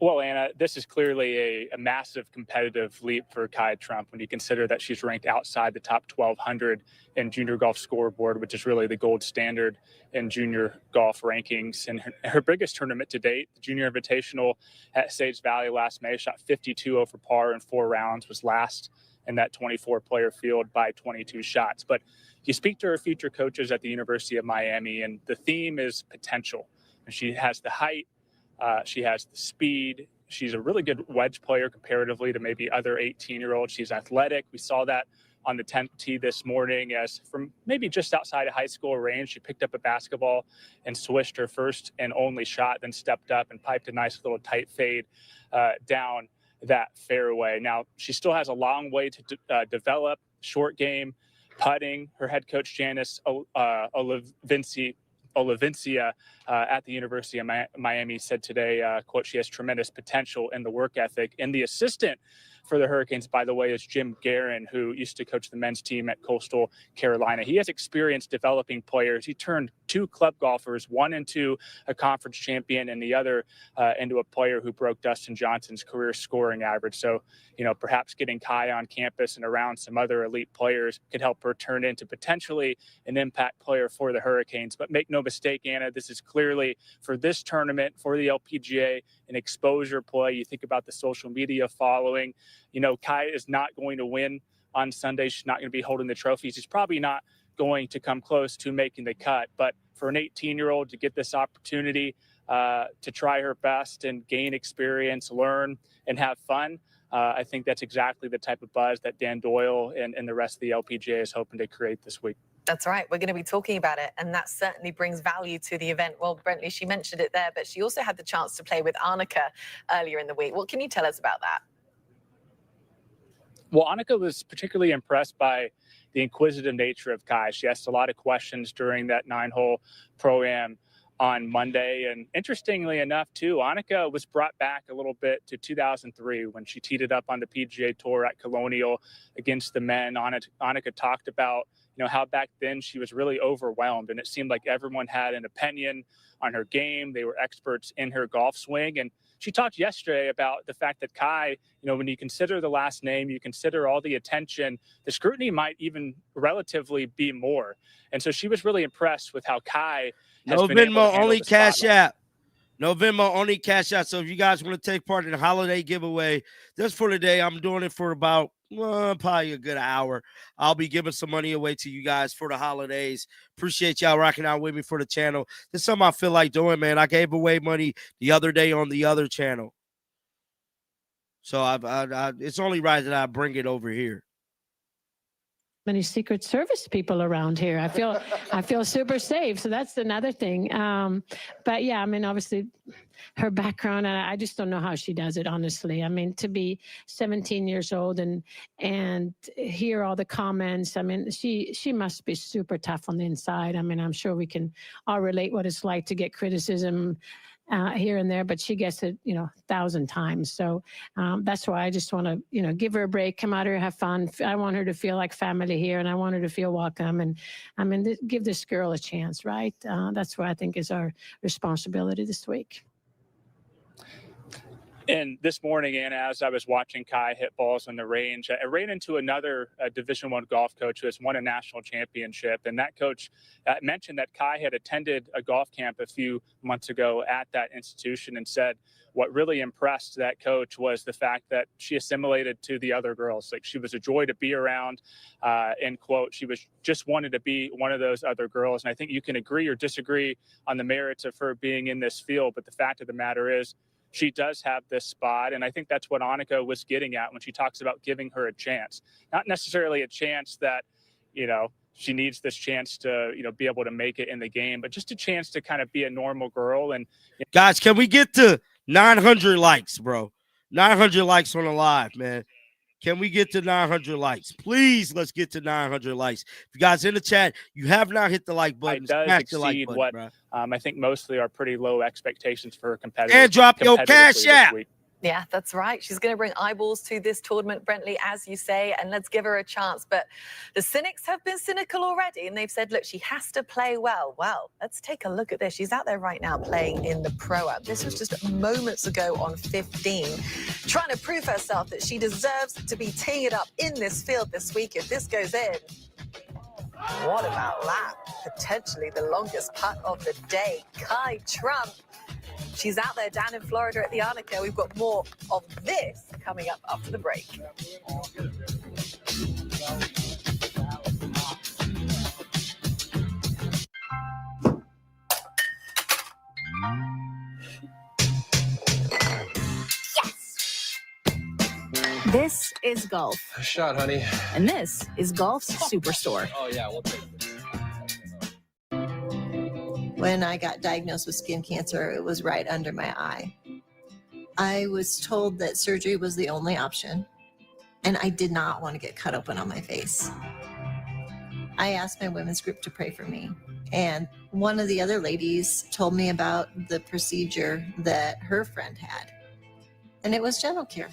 Well, Anna, this is clearly a massive competitive leap for Kai Trump when you consider that she's ranked outside the top 1,200 in junior golf scoreboard, which is really the gold standard in junior golf rankings. And her biggest tournament to date, the Junior Invitational at Sage Valley last May, shot 52 over par in 4 rounds, was last in that 24-player field by 22 shots. But you speak to her future coaches at the University of Miami, and the theme is potential. And she has the height, she has the speed. She's a really good wedge player comparatively to maybe other 18-year-olds. She's athletic. We saw that on the 10th tee this morning, as from maybe just outside of high school range, she picked up a basketball and swished her first and only shot, then stepped up and piped a nice little tight fade down that fairway. Now, she still has a long way to develop short game, putting. Her head coach, Janice Olivencia at the University of Miami, said today, quote, she has tremendous potential in the work ethic. And the assistant for the Hurricanes, by the way, is Jim Guerin, who used to coach the men's team at Coastal Carolina. He has experience developing players. He turned 2 club golfers, one into a conference champion and the other into a player who broke Dustin Johnson's career scoring average. So, perhaps getting Kai on campus and around some other elite players could help her turn into potentially an impact player for the Hurricanes. But make no mistake, Anna, this is clearly, for this tournament, for the LPGA, an exposure play. You think about the social media following. Kai is not going to win on Sunday. She's not going to be holding the trophy. She's probably not going to come close to making the cut. But for an 18-year-old to get this opportunity to try her best and gain experience, learn, and have fun, I think that's exactly the type of buzz that Dan Doyle and the rest of the LPGA is hoping to create this week. That's right. We're going to be talking about it, and that certainly brings value to the event. Well, Brentley, she mentioned it there, but she also had the chance to play with ANNIKA earlier in the week. What can you tell us about that? Well, ANNIKA was particularly impressed by the inquisitive nature of Kai. She asked a lot of questions during that 9-hole Pro-Am on Monday. And interestingly enough, too, ANNIKA was brought back a little bit to 2003 when she teed it up on the PGA Tour at Colonial against the men. ANNIKA talked about how back then she was really overwhelmed, and it seemed like everyone had an opinion on her game. They were experts in her golf swing. And she talked yesterday about the fact that Kai, when you consider the last name, you consider all the attention, the scrutiny might even relatively be more. And so she was really impressed with how Kai has been able to handle only the Cash spotlight. App. November only Cash App. So if you guys want to take part in the holiday giveaway, just for today, I'm doing it for about probably a good hour. I'll be giving some money away to you guys for the holidays. Appreciate y'all rocking out with me for the channel. This is something I feel like doing, man. I gave away money the other day on the other channel. So it's only right that I bring it over here. many Secret Service people around here. I feel super safe. So that's another thing. But yeah, I mean, obviously her background, and I just don't know how she does it, honestly. I mean, to be 17 years old and hear all the comments. I mean, she must be super tough on the inside. I mean, I'm sure we can all relate what it's like to get criticism here and there, but she gets it, 1,000 times. So that's why I just want to, give her a break, come out here, have fun. I want her to feel like family here, and I want her to feel welcome. And I mean, give this girl a chance, right? That's what I think is our responsibility this week. And this morning, Anna, as I was watching Kai hit balls on the range, I ran into another Division I golf coach who has won a national championship. And that coach mentioned that Kai had attended a golf camp a few months ago at that institution and said what really impressed that coach was the fact that she assimilated to the other girls. Like, she was a joy to be around, end quote. She was just wanted to be one of those other girls. And I think you can agree or disagree on the merits of her being in this field. But the fact of the matter is, she does have this spot. And I think that's what ANNIKA was getting at when she talks about giving her a chance. Not necessarily a chance that, she needs this chance to, be able to make it in the game, but just a chance to kind of be a normal girl. And guys, can we get to 900 likes, bro? 900 likes on the live, man. Can we get to 900 likes? Please, let's get to 900 likes. If you guys in the chat, you have not hit the like button, it does smash exceed the like button, what bro. I think mostly are pretty low expectations for her competitive. And drop your cash app. Yeah, that's right. She's going to bring eyeballs to this tournament, Brentley, as you say, and let's give her a chance. But the cynics have been cynical already, and they've said, look, she has to play well. Well, let's take a look at this. She's out there right now playing in the Pro-Am. This was just moments ago on 15, trying to prove herself that she deserves to be teeing it up in this field this week. If this goes in, what about that? Potentially the longest putt of the day. Kai Trump. She's out there down in Florida at the ANNIKA. We've got more of this coming up after the break. Yes! This is golf. A shot, honey. And this is Golf's Superstore. Oh, yeah, we'll take this. When I got diagnosed with skin cancer, it was right under my eye. I was told that surgery was the only option, and I did not want to get cut open on my face. I asked my women's group to pray for me, and one of the other ladies told me about the procedure that her friend had, and it was dental care.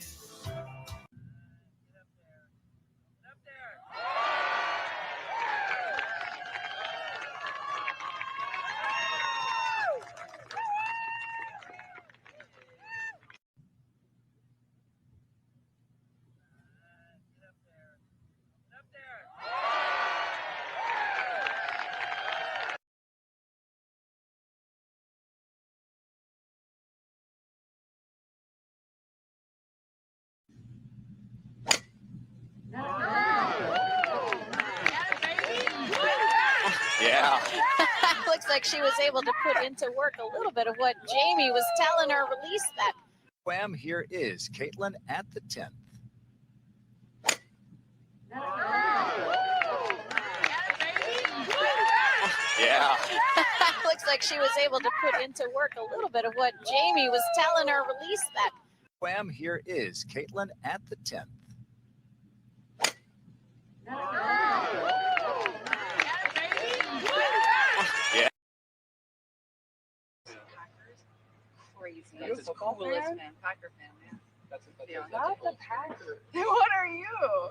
Yeah. Looks like she was able to put into work a little bit of what Jamie was telling her. Release that. Wham, here is Caitlin at the 10th. Yeah. Looks like she was able to put into work a little bit of what Jamie was telling her. Release that. Wham, here is Caitlin at the 10th. Yeah. Crazy. That's the coolest fan. Packer fan, man. That's Not the Packers. What are you?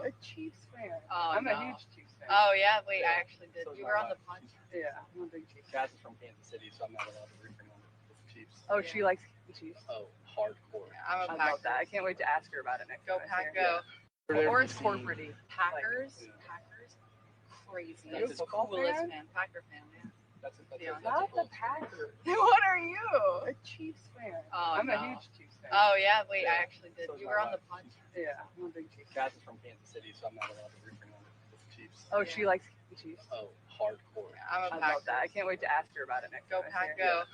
A Chiefs fan. Oh, I'm a huge Chiefs fan. Oh, yeah. Wait, I actually did. You were on the punch. Yeah, I'm a big Chiefs fan. Jazz is from Kansas City, so I'm not allowed to root for them. Chiefs. Oh, she likes the Chiefs? Oh, hardcore. Yeah, I'm a Packer. I can't wait to ask her about it next time. Go, Pack, go. Or it's corporate-y. Packers? Packers? Crazy. That's the coolest fan. Packer fan, man. That's not the Packers. What are you? A Chiefs fan. Oh, I'm a huge Chiefs fan. Oh, yeah. Wait, I actually did. You were on the punch. Yeah, I'm a big Chiefs fan. Jazz is from Kansas City, so I'm not allowed to root for them. Chiefs. Oh, she likes the Chiefs? Oh, hardcore. Yeah, I'm a Packer. I can't wait to ask her about it next time. Go, Pack, go.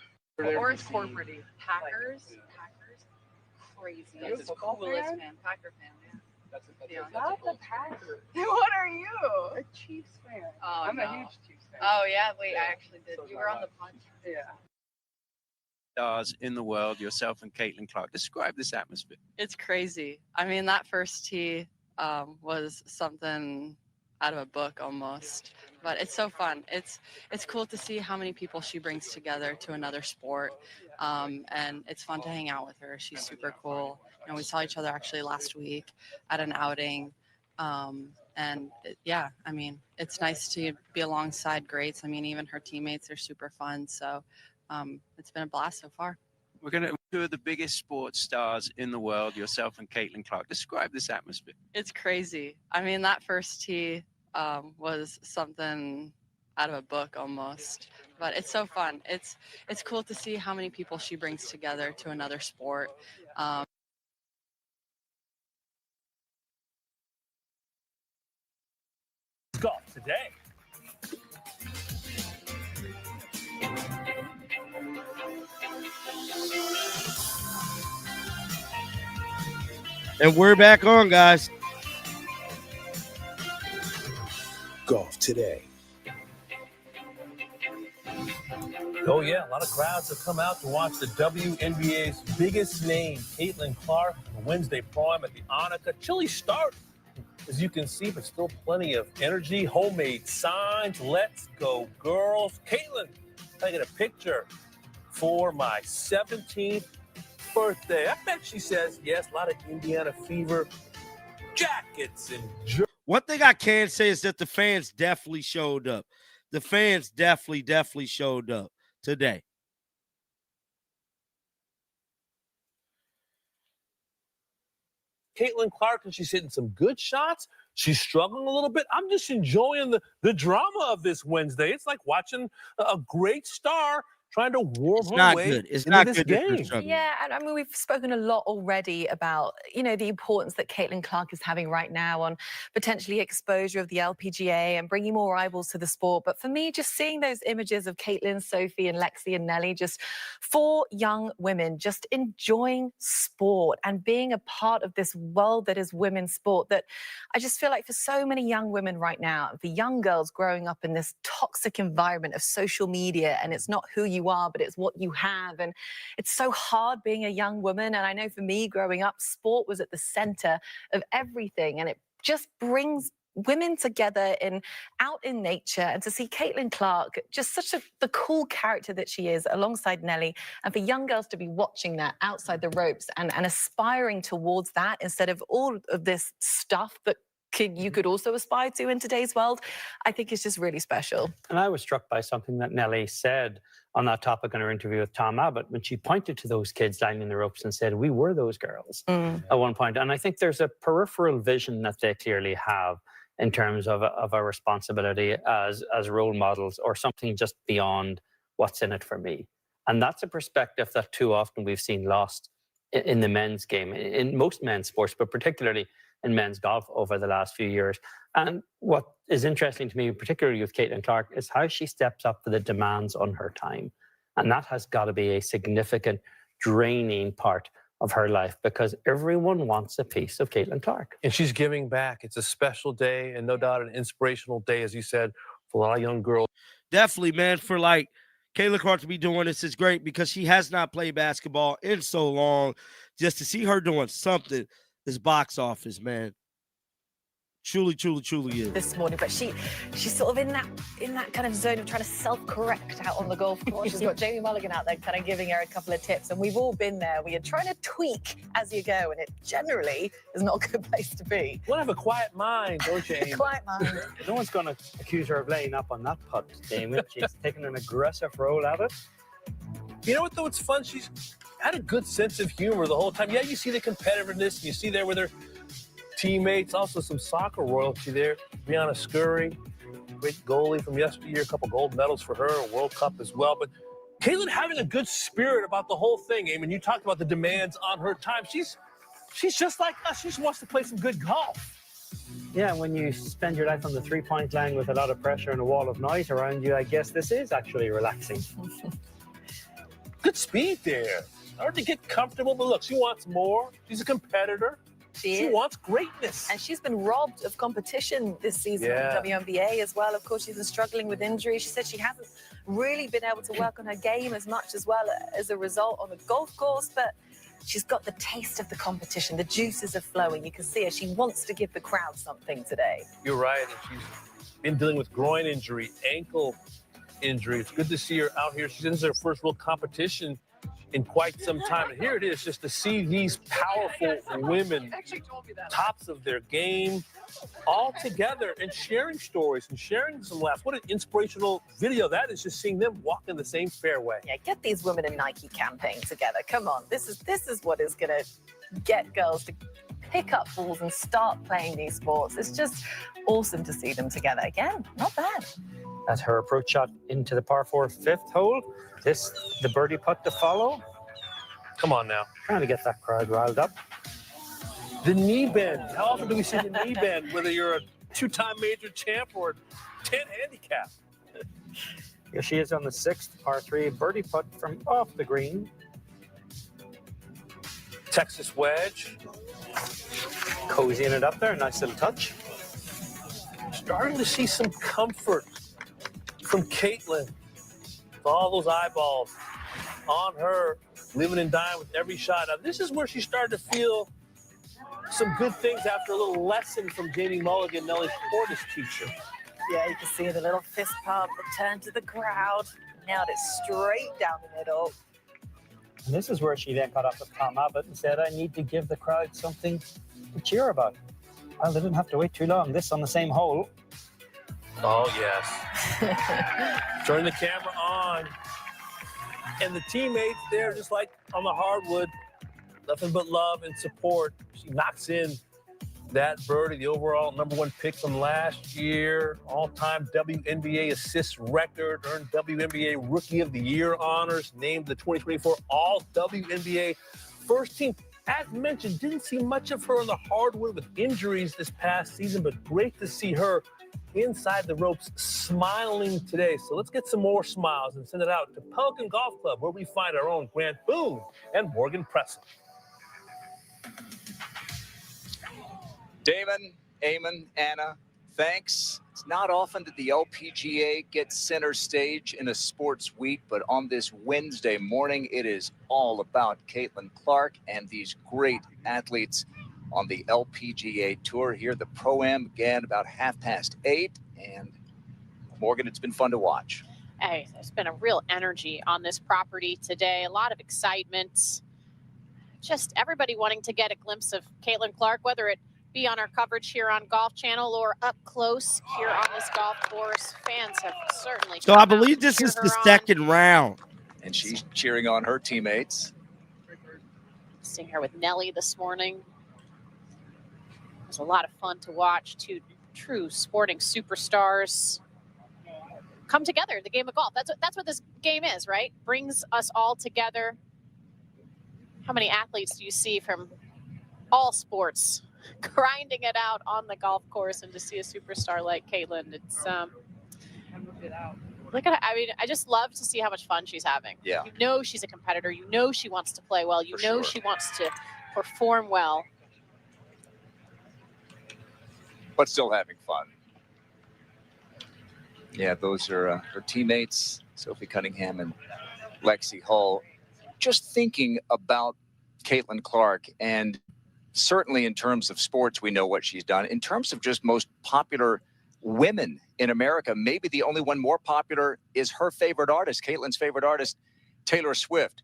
Or it's corporate-y. Packers? Packers? Crazy. That's the coolest fan. Packer fan, man. Not the Packers. What are you? A Chiefs fan. Oh, I'm a huge Chiefs fan. Oh yeah, wait, I actually did. You were on the podcast. Yeah. Stars in the world, yourself and Caitlin Clark. Describe this atmosphere. It's crazy. I mean, that first tee was something out of a book almost, but it's so fun. It's cool to see how many people she brings together to another sport, and it's fun to hang out with her. She's super cool. You know, we saw each other actually last week at an outing, yeah, I mean, it's nice to be alongside greats. I mean, even her teammates are super fun, so it's been a blast so far. We're going to two of the biggest sports stars in the world, yourself and Caitlin Clark. Describe this atmosphere. It's crazy. I mean, that first tee was something out of a book almost, but it's so fun. It's cool to see how many people she brings together to another sport. Golf today. And we're back on, guys. Golf today. Oh, yeah. A lot of crowds have come out to watch the WNBA's biggest name, Caitlin Clark, on Wednesday Prime at the ANNIKA. Chilly start, as you can see, but still plenty of energy. Homemade signs. Let's go, girls. Caitlin, I get a picture for my 17th birthday. I bet she says, yes, a lot of Indiana fever jackets and one thing I can say is that the fans definitely showed up. The fans definitely showed up today. Caitlin Clark, and she's hitting some good shots. She's struggling a little bit. I'm just enjoying the drama of this Wednesday. It's like watching a great star trying to warm her way into this game. Yeah, and I mean, we've spoken a lot already about, you know, the importance that Caitlin Clark is having right now on potentially exposure of the LPGA and bringing more eyeballs to the sport. But for me, just seeing those images of Caitlin, Sophie, and Lexi and Nelly, just 4 young women just enjoying sport and being a part of this world that is women's sport, that I just feel like for so many young women right now, the young girls growing up in this toxic environment of social media, and it's not who you are, but it's what you have. And it's so hard being a young woman. And I know for me growing up, sport was at the center of everything. And it just brings women together out in nature. And to see Caitlin Clark, just the cool character that she is alongside Nelly, and for young girls to be watching that outside the ropes and aspiring towards that instead of all of this stuff that you could also aspire to in today's world, I think is just really special. And I was struck by something that Nelly said on that topic in her interview with Tom Abbott, when she pointed to those kids lining the ropes and said, we were those girls at one point. And I think there's a peripheral vision that they clearly have in terms of a responsibility as role models, or something just beyond what's in it for me. And that's a perspective that too often we've seen lost in the men's game, in most men's sports, but particularly in men's golf over the last few years. And what is interesting to me, particularly with Caitlin Clark, is how she steps up to the demands on her time. And that has got to be a significant draining part of her life, because everyone wants a piece of Caitlin Clark. And she's giving back. It's a special day, and no doubt an inspirational day, as you said, for a lot of young girls. Definitely, man, for like Caitlin Clark to be doing this is great, because she has not played basketball in so long. Just to see her doing something is box office, man. Truly is. This morning, but she's sort of in that kind of zone of trying to self-correct out on the golf course. She's got Jamie Mulligan out there kind of giving her a couple of tips, and we've all been there. We are trying to tweak as you go, and it generally is not a good place to be. You want to have a quiet mind, don't you, Amy? Quiet mind. No one's going to accuse her of laying up on that putt, Damon. She's taking an aggressive roll at it. You know what, though? It's fun. She's had a good sense of humor the whole time. Yeah, you see the competitiveness. You see there with her teammates, also some soccer royalty there. Brianna Scurry, great goalie from yesteryear, a couple gold medals for her, a World Cup as well. But Caitlin having a good spirit about the whole thing. I mean, you talked about the demands on her time. She's just like us. She just wants to play some good golf. Yeah, when you spend your life on the three-point line with a lot of pressure and a wall of noise around you, I guess this is actually relaxing. Good speed there. Hard to get comfortable, but look, she wants more. She's a competitor. She wants greatness. And she's been robbed of competition this season in the WNBA as well. Of course, she's been struggling with injury. She said she hasn't really been able to work on her game as much as well as a result on the golf course, but she's got the taste of the competition. The juices are flowing. You can see her. She wants to give the crowd something today. You're right. And she's been dealing with groin injury, ankle injury. It's good to see her out here. She's in her first real competition in quite some time. And here it is, just to see these powerful women, tops of their game, all together and sharing stories and sharing some laughs. What an inspirational video that is, just seeing them walk in the same fairway. Yeah, get these women in Nike campaign together. Come on. This is what is going to get girls to pick up balls and start playing these sports. It's just awesome to see them together. Again, not bad. That's her approach shot into the par 4 fifth hole. This, the birdie putt to follow. Come on now. Trying to get that crowd riled up. The knee bend. How often do we see the knee bend, whether you're a 2-time major champ or 10 handicap? Here she is on the 6th par 3 birdie putt from off the green. Texas wedge. Cozying it up there. Nice little touch. Starting to see some comfort from Caitlin. All those eyeballs on her, living and dying with every shot. Now, this is where she started to feel some good things after a little lesson from Jamie Mulligan, Nelly Korda's teacher. Yeah, you can see the little fist pump, return to the crowd, nailed it straight down the middle. And this is where she then got up with Tom Abbott and said, I need to give the crowd something to cheer about. Well, they didn't have to wait too long. This on the same hole. Oh, yes. Turn the camera on. And the teammates there, just like on the hardwood, nothing but love and support. She knocks in that birdie, the overall #1 pick from last year, all-time WNBA assists record, earned WNBA Rookie of the Year honors, named the 2024 All-WNBA First Team. As mentioned, didn't see much of her on the hardwood with injuries this past season, but great to see her inside the ropes smiling today. So let's get some more smiles and send it out to Pelican Golf Club, where we find our own Grant Boone and Morgan Pressel. Damon, Eamon, Anna, thanks. It's not often that the LPGA gets center stage in a sports week, but on this Wednesday morning, it is all about Caitlin Clark and these great athletes on the LPGA Tour. Here, the Pro-Am began about 8:30, and Morgan, it's been fun to watch. Hey, there's been a real energy on this property today, a lot of excitement. Just everybody wanting to get a glimpse of Caitlin Clark, whether it be on our coverage here on Golf Channel or up close here on this golf course. Fans have certainly. So I believe this is the second round. And she's cheering on her teammates. Seeing her with Nelly this morning. It was a lot of fun to watch. Two true sporting superstars come together in the game of golf. That's what this game is, right? Brings us all together. How many athletes do you see from all sports grinding it out on the golf course, and to see a superstar like Caitlin, it's look at, I mean, I just love to see how much fun she's having. Yeah. You know she's a competitor. You know she wants to play well. You know she wants to perform well. But still having fun. Yeah, those are her teammates, Sophie Cunningham and Lexi Hull. Just thinking about Caitlin Clark, and certainly in terms of sports, we know what she's done. In terms of just most popular women in America, maybe the only one more popular is her favorite artist, Caitlin's favorite artist, Taylor Swift.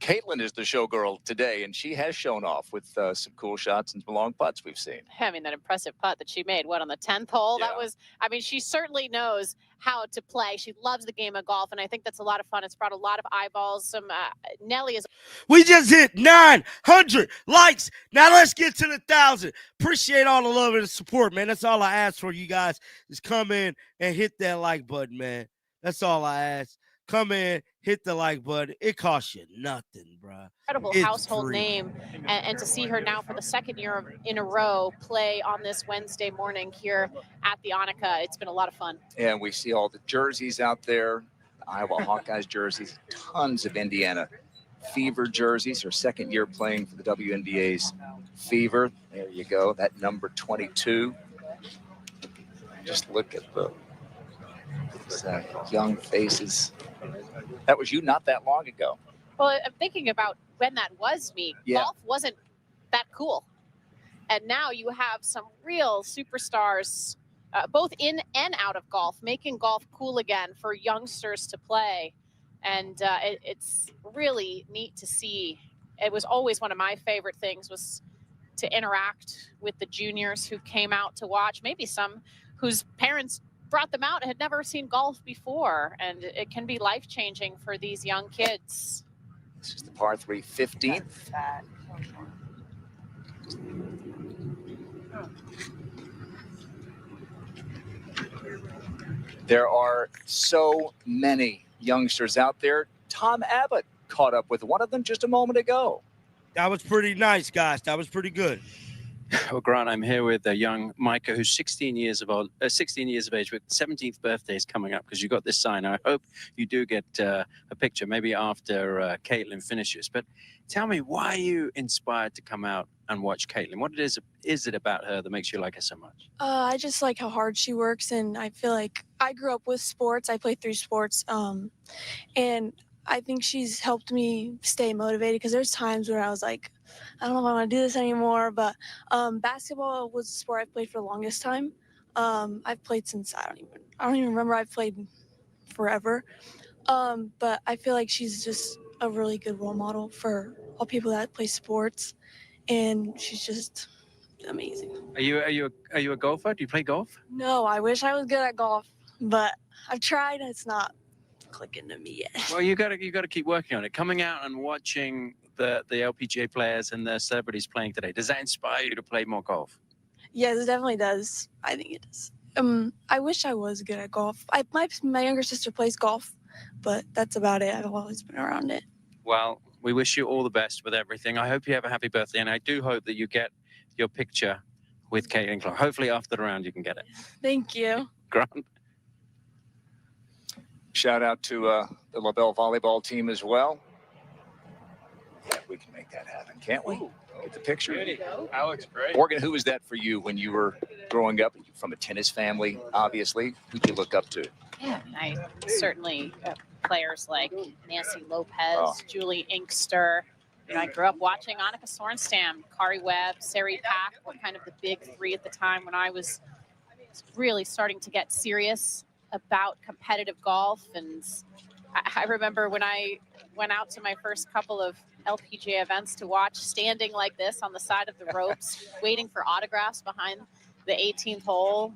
Caitlin is the showgirl today, and she has shown off with some cool shots and some long putts we've seen. I mean, that impressive putt that she made, what, on the 10th hole? Yeah. That was, I mean, she certainly knows how to play. She loves the game of golf, and I think that's a lot of fun. It's brought a lot of eyeballs. Some Nelly is. We just hit 900 likes. Now let's get to the 1,000. Appreciate all the love and the support, man. That's all I ask for you guys, is come in and hit that like button, man. That's all I ask. Come in, hit the like button. It costs you nothing, bro. Incredible household name, and to see her now for the second year in a row play on this Wednesday morning here at the ANNIKA, it's been a lot of fun. And we see all the jerseys out there, the Iowa Hawkeyes jerseys, tons of Indiana Fever jerseys. Her second year playing for the WNBA's Fever. There you go. That number 22. Just look at these young faces. That was you not that long ago. Well, I'm thinking about when that was me. Yeah. Golf wasn't that cool. And now you have some real superstars, both in and out of golf, making golf cool again for youngsters to play. And it's really neat to see. It was always one of my favorite things was to interact with the juniors who came out to watch, maybe some whose parents brought them out and had never seen golf before. And it can be life-changing for these young kids. This is the par 3 15th. There are so many youngsters out there. Tom Abbott caught up with one of them just a moment ago. That was pretty nice, guys. That was pretty good. Well, Grant, I'm here with a young Micah who's 16 years of age, with 17th birthday is coming up, because you got this sign. I hope you do get a picture, maybe after Caitlin finishes. But tell me, why are you inspired to come out and watch Caitlin? What is it about her that makes you like her so much? I just like how hard she works, and I feel like I grew up with sports. I played 3 sports, and I think she's helped me stay motivated, because there's times where I was like, I don't know if I want to do this anymore. But basketball was the sport I played for the longest time. I've played since I don't even remember. I've played forever. But I feel like she's just a really good role model for all people that play sports, and she's just amazing. Are you a golfer? Do you play golf? No, I wish I was good at golf, but I've tried and it's not clicking to me yet. Well, you got to keep working on it. Coming out and watching the LPGA players and the celebrities playing today, does that inspire you to play more golf? Yes, it definitely does. I think it does. I wish I was good at golf. My younger sister plays golf, but that's about it. I've always been around it. Well, we wish you all the best with everything. I hope you have a happy birthday, and I do hope that you get your picture with Caitlin Clark. Hopefully after the round you can get it. Thank you. Grant. Shout out to the LaBelle volleyball team as well. Yeah, we can make that happen, can't we? Get the picture. That looks great. Morgan, who was that for you when you were growing up? From a tennis family, obviously. Who'd you look up to? Yeah, I certainly players like Nancy Lopez, Julie Inkster. You know, I grew up watching ANNIKA Sorenstam, Kari Webb, Sari Pak were kind of the big 3 at the time when I was really starting to get serious about competitive golf. And I remember when I went out to my first couple of LPGA events to watch, standing like this on the side of the ropes, waiting for autographs behind the 18th hole.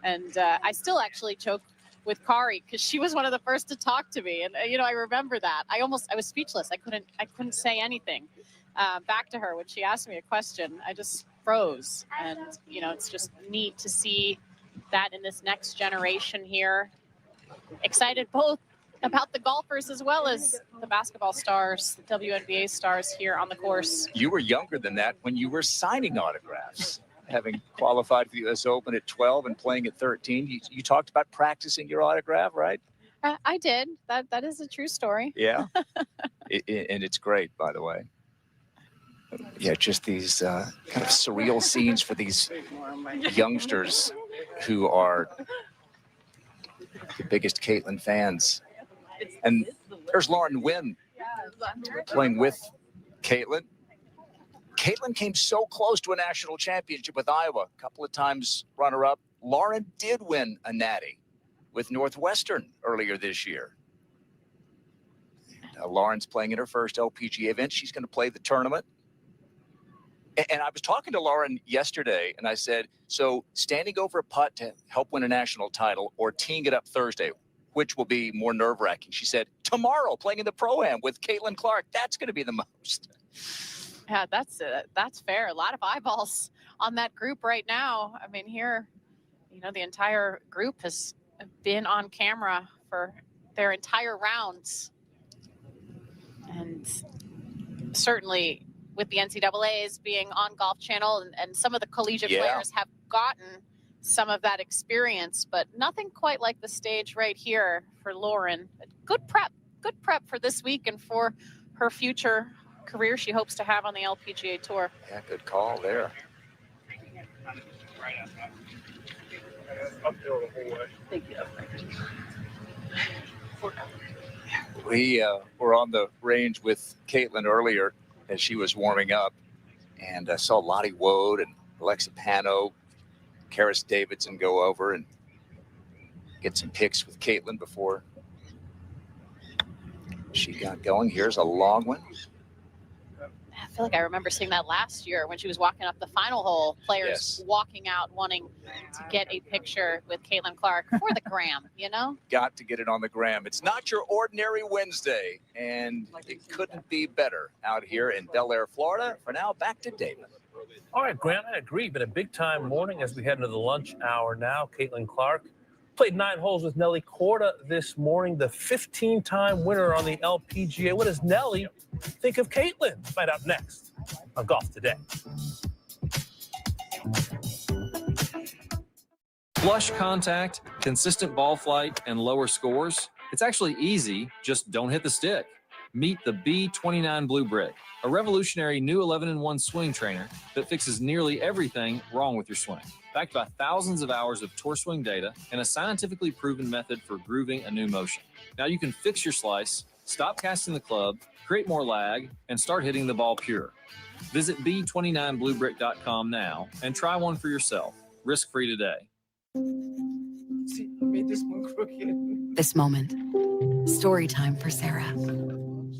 And I still actually joke with Kari because she was one of the first to talk to me. And, you know, I remember that. I was speechless. I couldn't say anything back to her when she asked me a question. I just froze. And, you know, it's just neat to see that in this next generation here. Excited both about the golfers as well as the basketball stars, the WNBA stars here on the course. You were younger than that when you were signing autographs, having qualified for the U.S. Open at 12 and playing at 13. You talked about practicing your autograph, right? I did. That is a true story. Yeah. And it's great, by the way. Yeah, just these kind of surreal scenes for these youngsters who are the biggest Caitlin fans. And there's Lauren Wynn playing with Caitlin. Caitlin came so close to a national championship with Iowa, a couple of times runner-up. Lauren did win a natty with Northwestern earlier this year. Lauren's playing in her first LPGA event. She's going to play the tournament. And I was talking to Lauren yesterday, and I said, so standing over a putt to help win a national title or teeing it up Thursday, which will be more nerve-wracking? She said, tomorrow, playing in the Pro-Am with Caitlin Clark. That's going to be the most. Yeah, that's fair. A lot of eyeballs on that group right now. I mean, here, you know, the entire group has been on camera for their entire rounds. And certainly with the NCAAs being on Golf Channel and some of the collegiate players have gotten some of that experience, but nothing quite like the stage right here for Lauren. Good prep for this week and for her future career she hopes to have on the LPGA Tour. Yeah, good call there. Thank you. We were on the range with Caitlin earlier as she was warming up, and I saw Lottie Woad and Alexa Pano, Karis Davidson go over and get some pics with Caitlin before she got going. Here's a long one. I feel like I remember seeing that last year when she was walking up the final hole, players walking out wanting to get a picture with Caitlin Clark for the gram, you know? Got to get it on the gram. It's not your ordinary Wednesday, and it couldn't be better out here in Bel Air, Florida. For now, back to David. All right, Grant, I agree. Been a big-time morning as we head into the lunch hour now. Caitlin Clark played 9 holes with Nelly Korda this morning, the 15-time winner on the LPGA. What does Nelly think of Caitlin? Find out next on Golf Today. Flush contact, consistent ball flight, and lower scores. It's actually easy, just don't hit the stick. Meet the B29 Blue Brick, a revolutionary new 11-in-1 swing trainer that fixes nearly everything wrong with your swing. Backed by thousands of hours of tour swing data and a scientifically proven method for grooving a new motion. Now you can fix your slice, stop casting the club, create more lag, and start hitting the ball pure. Visit B29bluebrick.com now and try one for yourself, risk-free today. See, I made this one crooked. This moment, story time for Sarah.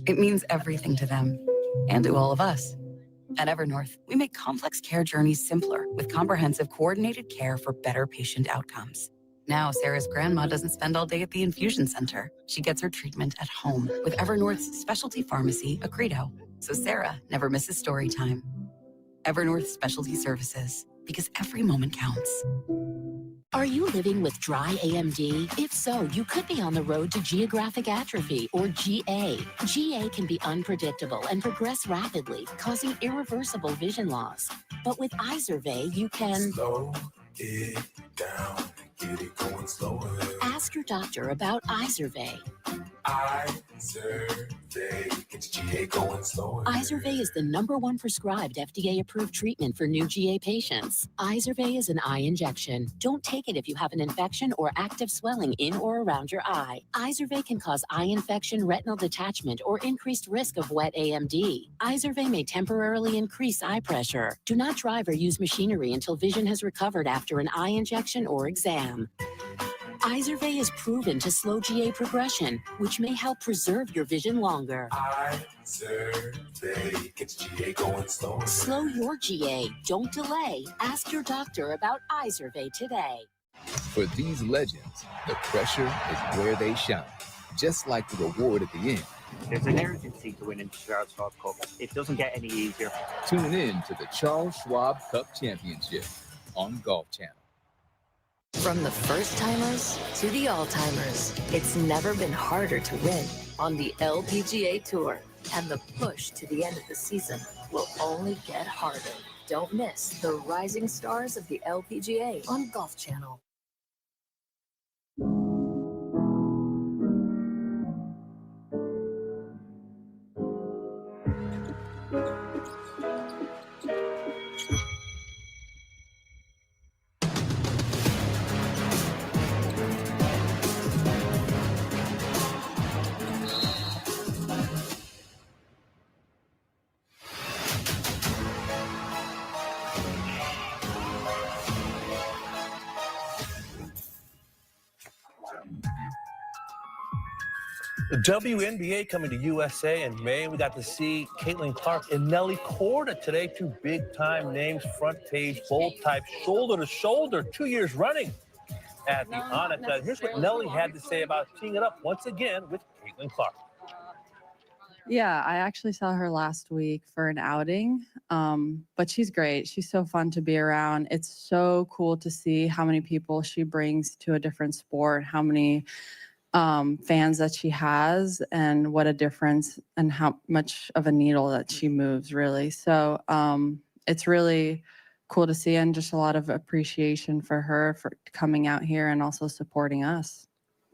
It means everything to them and to all of us. At Evernorth, we make complex care journeys simpler with comprehensive coordinated care for better patient outcomes. Now, Sarah's grandma doesn't spend all day at the infusion center. She gets her treatment at home with Evernorth's specialty pharmacy, Accredo. So Sarah never misses story time. Evernorth Specialty Services, because every moment counts. Are you living with dry AMD? If so, you could be on the road to geographic atrophy, or GA. GA can be unpredictable and progress rapidly, causing irreversible vision loss. But with Izervay, you can slow it down, get it going slower. Ask your doctor about Izervay. Izervay gets GA going slower. Izervay is the #1 prescribed FDA-approved treatment for new GA patients. Izervay is an eye injection. Don't take it if you have an infection or active swelling in or around your eye. Izervay can cause eye infection, retinal detachment, or increased risk of wet AMD. Izervay may temporarily increase eye pressure. Do not drive or use machinery until vision has recovered after an eye injection or exam. Izervay is proven to slow GA progression, which may help preserve your vision longer. Izervay gets GA going slower. Slow your GA. Don't delay. Ask your doctor about Izervay today. For these legends, the pressure is where they shine, just like the reward at the end. There's an urgency to winning the Charles Schwab Cup. It doesn't get any easier. Tune in to the Charles Schwab Cup Championship on Golf Channel. From the first-timers to the all-timers, it's never been harder to win on the LPGA Tour. And the push to the end of the season will only get harder. Don't miss the rising stars of the LPGA on Golf Channel. The WNBA coming to USA in May. We got to see Caitlin Clark and Nelly Korda today. 2 big-time names, front page, bold type, shoulder to shoulder, 2 years running at the ANNIKA. Here's what Nelly had to say about teeing it up once again with Caitlin Clark. Yeah, I actually saw her last week for an outing, but she's great. She's so fun to be around. It's so cool to see how many people she brings to a different sport, how many fans that she has, and what a difference and how much of a needle that she moves, really. So it's really cool to see, and just a lot of appreciation for her for coming out here and also supporting us.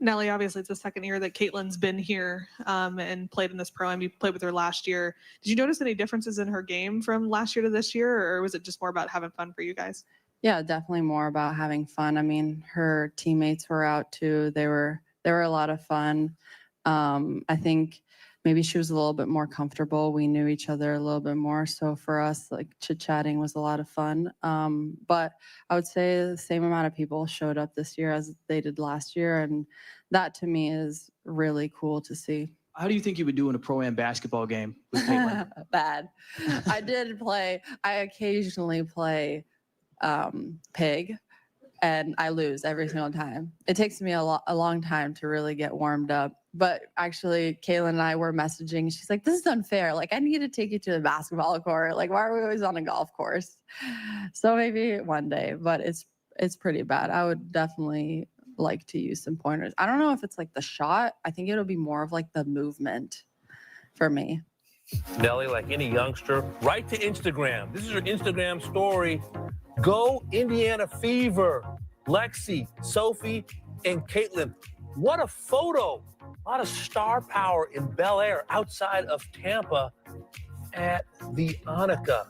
Nelly, obviously it's the second year that Caitlin's been here and played in this pro-am. You played with her last year. Did you notice any differences in her game from last year to this year, or was it just more about having fun for you guys? Yeah, definitely more about having fun. I mean, her teammates were out too. They were a lot of fun. I think maybe she was a little bit more comfortable. We knew each other a little bit more. So for us, like chit-chatting was a lot of fun. But I would say the same amount of people showed up this year as they did last year. And that to me is really cool to see. How do you think you would do in a pro-am basketball game with Caitlin? Bad. I occasionally play pig, and I lose every single time. It takes me a long time to really get warmed up. But actually, Caitlin and I were messaging. She's like, "This is unfair. Like, I need to take you to the basketball court. Like, why are we always on a golf course?" So maybe one day, but it's pretty bad. I would definitely like to use some pointers. I don't know if it's like the shot. I think it'll be more of like the movement for me. Nelly, like any youngster, right to Instagram. This is her Instagram story. Go Indiana Fever. Lexi, Sophie, and Caitlin. What a photo. A lot of star power in Bel Air outside of Tampa at the ANNIKA.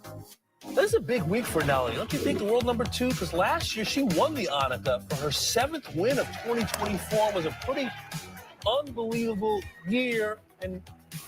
This is a big week for Nelly. Don't you think the world number 2? Because last year she won the ANNIKA for her 7th win of 2024. It was a pretty unbelievable year. And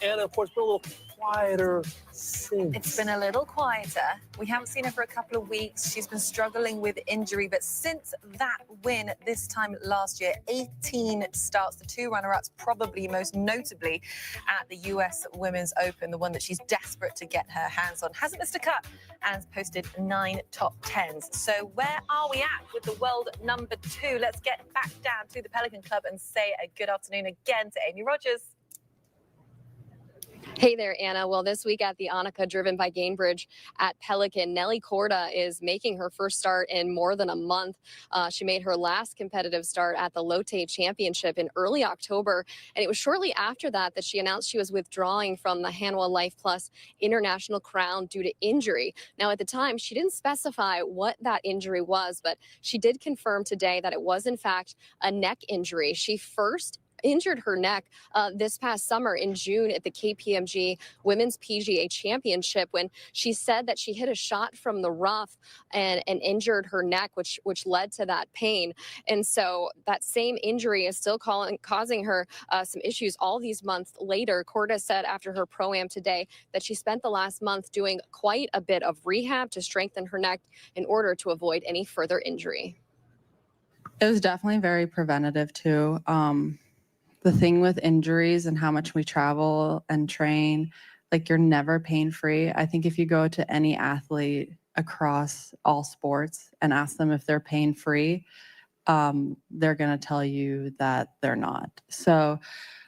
of course, been a little quieter since. It's been a little quieter. We haven't seen her for a couple of weeks. She's been struggling with injury, but since that win this time last year, 18 starts, the 2 runner-ups, probably most notably at the US Women's Open, the one that she's desperate to get her hands on. Hasn't missed a cut and has posted 9 top 10s. So where are we at with the world number 2? Let's get back down to the Pelican Club and say a good afternoon again to Amy Rogers. Hey there, Anna. Well, this week at the ANNIKA, driven by Gainbridge at Pelican, Nelly Korda is making her first start in more than a month. She made her last competitive start at the Lotte Championship in early October, and it was shortly after that that she announced she was withdrawing from the Hanwha Life Plus International Crown due to injury. Now, at the time, she didn't specify what that injury was, but she did confirm today that it was, in fact, a neck injury. She first injured her neck this past summer in June at the KPMG Women's PGA Championship when she said that she hit a shot from the rough and injured her neck, which led to that pain. And so that same injury is still causing her some issues all these months later. Korda said after her pro-am today that she spent the last month doing quite a bit of rehab to strengthen her neck in order to avoid any further injury. It was definitely very preventative too. The thing with injuries and how much we travel and train, like you're never pain-free. I think if you go to any athlete across all sports and ask them if they're pain-free, they're going to tell you that they're not. So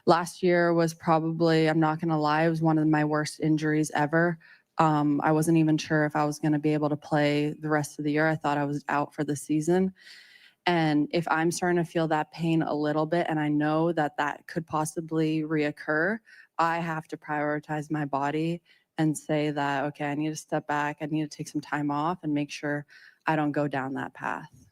last year was probably, I'm not going to lie, it was one of my worst injuries ever. I wasn't even sure if I was going to be able to play the rest of the year. I thought I was out for the season. And if I'm starting to feel that pain a little bit, and I know that that could possibly reoccur, I have to prioritize my body and say that, okay, I need to step back. I need to take some time off and make sure I don't go down that path.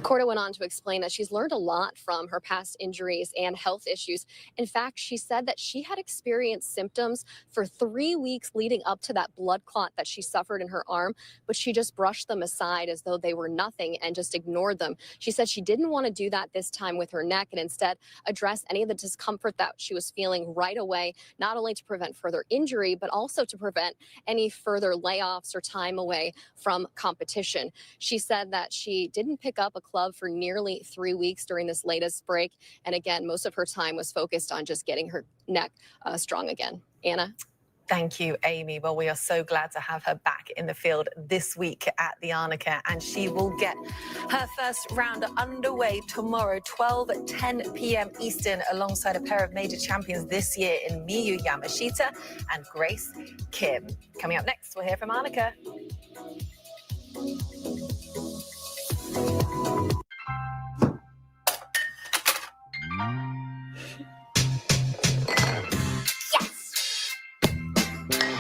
Korda went on to explain that she's learned a lot from her past injuries and health issues. In fact, she said that she had experienced symptoms for 3 weeks leading up to that blood clot that she suffered in her arm, but she just brushed them aside as though they were nothing and just ignored them. She said she didn't want to do that this time with her neck and instead address any of the discomfort that she was feeling right away, not only to prevent further injury, but also to prevent any further layoffs or time away from competition. She said that she didn't pick up a club for nearly 3 weeks during this latest break. And again, most of her time was focused on just getting her neck strong again. Anna? Thank you, Amy. Well, we are so glad to have her back in the field this week at the ANNIKA, and she will get her first round underway tomorrow, 12:10 p.m. Eastern, alongside a pair of major champions this year in Miyu Yamashita and Grace Kim. Coming up next, we'll hear from ANNIKA.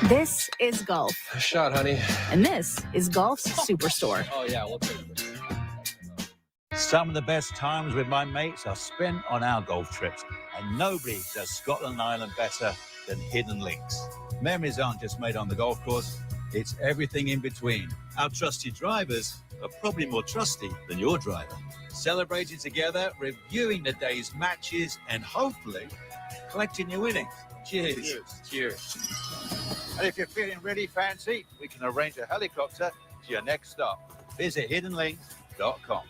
This is golf. Shot, honey. And this is Golf's Superstore. Oh, yeah. We'll take it. Some of the best times with my mates are spent on our golf trips, and nobody does Scotland Island better than Hidden Links. Memories aren't just made on the golf course, it's everything in between. Our trusty drivers are probably more trusty than your driver. Celebrating together, reviewing the day's matches, and hopefully collecting your winnings. Cheers. Cheers. And if you're feeling really fancy, we can arrange a helicopter to your next stop. Visit hiddenlinks.com.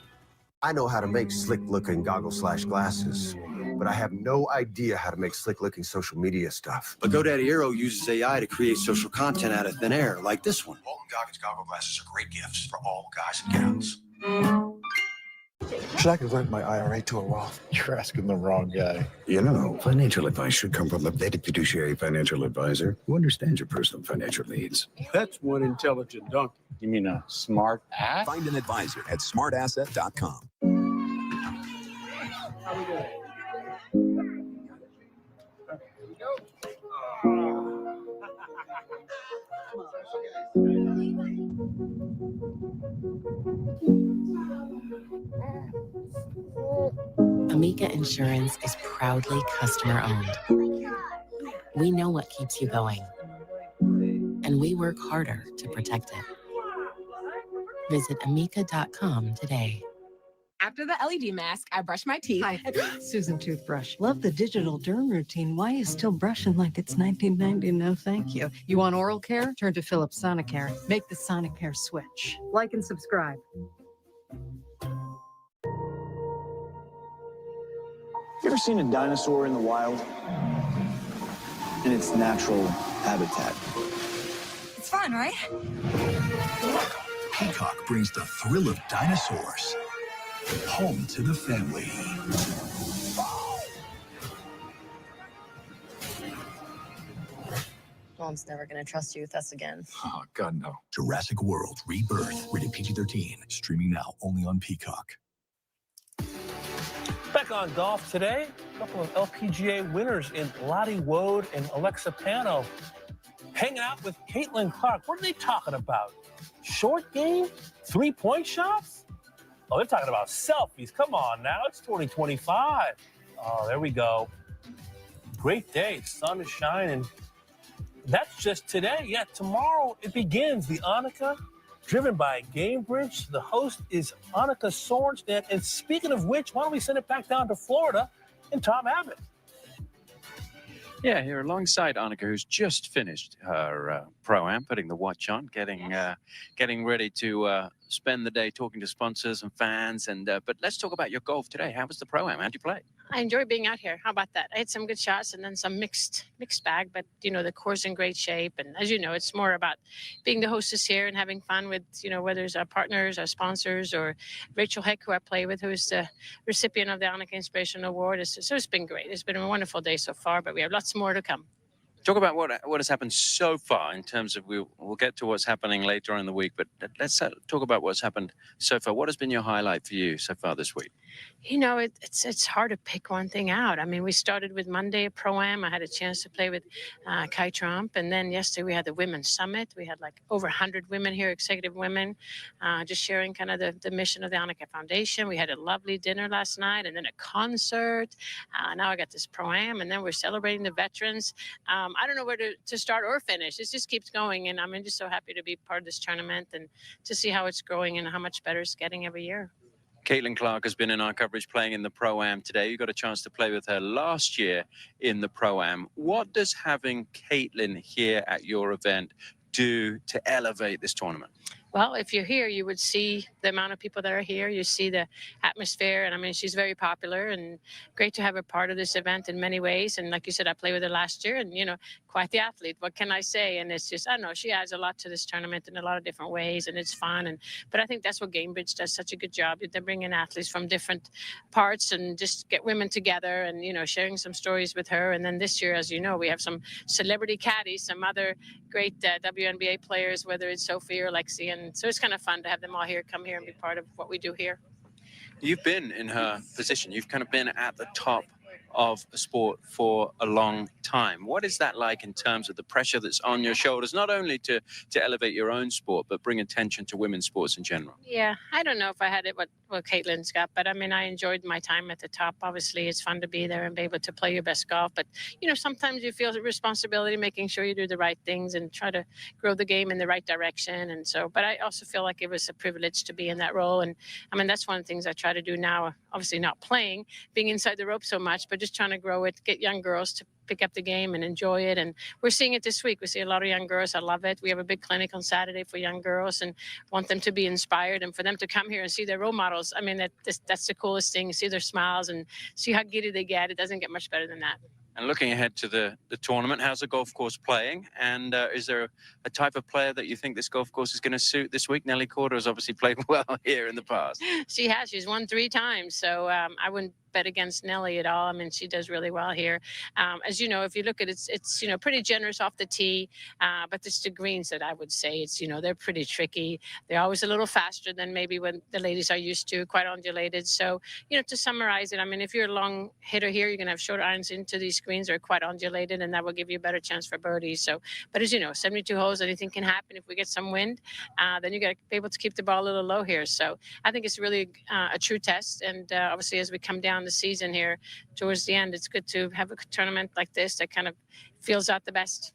I know how to make slick-looking goggles/glasses, but I have no idea how to make slick-looking social media stuff. But GoDaddy Aero uses AI to create social content out of thin air, like this one. Walton Goggins goggle glasses are great gifts for all guys and gals. Should I convert my IRA to a Roth? You're asking the wrong guy. You know, financial advice should come from a vetted fiduciary financial advisor who understands your personal financial needs. That's one intelligent donkey. You mean a smart ass? Find an advisor at smartasset.com. How we doing? ANNIKA Insurance is proudly customer owned. We know what keeps you going, and we work harder to protect it. Visit ANNIKA.com today. After the LED mask, I brush my teeth. Hi, Susan Toothbrush. Love the digital derm routine. Why are you still brushing like it's 1990? No, thank you. You want oral care? Turn to Philips Sonicare. Make the Sonicare switch. Like and subscribe. You ever seen a dinosaur in the wild? In its natural habitat. It's fun, right? Peacock brings the thrill of dinosaurs home to the family. Mom's never gonna trust you with us again. Oh, God, no. Jurassic World Rebirth, rated PG-13, streaming now only on Peacock. Back on golf today, a couple of LPGA winners in Lottie Woad and Alexa Pano hanging out with Caitlin Clark. What are they talking about? Short game? 3-point shots? Oh, they're talking about selfies. Come on now, it's 2025. Oh, there we go. Great day, sun is shining. That's just today. Yeah, tomorrow it begins. The ANNIKA, driven by Gamebridge. The host is Annika Sorensen. And speaking of which, why don't we send it back down to Florida and Tom Abbott? Yeah, here alongside ANNIKA, who's just finished her pro-am, putting the watch on, getting ready to spend the day talking to sponsors and fans. But let's talk about your golf today. How was the pro-am? How'd you play? I enjoy being out here. How about that? I had some good shots and then some mixed bag, but you know, the course in great shape. And as you know, it's more about being the hostess here and having fun with, you know, whether it's our partners, our sponsors, or Rachel Heck, who I play with, who's the recipient of the ANNIKA Inspiration Award. So it's been great. It's been a wonderful day so far, but we have lots more to come. Talk about what has happened so far in terms of, we'll get to what's happening later on in the week, but let's talk about what's happened so far. What has been your highlight for you so far this week? You know, it's hard to pick one thing out. I mean, we started with Monday Pro-Am. I had a chance to play with Kai Trump. And then yesterday we had the Women's Summit. We had like over 100 women here, executive women, just sharing kind of the mission of the ANNIKA Foundation. We had a lovely dinner last night and then a concert. Now I got this Pro-Am, and then we're celebrating the veterans. I don't know where to start or finish. It just keeps going. And I'm just so happy to be part of this tournament and to see how it's growing and how much better it's getting every year. Caitlin Clark has been in our coverage playing in the Pro-Am today. You got a chance to play with her last year in the Pro-Am. What does having Caitlin here at your event do to elevate this tournament? Well, if you're here, you would see the amount of people that are here. You see the atmosphere. And I mean, she's very popular and great to have her part of this event in many ways. And like you said, I played with her last year and, you know, quite the athlete. What can I say? And it's just, I don't know, she adds a lot to this tournament in a lot of different ways and it's fun. But I think that's what Gamebridge does such a good job. They bring in athletes from different parts and just get women together and, you know, sharing some stories with her. And then this year, as you know, we have some celebrity caddies, some other great WNBA players, whether it's Sophie or Lexi. And so it's kind of fun to have them all here, come here and be part of what we do here. You've been in her position. You've kind of been at the top of a sport for a long time. What is that like in terms of the pressure that's on your shoulders, not only to elevate your own sport, but bring attention to women's sports in general? Yeah, I don't know if I had it what Caitlin's got. But I mean, I enjoyed my time at the top. Obviously, it's fun to be there and be able to play your best golf. But, you know, sometimes you feel the responsibility, making sure you do the right things and try to grow the game in the right direction. And so, but I also feel like it was a privilege to be in that role. And I mean, that's one of the things I try to do now, obviously not playing, being inside the rope so much, but just trying to grow it, get young girls to pick up the game and enjoy it. And we're seeing it this week. We see a lot of young girls. I love it. We have a big clinic on Saturday for young girls and want them to be inspired and for them to come here and see their role models. I mean, that's the coolest thing. See their smiles and see how giddy they get. It doesn't get much better than that. And looking ahead to the tournament, how's the golf course playing? And is there a type of player that you think this golf course is going to suit this week? Nelly Korda has obviously played well here in the past. She has. She's won 3 times. So I wouldn't bet against Nelly at all. I mean, she does really well here. As you know, if you look at it, it's you know, pretty generous off the tee, but it's the greens that I would say it's, you know, they're pretty tricky. They're always a little faster than maybe when the ladies are used to, quite undulated. So, you know, to summarize it, I mean, if you're a long hitter here, you're going to have short irons into these greens. They're quite undulated, and that will give you a better chance for birdies. So, but as you know, 72 holes, anything can happen. If we get some wind, then you got to be able to keep the ball a little low here. So I think it's really a true test. And obviously, as we come down the season here towards the end, it's good to have a tournament like this that kind of feels out the best.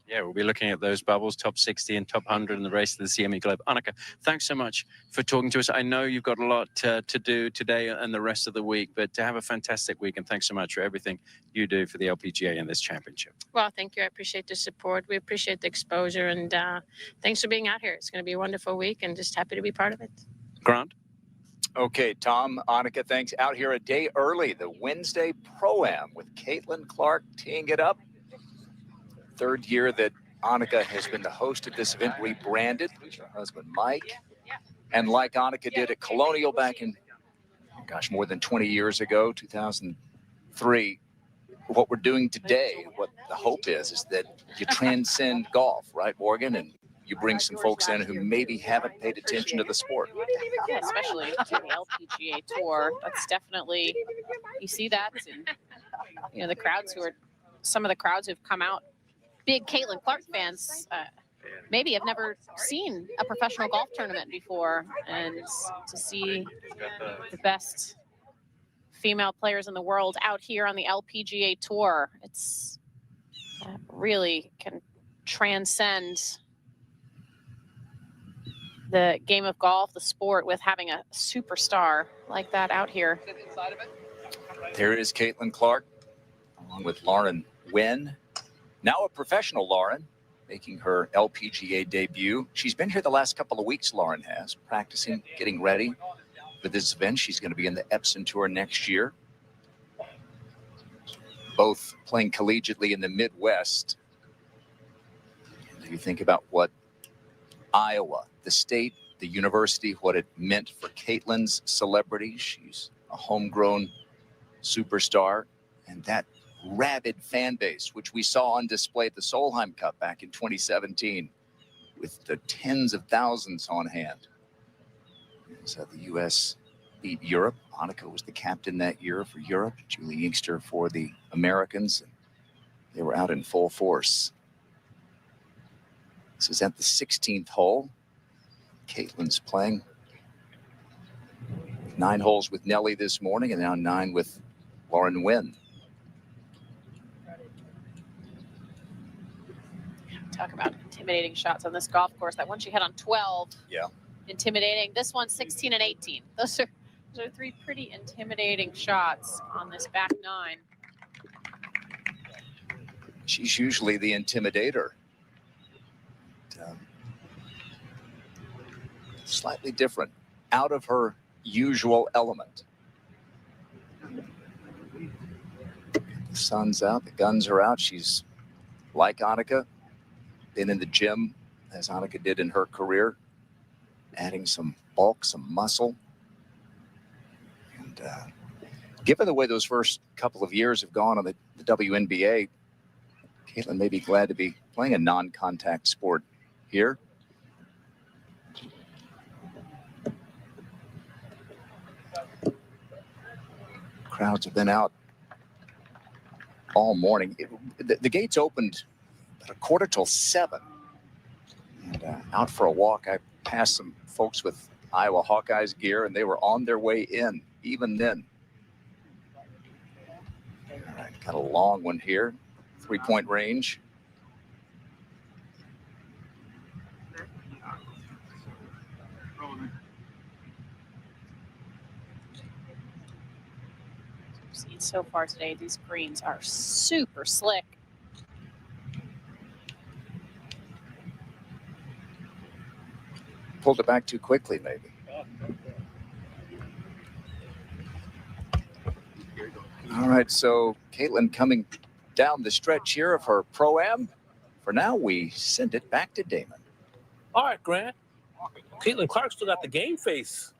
Yeah, we'll be looking at those bubbles, top 60 and top 100 in the race to the CME Globe. ANNIKA, thanks so much for talking to us. I know you've got a lot to do today and the rest of the week, but to have a fantastic week, and thanks so much for everything you do for the LPGA in this championship. Well, thank you. I appreciate the support. We appreciate the exposure, and thanks for being out here. It's going to be a wonderful week, and just happy to be part of it. Grant? Okay, Tom, ANNIKA, thanks. Out here a day early, the Wednesday Pro-Am with Caitlin Clark teeing it up. 3rd year that ANNIKA has been the host of this event, rebranded with her husband, Mike. And like ANNIKA did at Colonial back in, gosh, more than 20 years ago, 2003, what we're doing today, what the hope is that you transcend golf, right, Morgan? And you bring some folks in who maybe haven't paid attention to the sport. Yeah, especially to the LPGA Tour. That's definitely, you see that in, you know, the crowds who are, some of the crowds who've come out, big Caitlin Clark fans, maybe have never seen a professional golf tournament before, and to see the best female players in the world out here on the LPGA Tour, it's really can transcend the game of golf, the sport, with having a superstar like that out here. There is Caitlin Clark, along with Lauren Nguyen. Now a professional Lauren, making her LPGA debut. She's been here the last couple of weeks, Lauren has, practicing, getting ready for this event. She's going to be in the Epson Tour next year. Both playing collegiately in the Midwest. And you think about what Iowa, the state, the university, what it meant for Caitlin's celebrity. She's a homegrown superstar, and that rabid fan base, which we saw on display at the Solheim Cup back in 2017 with the tens of thousands on hand. So the U.S. beat Europe. ANNIKA was the captain that year for Europe, Julie Inkster for the Americans. And they were out in full force. This is at the 16th hole. Caitlin's playing 9 holes with Nelly this morning, and now 9 with Lauren Nguyen. Talk about intimidating shots on this golf course. That one she hit on 12. Yeah. Intimidating. This one, 16 and 18. Those are 3 pretty intimidating shots on this back 9. She's usually the intimidator. Slightly different, out of her usual element. The sun's out, the guns are out. She's like ANNIKA, been in the gym as ANNIKA did in her career, adding some bulk, some muscle. And given the way those first couple of years have gone on the WNBA, Caitlin may be glad to be playing a non-contact sport here. Crowds have been out all morning. The gates opened at 7:15. And out for a walk, I passed some folks with Iowa Hawkeyes gear, and they were on their way in even then. All right, got a long one here, 3-point range. So far today, these greens are super slick. Pulled it back too quickly, maybe. All right, so Caitlin coming down the stretch here of her Pro-Am. For now, we send it back to Damon. All right, Grant. Caitlin Clark still got the game face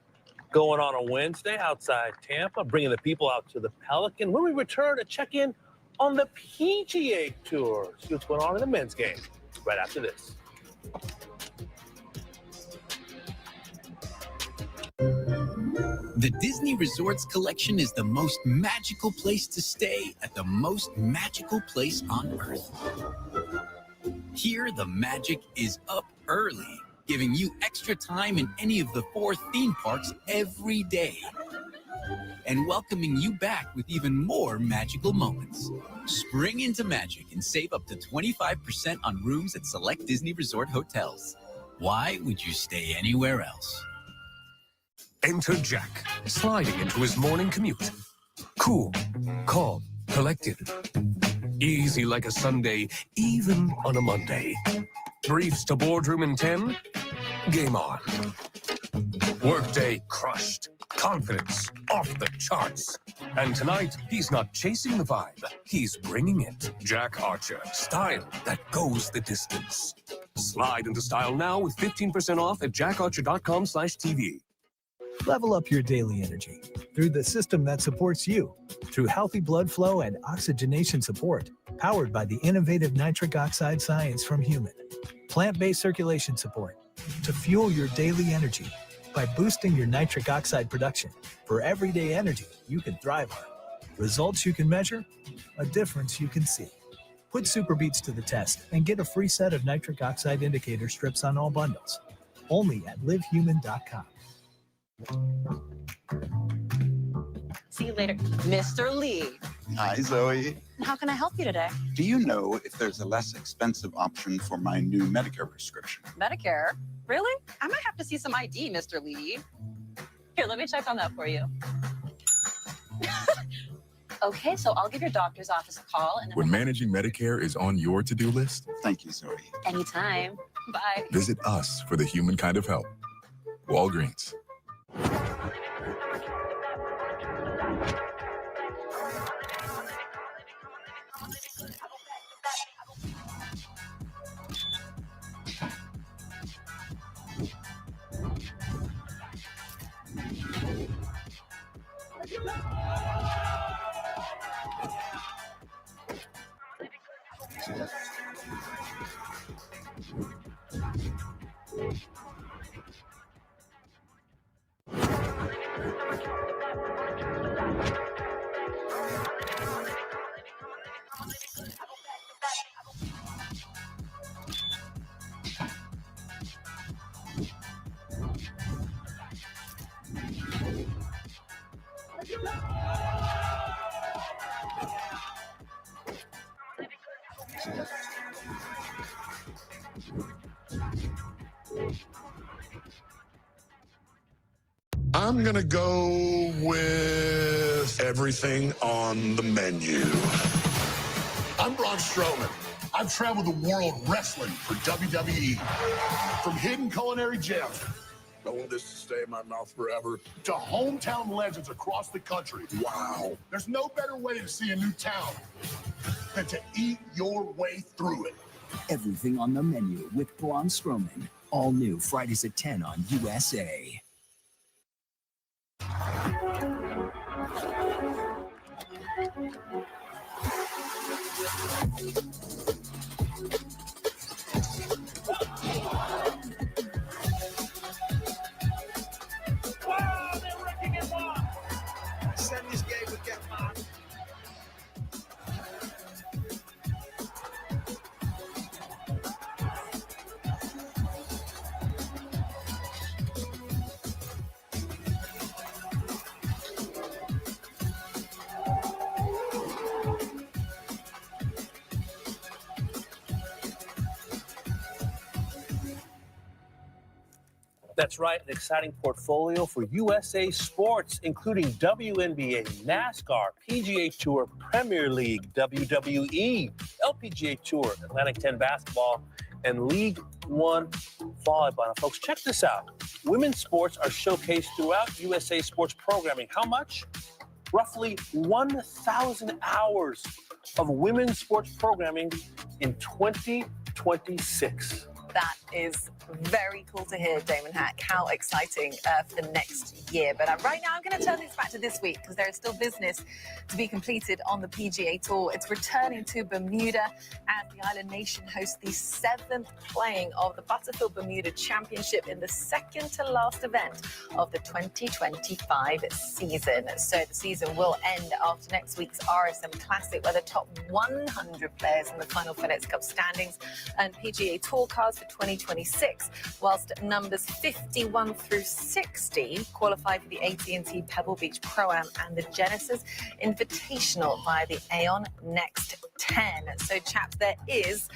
going on a Wednesday outside Tampa, bringing the people out to the Pelican. When we return to check in on the PGA Tour, see what's going on in the men's game right after this. The Disney Resorts Collection is the most magical place to stay at the most magical place on Earth. Here, the magic is up early, giving you extra time in any of the 4 theme parks every day, and welcoming you back with even more magical moments. Spring into magic and save up to 25% on rooms at select Disney Resort hotels. Why would you stay anywhere else? Enter Jack, sliding into his morning commute. Cool, calm, collected. Easy like a Sunday, even on a Monday. Briefs to boardroom in 10, game on. Workday crushed, confidence off the charts. And tonight, he's not chasing the vibe, he's bringing it. Jack Archer, style that goes the distance. Slide into style now with 15% off at jackarcher.com/TV. Level up your daily energy through the system that supports you through healthy blood flow and oxygenation support, powered by the innovative nitric oxide science from Human. Plant-based circulation support to fuel your daily energy by boosting your nitric oxide production for everyday energy you can thrive on. Results you can measure, a difference you can see. Put Super Beats to the test and get a free set of nitric oxide indicator strips on all bundles. Only at livehuman.com. See you later, Mr. Lee. Hi, Zoe. How can I help you today? Do you know if there's a less expensive option for my new Medicare prescription? Medicare? Really? I might have to see some ID, Mr. Lee. Here, let me check on that for you. Okay, so I'll give your doctor's office a call and then When managing Medicare is on your to-do list, thank you, Zoe. anytime. Bye. visit us for the human kind of help. Walgreens. I'm gonna go with everything on the menu. I'm Braun Strowman. I've traveled the world wrestling for WWE. From hidden culinary gems, I want this to stay in my mouth forever, to hometown legends across the country. Wow. There's no better way to see a new town than to eat your way through it. Everything on the menu with Braun Strowman. All new Fridays at 10 on USA. Send this game to get mine. That's right, an exciting portfolio for USA sports, including WNBA, NASCAR, PGA Tour, Premier League, WWE, LPGA Tour, Atlantic 10 basketball, and League One volleyball. Now, folks, check this out. Women's sports are showcased throughout USA sports programming. How much? Roughly 1,000 hours of women's sports programming in 2026. That is very cool to hear, Damon Hack. How exciting for the next year. But right now, I'm going to turn things back to this week because there is still business to be completed on the PGA Tour. It's returning to Bermuda as the island nation hosts the 7th playing of the Butterfield Bermuda Championship in the second to last event of the 2025 season. So the season will end after next week's RSM Classic, where the top 100 players in the final FedEx Cup standings and PGA Tour cards for 2026, whilst numbers 51 through 60 qualify for the AT&T Pebble Beach Pro-Am and the Genesis Invitational via the Aon Next 10. So, chaps, there is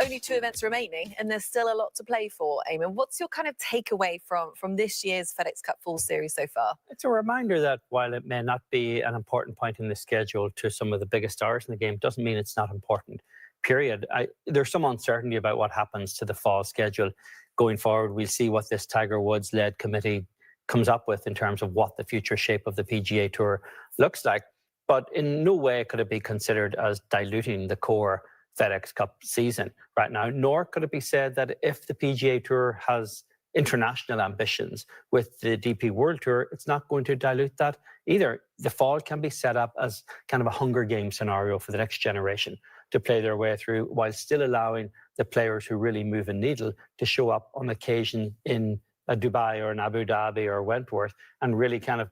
only 2 events remaining, and there's still a lot to play for. Eamon, what's your kind of takeaway from this year's FedEx Cup Full Series so far? It's a reminder that while it may not be an important point in the schedule to some of the biggest stars in the game, doesn't mean it's not important. Period. There's some uncertainty about what happens to the fall schedule going forward. We'll see what this Tiger Woods-led committee comes up with in terms of what the future shape of the PGA Tour looks like. But in no way could it be considered as diluting the core FedEx Cup season right now, nor could it be said that if the PGA Tour has international ambitions with the DP World Tour, it's not going to dilute that either. The fall can be set up as kind of a Hunger Games scenario for the next generation to play their way through, while still allowing the players who really move a needle to show up on occasion in Dubai or in Abu Dhabi or Wentworth and really kind of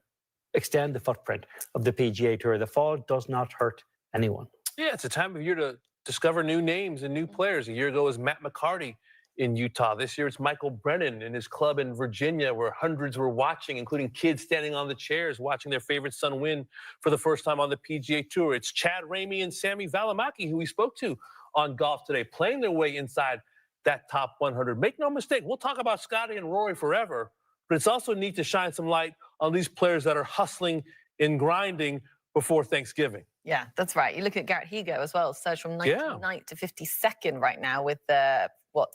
extend the footprint of the PGA Tour. The fall does not hurt anyone. Yeah, it's a time of year to discover new names and new players. A year ago was Matt McCarty in Utah. This year it's Michael Brennan in his club in Virginia, where hundreds were watching, including kids standing on the chairs watching their favorite son win for the first time on the PGA Tour. It's Chad Ramey and Sammy Valimaki, who we spoke to on Golf Today, playing their way inside that top 100. Make no mistake, we'll talk about Scotty and Rory forever, but it's also neat to shine some light on these players that are hustling and grinding before Thanksgiving. Yeah, that's right. You look at Garrett Higo as well, surged from 99th to 52nd right now with the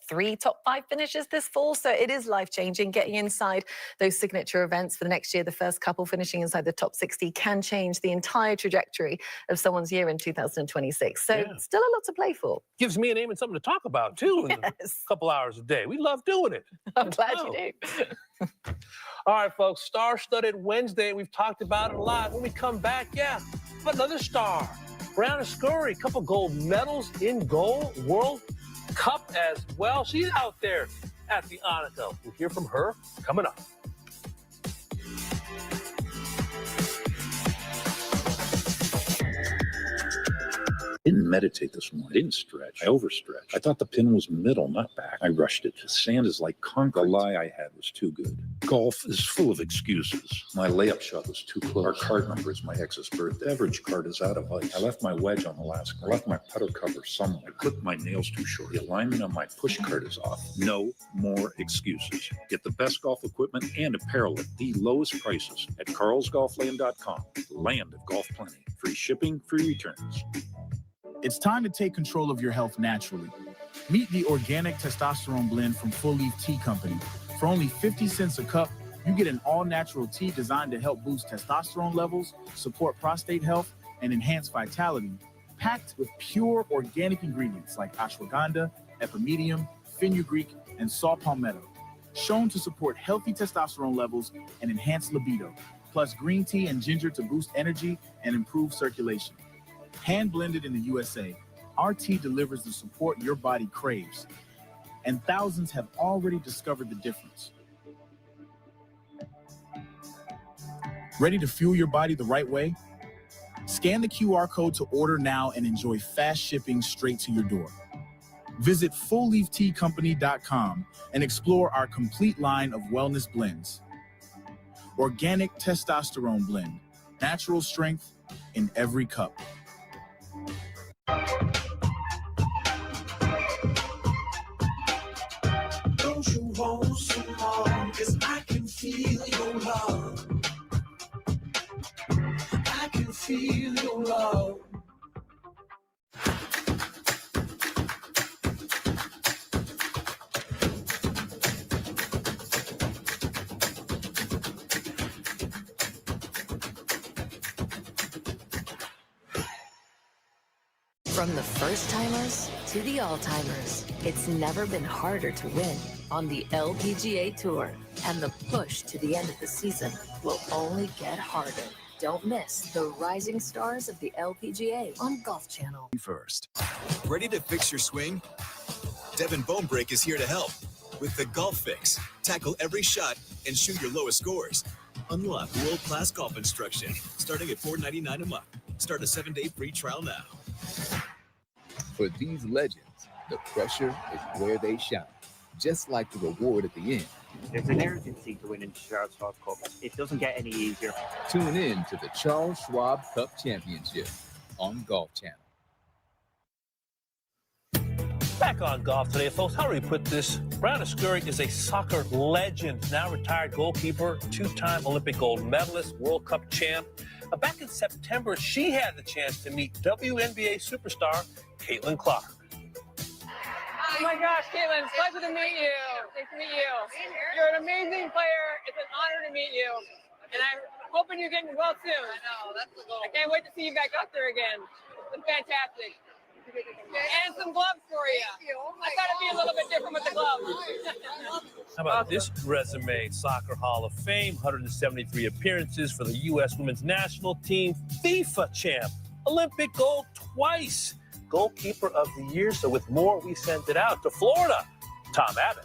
3 top 5 finishes this fall. So it is life-changing. Getting inside those signature events for the next year, the first couple finishing inside the top 60 can change the entire trajectory of someone's year in 2026. So still a lot to play for. Gives me and Eamon something to talk about, too, in a couple hours a day. We love doing it. I'm glad you do. All right, folks, star-studded Wednesday. We've talked about it a lot. When we come back, another star. Brianna Scurry, a couple gold medals in gold World Cup as well. She's out there at the ANNIKA. We'll hear from her coming up. Didn't meditate this morning. I didn't stretch. I overstretched. I thought the pin was middle, not back. I rushed it. The sand is like concrete. The lie I had was too good. Golf is full of excuses. My layup shot was too close. Our card number is my ex's birthday. The average card is out of ice. I left my wedge on the last green. I left my putter cover somewhere. I clipped my nails too short. The alignment on my push card is off. No more excuses. Get the best golf equipment and apparel at the lowest prices at carlsgolfland.com. Land of golf plenty. Free shipping, free returns. It's time to take control of your health naturally. Meet the organic testosterone blend from Full Leaf Tea Company. For only 50 cents a cup, you get an all-natural tea designed to help boost testosterone levels, support prostate health, and enhance vitality, packed with pure organic ingredients like ashwagandha, epimedium, fenugreek, and saw palmetto, shown to support healthy testosterone levels and enhance libido, plus green tea and ginger to boost energy and improve circulation. Hand blended in the USA, our tea delivers the support your body craves, and thousands have already discovered the difference. Ready to fuel your body the right way? Scan the QR code to order now and enjoy fast shipping straight to your door. Visit fullleafteacompany.com and explore our complete line of wellness blends. Organic testosterone blend, natural strength in every cup. Don't you want some more? From the first-timers to the all-timers, it's never been harder to win on the LPGA Tour. And the push to the end of the season will only get harder. Don't miss the rising stars of the LPGA on Golf Channel. First. Ready to fix your swing? Devin Bone Break is here to help. With the Golf Fix, tackle every shot and shoot your lowest scores. Unlock world-class golf instruction starting at $4.99 a month. Start a 7-day free trial now. For these legends, the pressure is where they shine, just like the reward at the end. There's an urgency to winning the Charles Schwab Cup. It doesn't get any easier. Tune in to the Charles Schwab Cup Championship on Golf Channel. Back on golf today, folks. How do we put this? Brianna Scurry is a soccer legend, now retired goalkeeper, two-time Olympic gold medalist, World Cup champ. Back in September, she had the chance to meet WNBA superstar Caitlin Clark. Oh my gosh, Caitlin, it's a pleasure to meet you. Nice to meet you. You're an amazing player. It's an honor to meet you. And I'm hoping you're getting well soon. I know, that's the goal. I can't wait to see you back up there again. It's been fantastic. And some gloves for you. I thought it'd be a little bit different with the gloves. How about this resume? Soccer Hall of Fame, 173 appearances for the U.S. Women's National Team, FIFA champ, Olympic gold twice, goalkeeper of the year. So with more, we sent it out to Florida. Tom Abbott.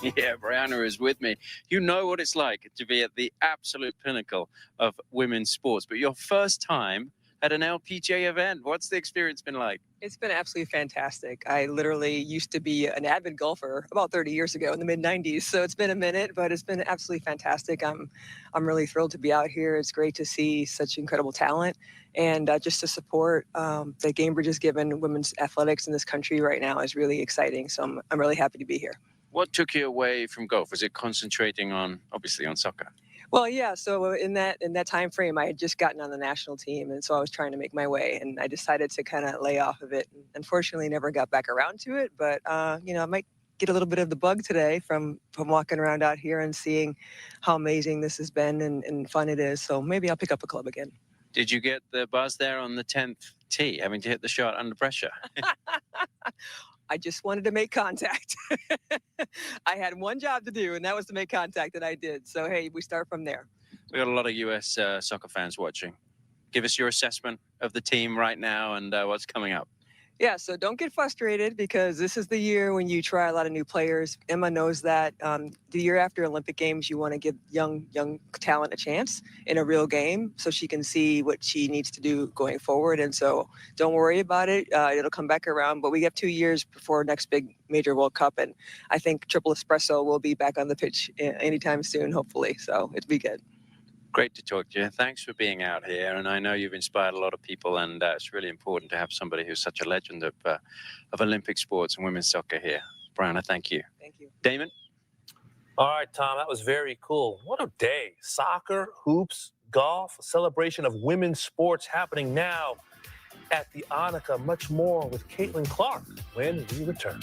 Yeah, Brianna is with me. You know what it's like to be at the absolute pinnacle of women's sports, but your first time at an LPGA event. What's the experience been like? It's been absolutely fantastic. I literally used to be an avid golfer about 30 years ago in the mid-90s, so it's been a minute, but it's been absolutely fantastic. I'm really thrilled to be out here. It's great to see such incredible talent, and just to support that Gamebridge has given women's athletics in this country right now is really exciting. So I'm really happy to be here. What took you away from golf? Was it concentrating on, obviously, on soccer? Well, yeah. So in that time frame, I had just gotten on the national team, and so I was trying to make my way, and I decided to kind of lay off of it. And unfortunately, never got back around to it. But I might get a little bit of the bug today from walking around out here and seeing how amazing this has been and fun it is. So maybe I'll pick up a club again. Did you get the buzz there on the 10th tee, having to hit the shot under pressure? I just wanted to make contact. I had one job to do, and that was to make contact, and I did. So, hey, we start from there. We got a lot of U.S. Soccer fans watching. Give us your assessment of the team right now and what's coming up. Yeah, so don't get frustrated because this is the year when you try a lot of new players. Emma knows that. The year after Olympic Games, you want to give young talent a chance in a real game so she can see what she needs to do going forward. And so don't worry about it. It'll come back around. But we have 2 years before next big major World Cup. And I think Triple Espresso will be back on the pitch anytime soon, hopefully. So it'll be good. Great to talk to you. Thanks for being out here. And I know you've inspired a lot of people, and it's really important to have somebody who's such a legend of Olympic sports and women's soccer here. Brianna, thank you. Thank you. Damon? All right, Tom, that was very cool. What a day. Soccer, hoops, golf, a celebration of women's sports happening now at the ANNIKA. Much more with Caitlin Clark when we return.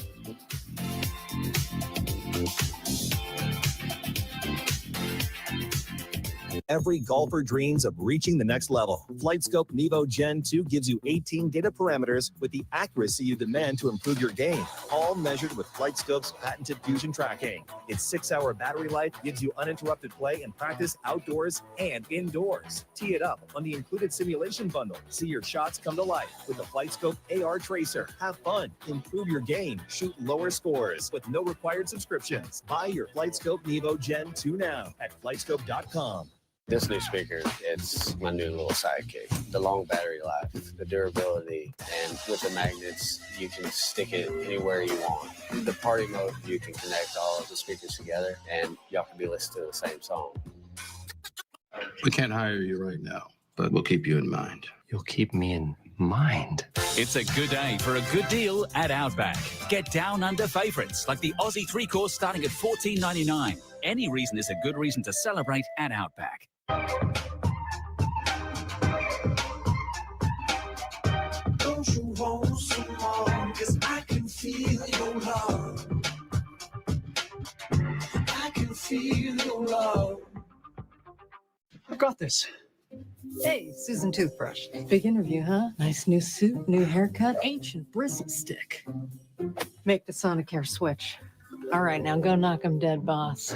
Every golfer dreams of reaching the next level. FlightScope Nevo Gen 2 gives you 18 data parameters with the accuracy you demand to improve your game, all measured with FlightScope's patented fusion tracking. Its 6-hour battery life gives you uninterrupted play and practice outdoors and indoors. Tee it up on the included simulation bundle. See your shots come to life with the FlightScope AR Tracer. Have fun, improve your game, shoot lower scores with no required subscriptions. Buy your FlightScope Nevo Gen 2 now at FlightScope.com. This new speaker, it's my new little sidekick. The long battery life, the durability, and with the magnets, you can stick it anywhere you want. The party mode, you can connect all of the speakers together, and y'all can be listening to the same song. We can't hire you right now, but we'll keep you in mind. You'll keep me in mind. It's a good day for a good deal at Outback. Get down under favourites like the Aussie 3-course starting at $14.99. Any reason is a good reason to celebrate at Outback. Don't you want some more? 'Cause I can feel your love. I can feel your love. I've got this. Hey, Susan Toothbrush. Big interview, huh? Nice new suit, new haircut, ancient bristle stick. Make the Sonicare switch. All right, now go knock 'em dead, boss.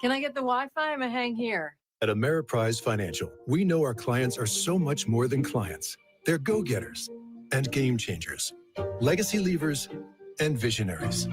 Can I get the Wi-Fi? I'm gonna hang here. At Ameriprise Financial, we know our clients are so much more than clients. They're go-getters and game changers, legacy leavers and visionaries,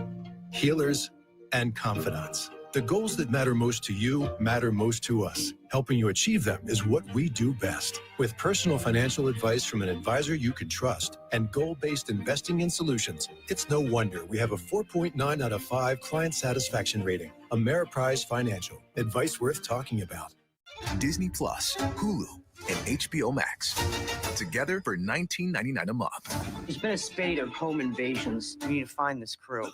healers and confidants. The goals that matter most to you matter most to us. Helping you achieve them is what we do best. With personal financial advice from an advisor you can trust and goal-based investing in solutions, it's no wonder we have a 4.9 out of 5 client satisfaction rating. Ameriprise Financial. Advice worth talking about. Disney Plus, Hulu, and HBO Max. Together for $19.99 a month. There's been a spate of home invasions. We need to find this crew.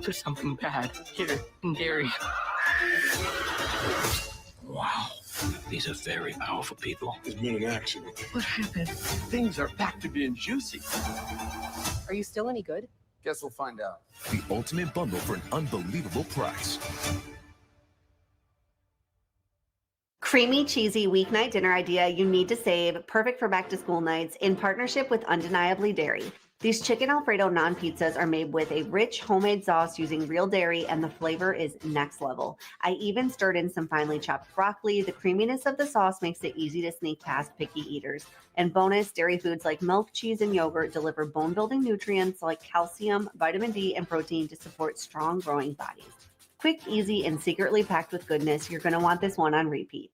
There's something bad here in Gary. Wow. These are very powerful people. There's been an accident. What happened? Things are back to being juicy. Are you still any good? Guess we'll find out. The ultimate bundle for an unbelievable price. Creamy, cheesy weeknight dinner idea you need to save, perfect for back-to-school nights, in partnership with Undeniably Dairy. These chicken Alfredo naan pizzas are made with a rich homemade sauce using real dairy, and the flavor is next level. I even stirred in some finely chopped broccoli. The creaminess of the sauce makes it easy to sneak past picky eaters. And bonus, dairy foods like milk, cheese, and yogurt deliver bone-building nutrients like calcium, vitamin D, and protein to support strong growing bodies. Quick, easy, and secretly packed with goodness. You're going to want this one on repeat.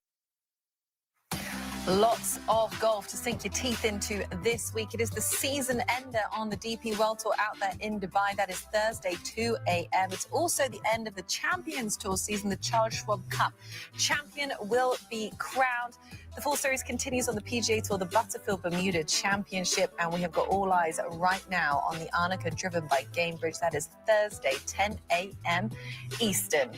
Lots of golf to sink your teeth into this week. It is the season ender on the DP World Tour out there in Dubai. That is Thursday, 2 a.m. It's also the end of the Champions Tour season. The Charles Schwab Cup champion will be crowned. The full series continues on the PGA Tour, the Butterfield Bermuda Championship, and we have got all eyes right now on the ANNIKA driven by Gamebridge. That is Thursday, 10 a.m. Eastern.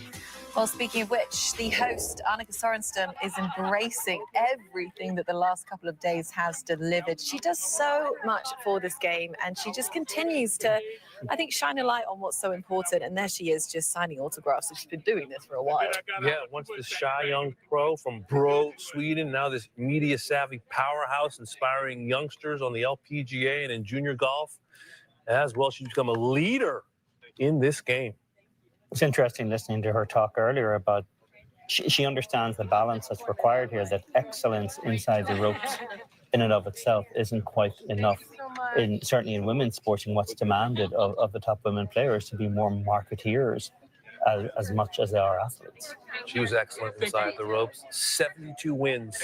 Well, speaking of which, the host, ANNIKA Sorenstam, is embracing everything that the last couple of days has delivered. She does so much for this game, and she just continues to, I think, shine a light on what's so important. And there she is, just signing autographs. She's been doing this for a while. Yeah, once the shy young pro from Bro, Sweden, now this media-savvy powerhouse inspiring youngsters on the LPGA and in junior golf. As well, she's become a leader in this game. It's interesting listening to her talk earlier about she understands the balance that's required here, that excellence inside the ropes in and of itself isn't quite enough, certainly in women's sports, and what's demanded of the top women players to be more marketeers as much as they are athletes. She was excellent inside the ropes. 72 wins,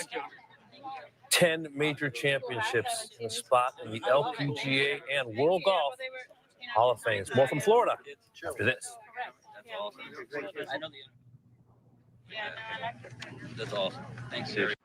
10 major championships, and a spot in the LPGA and World Golf Hall of Fame. More from Florida after this. That's awesome. Thanks, Siri.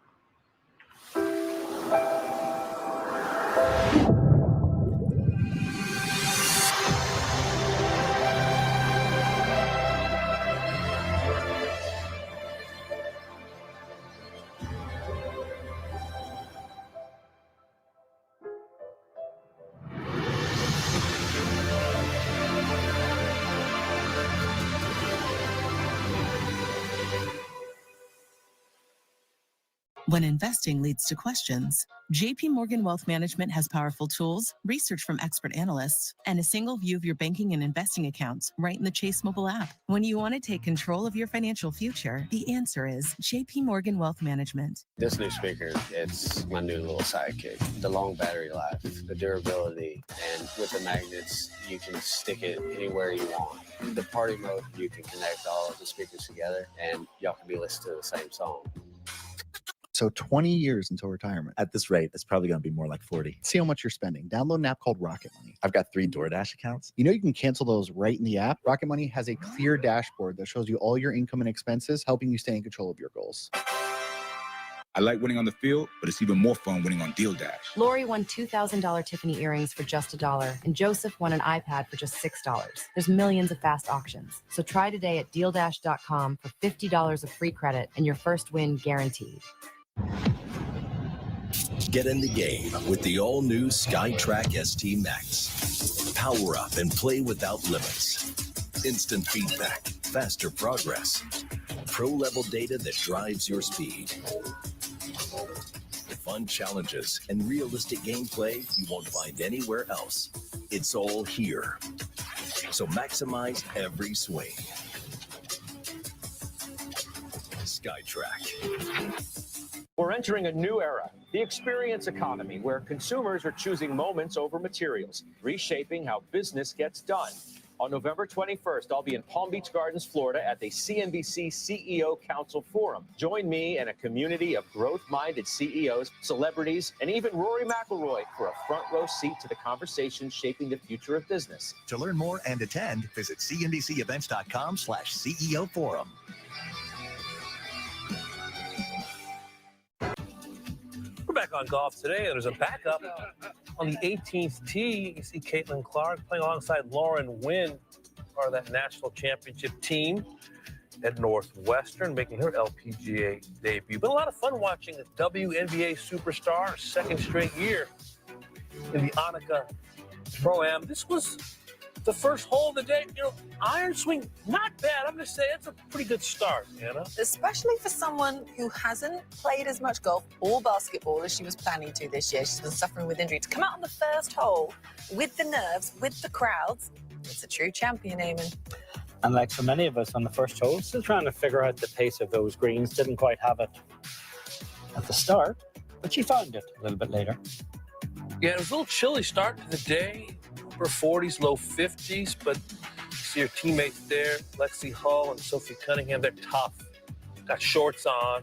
When investing leads to questions, JP Morgan Wealth Management has powerful tools, research from expert analysts, and a single view of your banking and investing accounts right in the Chase mobile app. When you want to take control of your financial future, the answer is JP Morgan Wealth Management. This new speaker, it's my new little sidekick. The long battery life, the durability, and with the magnets, you can stick it anywhere you want. The party mode, you can connect all of the speakers together, and y'all can be listening to the same song. So 20 years until retirement. At this rate, it's probably going to be more like 40. See how much you're spending. Download an app called Rocket Money. I've got 3 DoorDash accounts. You know you can cancel those right in the app. Rocket Money has a clear dashboard that shows you all your income and expenses, helping you stay in control of your goals. I like winning on the field, but it's even more fun winning on Deal Dash. Lori won $2,000 Tiffany earrings for just $1, and Joseph won an iPad for just $6. There's millions of fast auctions. So try today at DealDash.com for $50 of free credit and your first win guaranteed. Get in the game with the all-new SkyTrack ST Max. Power up and play without limits. Instant feedback, faster progress, pro-level data that drives your speed. fun challenges and realistic gameplay you won't find anywhere else. It's all here. So maximize every swing. SkyTrack. We're entering a new era, the experience economy, where consumers are choosing moments over materials, reshaping how business gets done. On November 21st, I'll be in Palm Beach Gardens, Florida at the CNBC CEO Council Forum. Join me and a community of growth-minded CEOs, celebrities, and even Rory McIlroy for a front row seat to the conversation shaping the future of business. To learn more and attend, visit cnbcevents.com/CEO Forum. We're back on golf today, and there's a backup on the 18th tee. You see Caitlin Clark playing alongside Lauren Wynn, part of that national championship team at Northwestern, making her LPGA debut. But a lot of fun watching the WNBA superstar, second straight year in the ANNIKA Pro-Am. This was the first hole of the day. You know, iron swing, not bad. I'm going to say it's a pretty good start, Anna. Especially for someone who hasn't played as much golf or basketball as she was planning to this year. She's been suffering with injury. To come out on the first hole with the nerves, with the crowds, it's a true champion, Eamon. And like so many of us on the first hole, still trying to figure out the pace of those greens. Didn't quite have it at the start, but she found it a little bit later. Yeah, it was a little chilly start to the day. Upper 40s, low 50s, but you see her teammates there, Lexi Hull and Sophie Cunningham. They're tough. Got shorts on,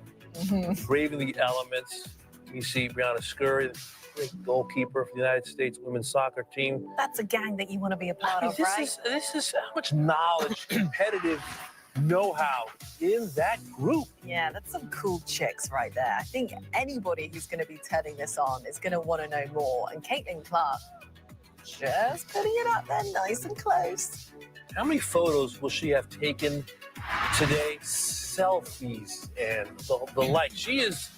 braving the elements. You see Brianna Scurry, the great goalkeeper for the United States women's soccer team. That's a gang that you want to be a part of, right? This is how much knowledge, competitive know-how in that group. Yeah, that's some cool chicks right there. I think anybody who's going to be turning this on is going to want to know more. And Caitlin Clark, just putting it up there nice and close. How many photos will she have taken today? Selfies and the like. She is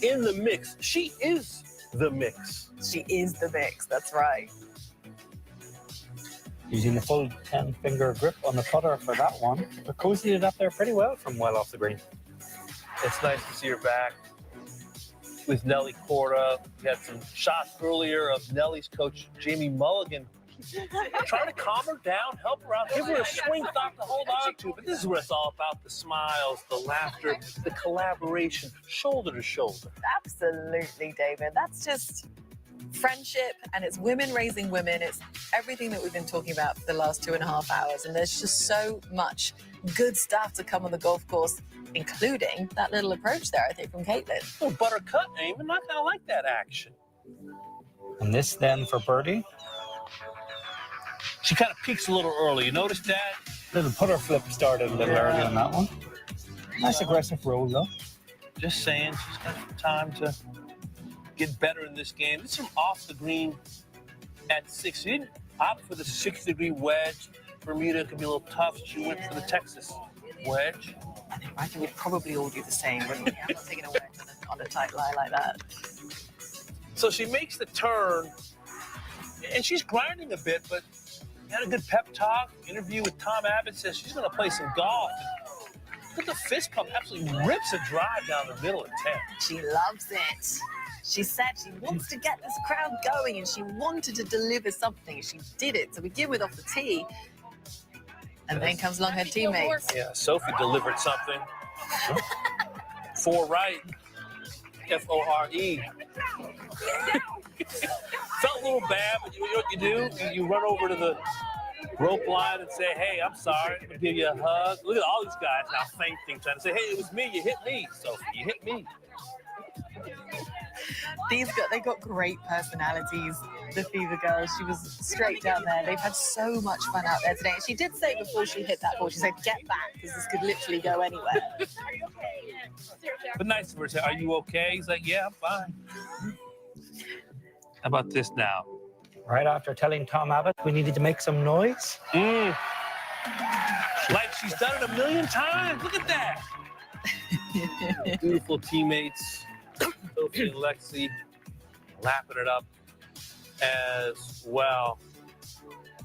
in the mix. She is the mix. She is the mix, that's right. Using the full 10-finger grip on the putter for that one. But cozied it up there pretty well from well off the green. It's nice to see her back with Nelly Korda. We had some shots earlier of Nelly's coach, Jamie Mulligan, trying to calm her down, help her out, give her a swing thought to hold on to. But this is what it's all about, the smiles, the laughter, the collaboration, shoulder to shoulder. Absolutely, David. That's just friendship, and it's women raising women. It's everything that we've been talking about for the last 2.5 hours, and there's just so much good stuff to come on the golf course, including that little approach there, I think, from Caitlin. Oh, buttercut, Eamon. I kind of like that action. And this then for birdie. She kind of peaks a little early. You notice that? Little putter flip started a little early on that one. Nice aggressive roll, though. Just saying, she's got time to get better in this game. This is from off the green at 6. She didn't opt for the 6-degree wedge. Bermuda could be a little tough. She went for the Texas wedge. I think we'd probably all do the same, wouldn't we? I'm not taking a wedge on a tight lie like that. So she makes the turn, and she's grinding a bit, but had a good pep talk. Interview with Tom Abbott says she's going to play some golf. Look at the fist pump, absolutely rips a drive down the middle of 10. She loves it. She said she wants to get this crowd going, and she wanted to deliver something. She did it to begin with off the tee. And then comes along her teammates. Yeah, Sophie delivered something. 4 right. F-O-R-E. Felt a little bad, but you know what you do? You run over to the rope line and say, hey, I'm sorry. I'm going to give you a hug. Look at all these guys now fainting, trying to say, hey, it was me. You hit me, Sophie. You hit me. They got great personalities, the Fever girls. She was straight down there. They've had so much fun out there today. And she did say before she hit that ball, she said, get back, because this could literally go anywhere. But nice of her to say, are you okay? He's like, yeah, I'm fine. How about this now? Right after telling Tom Abbott we needed to make some noise. Like she's done it a million times. Look at that. Beautiful teammates. Sophie and Lexi lapping it up as well.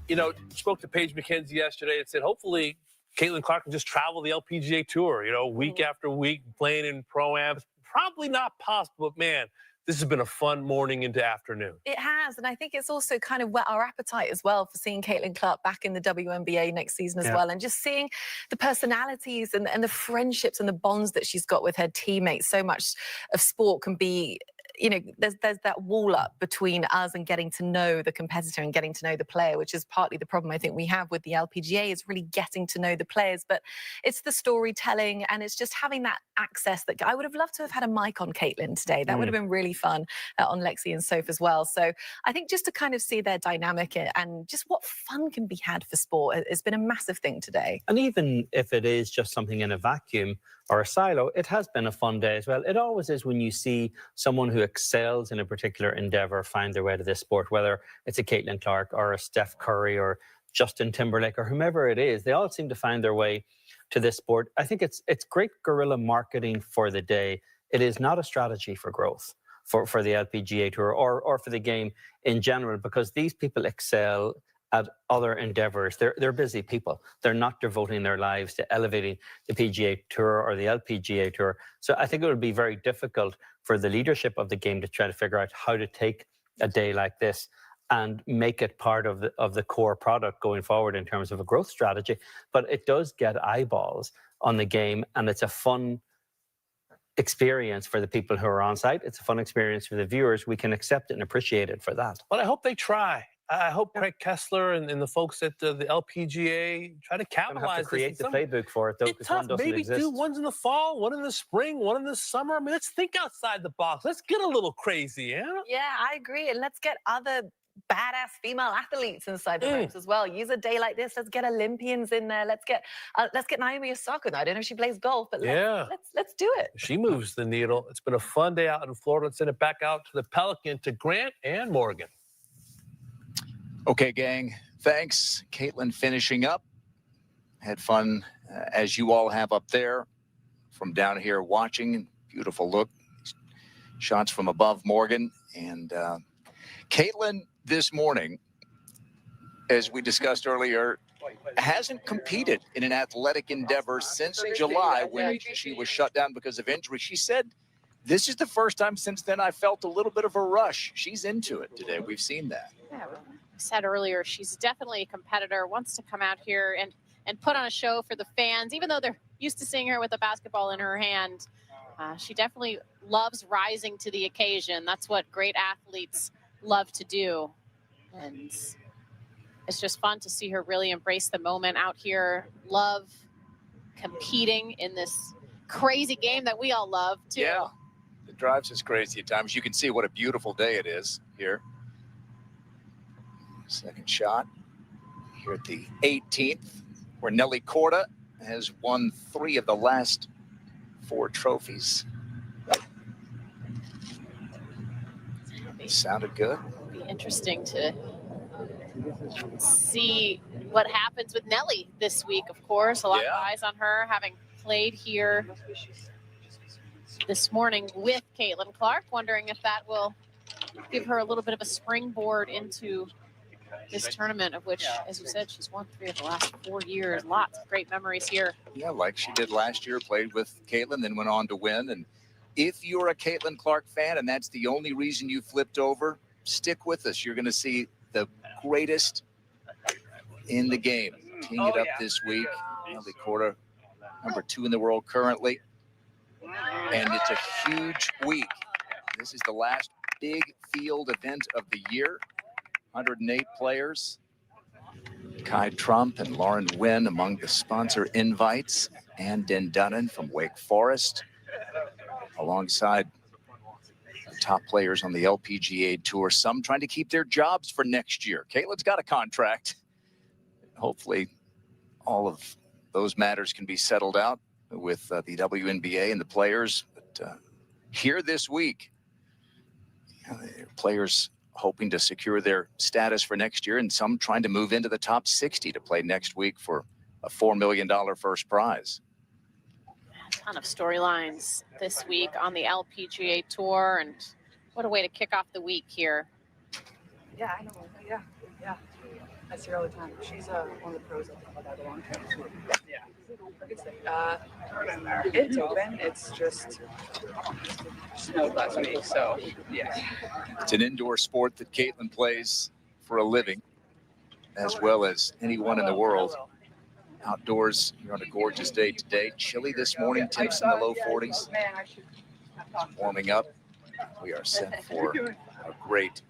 You know, spoke to Paige McKenzie yesterday and said, hopefully Caitlin Clark can just travel the LPGA Tour, you know, week after week, playing in Pro-Ams. Probably not possible, but man, this has been a fun morning into afternoon. It has, and I think it's also kind of whet our appetite as well for seeing Caitlin Clark back in the WNBA next season as well, and just seeing the personalities and the friendships and the bonds that she's got with her teammates. So much of sport can be, you know, there's that wall up between us and getting to know the competitor and getting to know the player, which is partly the problem I think we have with the LPGA, is really getting to know the players. But it's the storytelling, and it's just having that access that I would have loved to have had a mic on Caitlin today. That would have been really fun on Lexi and Soph as well. So I think just to kind of see their dynamic and just what fun can be had for sport has been a massive thing today. And even if it is just something in a vacuum or a silo, it has been a fun day as well. It always is when you see someone who excels in a particular endeavor find their way to this sport, whether it's a Caitlin Clark or a Steph Curry or Justin Timberlake or whomever it is. They all seem to find their way to this sport. I think it's great guerrilla marketing for the day. It is not a strategy for growth for the LPGA Tour or for the game in general, because these people excel at other endeavors. They're busy people. They're not devoting their lives to elevating the PGA Tour or the LPGA Tour. So I think it would be very difficult for the leadership of the game to try to figure out how to take a day like this and make it part of the core product going forward in terms of a growth strategy. But it does get eyeballs on the game, and it's a fun experience for the people who are on site. It's a fun experience for the viewers. We can accept it and appreciate it for that. But I hope they try. I hope Craig Kessler and the folks at the LPGA try to capitalize. Have to create the playbook for it, though, because one doesn't maybe exist. do ones in the fall, one in the spring, one in the summer. I mean, let's think outside the box. Let's get a little crazy, yeah? Yeah, I agree. And let's get other badass female athletes inside the ropes as well. Use a day like this. Let's get Olympians in there. Let's get Naomi Osaka. I don't know if she plays golf, but let's do it. She moves the needle. It's been a fun day out in Florida. Let's send it back out to the Pelican, to Grant and Morgan. Okay, gang. Thanks. Caitlin finishing up. Had fun, as you all have up there. From down here watching. Beautiful look. Shots from above Morgan. And Caitlin this morning, as we discussed earlier, hasn't competed in an athletic endeavor since July when she was shut down because of injury. She said, this is the first time since then I felt a little bit of a rush. She's into it today. We've seen that. Yeah, said earlier, she's definitely a competitor, wants to come out here and put on a show for the fans, even though they're used to seeing her with a basketball in her hand. She definitely loves rising to the occasion. That's what great athletes love to do. And it's just fun to see her really embrace the moment out here, love competing in this crazy game that we all love too. Yeah, it drives us crazy at times. You can see what a beautiful day it is here. Second shot here at the 18th, where Nelly Korda has won 3 of the last 4 trophies. Sounded good. It'll be interesting to see what happens with Nelly this week, of course. A lot of eyes on her, having played here this morning with Caitlin Clark, wondering if that will give her a little bit of a springboard into this tournament, of which, as you said, she's won 3 of the last 4 years. Lots of great memories here. Yeah, like she did last year, played with Caitlin, then went on to win. And if you're a Caitlin Clark fan and that's the only reason you flipped over, stick with us. You're going to see the greatest in the game. Teeing it up this week. Nelly Korda, number 2 in the world currently. And it's a huge week. This is the last big field event of the year. 108 players. Kai Trump and Lauren Wynn among the sponsor invites. And Den Dunnan from Wake Forest, alongside top players on the LPGA Tour, some trying to keep their jobs for next year. Caitlin's got a contract. Hopefully all of those matters can be settled out with the WNBA and the players. But here this week, players hoping to secure their status for next year, and some trying to move into the top 60 to play next week for a $4 million first prize. A ton of storylines this week on the LPGA Tour, and what a way to kick off the week here. Yeah, I know. Yeah. I see her all the time. She's one of the pros. I've been about that a long time. Yeah. It's open. It's just snowed last week, so yeah. It's an indoor sport that Caitlin plays for a living, as well as anyone in the world. Outdoors, you're on a gorgeous day today. Chilly this morning, temps in the low 40s. Warming up. We are set for a great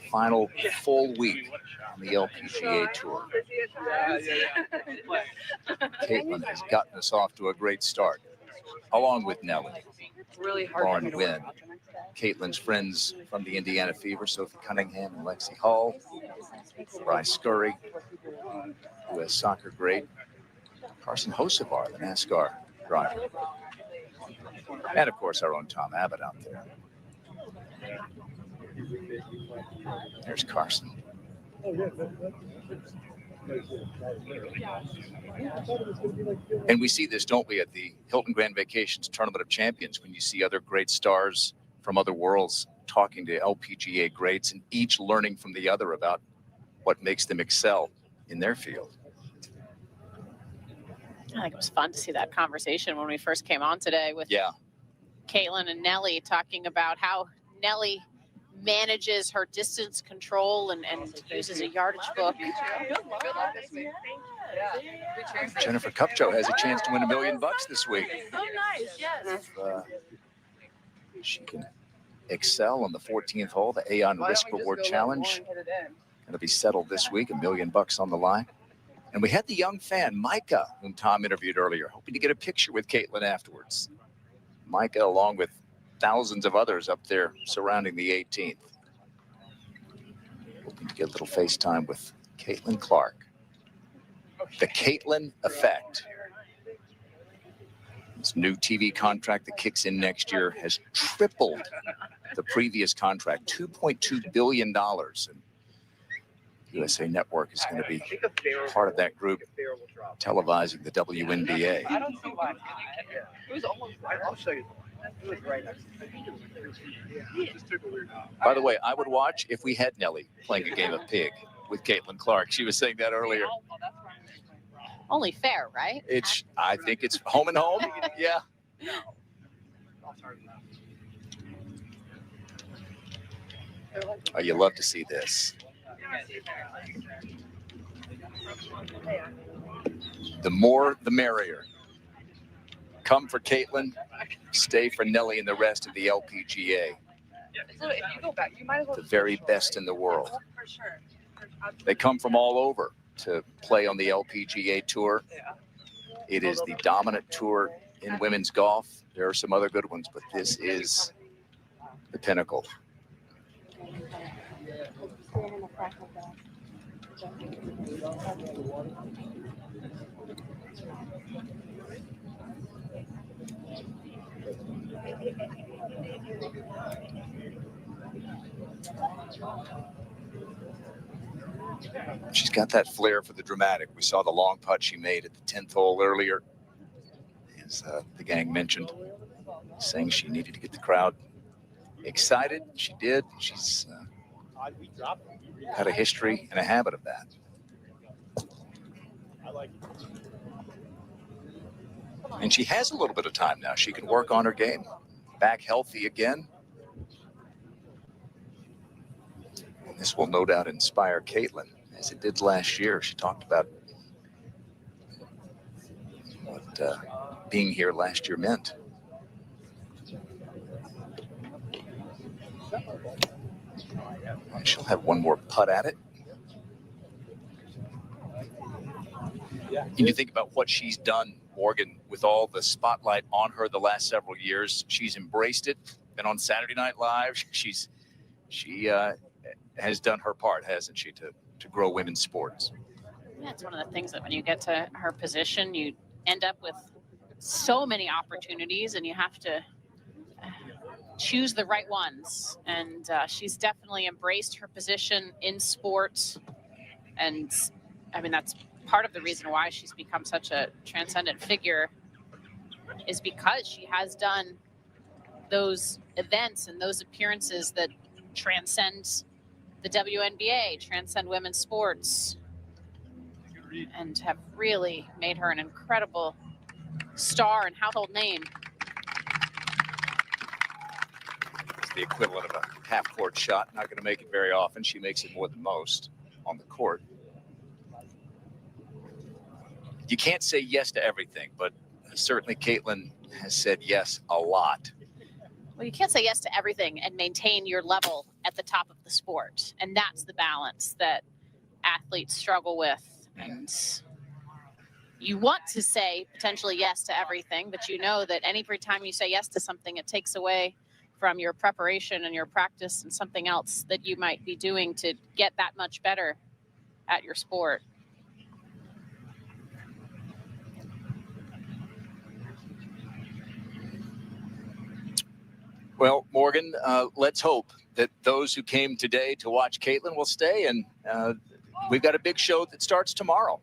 final full week on the LPGA Tour. Caitlin has gotten us off to a great start, along with Nelly, Lauren Wynn, Caitlin's friends from the Indiana Fever, Sophie Cunningham and Lexi Hall, Brianna Scurry, U.S. soccer great, Carson Hocevar, the NASCAR driver, and of course our own Tom Abbott out there. There's Carson. And we see this, don't we, at the Hilton Grand Vacations Tournament of Champions, when you see other great stars from other worlds talking to LPGA greats and each learning from the other about what makes them excel in their field. I think it was fun to see that conversation when we first came on today with Caitlin and Nelly, talking about how Nelly manages her distance control and uses a yardage book. Jennifer Kupcho has a chance to win $1 million this week. Oh, nice. Yes. If she can excel on the 14th hole, the Aon Risk Reward Challenge. Going to be settled this week, $1 million on the line. And we had the young fan, Micah, whom Tom interviewed earlier, hoping to get a picture with Caitlin afterwards. Micah, along with thousands of others up there surrounding the 18th. Hoping to get a little FaceTime with Caitlin Clark. The Caitlin Effect. This new TV contract that kicks in next year has tripled the previous contract, $2.2 billion. And USA Network is going to be part of that group televising the WNBA. I don't see why. It was almost right. I'll show you. It was right next to me. By the way, I would watch if we had Nelly playing a game of pig with Caitlin Clark. She was saying that earlier. Only fair, right? I think it's home and home. Yeah. Oh, you love to see this. The more, the merrier. Come for Caitlin, stay for Nelly and the rest of the LPGA. So if you go back, you might as well The very best in the world. They come from all over to play on the LPGA Tour. It is the dominant tour in women's golf. There are some other good ones, but this is the pinnacle. She's got that flair for the dramatic. We saw the long putt she made at the 10th hole earlier, as the gang mentioned, saying she needed to get the crowd excited. She did. She's had a history and a habit of that. And she has a little bit of time now. She can work on her game. Back healthy again. And this will no doubt inspire Caitlin, as it did last year. She talked about what being here last year meant. And she'll have one more putt at it. And you think about what she's done, Morgan, with all the spotlight on her the last several years. She's embraced it. Been on Saturday Night Live. She has done her part, hasn't she, to grow women's sports? Yeah, it's one of the things that when you get to her position, you end up with so many opportunities and you have to choose the right ones. And she's definitely embraced her position in sports. And I mean, that's part of the reason why she's become such a transcendent figure, is because she has done those events and those appearances that transcend the WNBA, transcend women's sports. and have really made her an incredible star and household name. It's the equivalent of a half-court shot. Not going to make it very often. She makes it more than most on the court. You can't say yes to everything, but certainly Caitlin has said yes a lot. Well, you can't say yes to everything and maintain your level at the top of the sport. And that's the balance that athletes struggle with. And you want to say potentially yes to everything, but you know that every time you say yes to something, it takes away from your preparation and your practice and something else that you might be doing to get that much better at your sport. Well, Morgan, let's hope that those who came today to watch Caitlin will stay. And we've got a big show that starts tomorrow.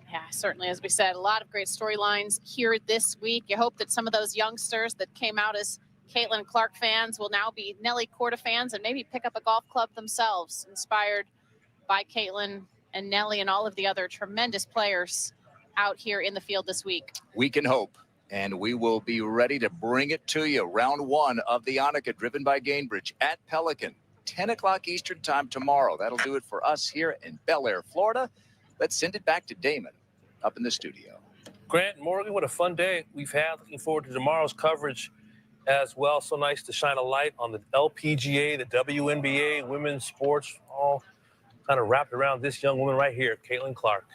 Yeah, certainly. As we said, a lot of great storylines here this week. You hope that some of those youngsters that came out as Caitlin Clark fans will now be Nelly Korda fans and maybe pick up a golf club themselves, inspired by Caitlin and Nelly and all of the other tremendous players out here in the field this week. We can hope. And we will be ready to bring it to you. Round 1 of the ANNIKA, driven by Gainbridge at Pelican, 10 o'clock Eastern time tomorrow. That'll do it for us here in Bel Air, Florida. Let's send it back to Damon up in the studio. Grant and Morgan, what a fun day we've had. Looking forward to tomorrow's coverage as well. So nice to shine a light on the LPGA, the WNBA, women's sports, all kind of wrapped around this young woman right here, Caitlin Clark.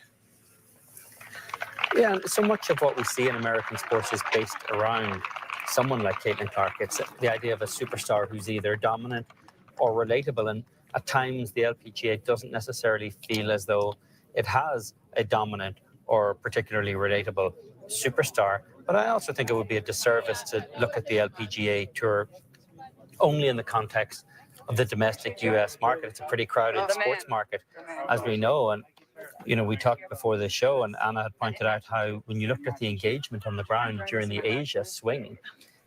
Yeah, and so much of what we see in American sports is based around someone like Caitlin Clark. It's the idea of a superstar who's either dominant or relatable. And at times, the LPGA doesn't necessarily feel as though it has a dominant or particularly relatable superstar. But I also think it would be a disservice to look at the LPGA Tour only in the context of the domestic U.S. market. It's a pretty crowded sports market, as we know. And you know, we talked before the show, and Anna had pointed out how when you looked at the engagement on the ground during the Asia swing,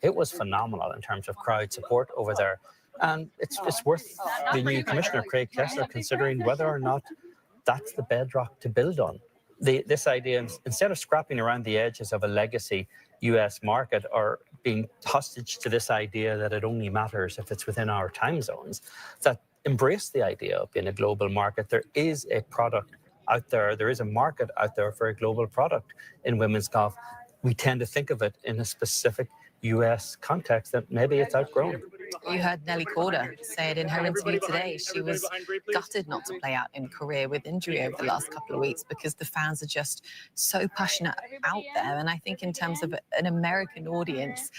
it was phenomenal in terms of crowd support over there. And it's worth the new commissioner, Craig Kessler, considering whether or not that's the bedrock to build on. This idea, instead of scrapping around the edges of a legacy U.S. market or being hostage to this idea that it only matters if it's within our time zones, that embrace the idea of being a global market. There is a product out there. There is a market out there for a global product in women's golf. We tend to think of it in a specific US context that maybe it's outgrown. You heard Nelly Korda say it in her interview today. She was gutted not to play out in Korea with injury over the last couple of weeks because the fans are just so passionate out there. And I think in terms of an American audience,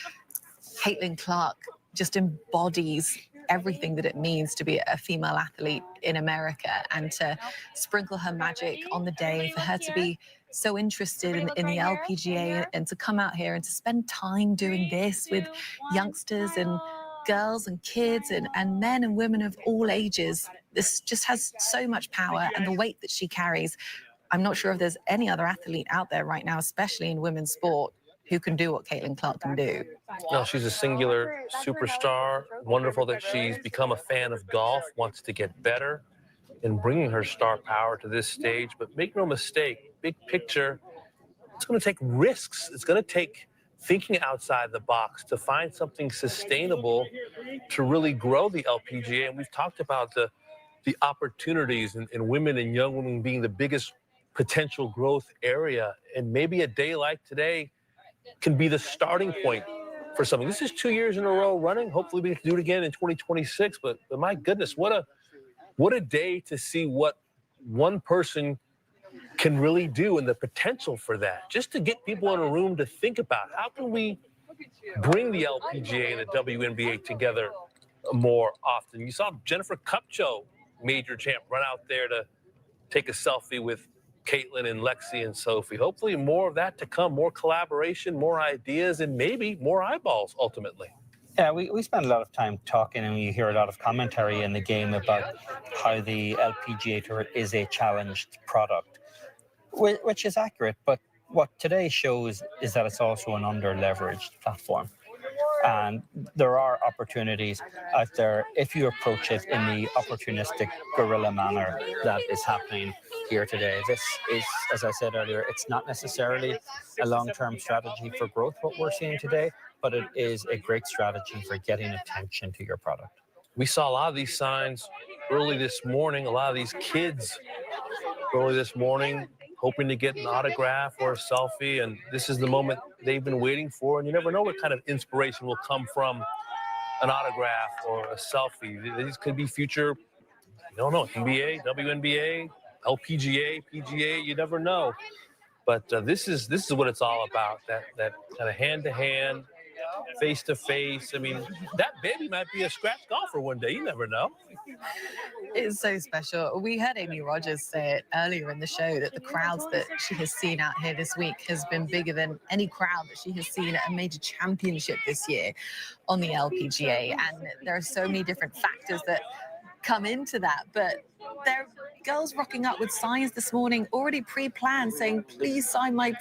Caitlin Clark just embodies everything that it means to be a female athlete in America, and to sprinkle her magic on the day, for her to be so interested in the LPGA and to come out here and to spend time doing this with youngsters and girls and kids and men and women of all ages. This just has so much power, and the weight that she carries. I'm not sure if there's any other athlete out there right now, especially in women's sport, who can do what Caitlin Clark can do. No, she's a singular superstar. Wonderful that she's become a fan of golf, wants to get better in bringing her star power to this stage. But make no mistake, big picture, it's going to take risks. It's going to take thinking outside the box to find something sustainable to really grow the LPGA. And we've talked about the opportunities in women and young women being the biggest potential growth area. And maybe a day like today can be the starting point for something. This is 2 years in a row running. Hopefully we can do it again in 2026. But my goodness, what a day to see what one person can really do and the potential for that. Just to get people in a room to think about how can we bring the LPGA and the WNBA together more often. You saw Jennifer Kupcho, major champ, run out there to take a selfie with Caitlin and Lexi and Sophie. Hopefully more of that to come, more collaboration, more ideas, and maybe more eyeballs ultimately. Yeah, we spend a lot of time talking, and we hear a lot of commentary in the game about how the LPGA Tour is a challenged product, which is accurate. But what today shows is that it's also an under-leveraged platform. And there are opportunities out there if you approach it in the opportunistic guerrilla manner that is happening here today. This is, as I said earlier, it's not necessarily a long-term strategy for growth, what we're seeing today, but it is a great strategy for getting attention to your product. We saw a lot of these signs early this morning, a lot of these kids early this morning hoping to get an autograph or a selfie, and this is the moment they've been waiting for, and you never know what kind of inspiration will come from an autograph or a selfie. These could be future, you don't know, NBA, WNBA, LPGA, PGA, you never know. But this is what it's all about, that kind of hand-to-hand, face-to-face. I mean, that baby might be a scratch golfer one day. You never know. It's so special. We heard Amy Rogers say it earlier in the show that the crowds that she has seen out here this week has been bigger than any crowd that she has seen at a major championship this year on the LPGA. And there are so many different factors that come into that. But there are girls rocking up with signs this morning already pre-planned saying, please sign my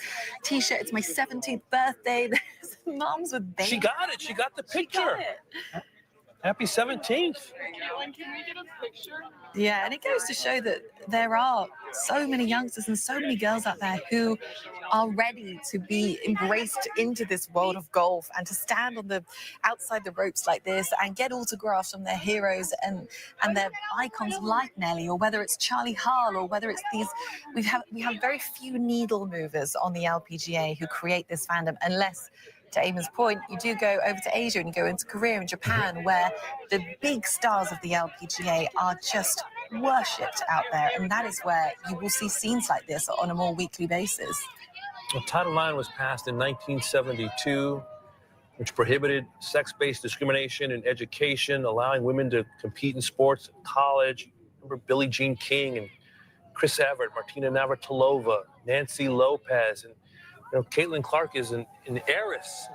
T-shirt. It's my 17th birthday. There's moms with babies. She got it. She got the picture. Got it. Happy 17th. Can we get a picture? Yeah, and it goes to show that there are so many youngsters and so many girls out there who are ready to be embraced into this world of golf and to stand on the outside the ropes like this and get autographs from their heroes and their icons like Nelly, or whether it's Charlie Hull, or whether it's these. We have very few needle movers on the LPGA who create this fandom, unless, to Eamon's point, you do go over to Asia and you go into Korea and Japan, where the big stars of the LPGA are just worshipped out there. And that is where you will see scenes like this on a more weekly basis. The Title IX was passed in 1972, which prohibited sex-based discrimination in education, allowing women to compete in sports at college. Remember Billie Jean King and Chris Evert, Martina Navratilova, Nancy Lopez, and Caitlin Clark is an heiress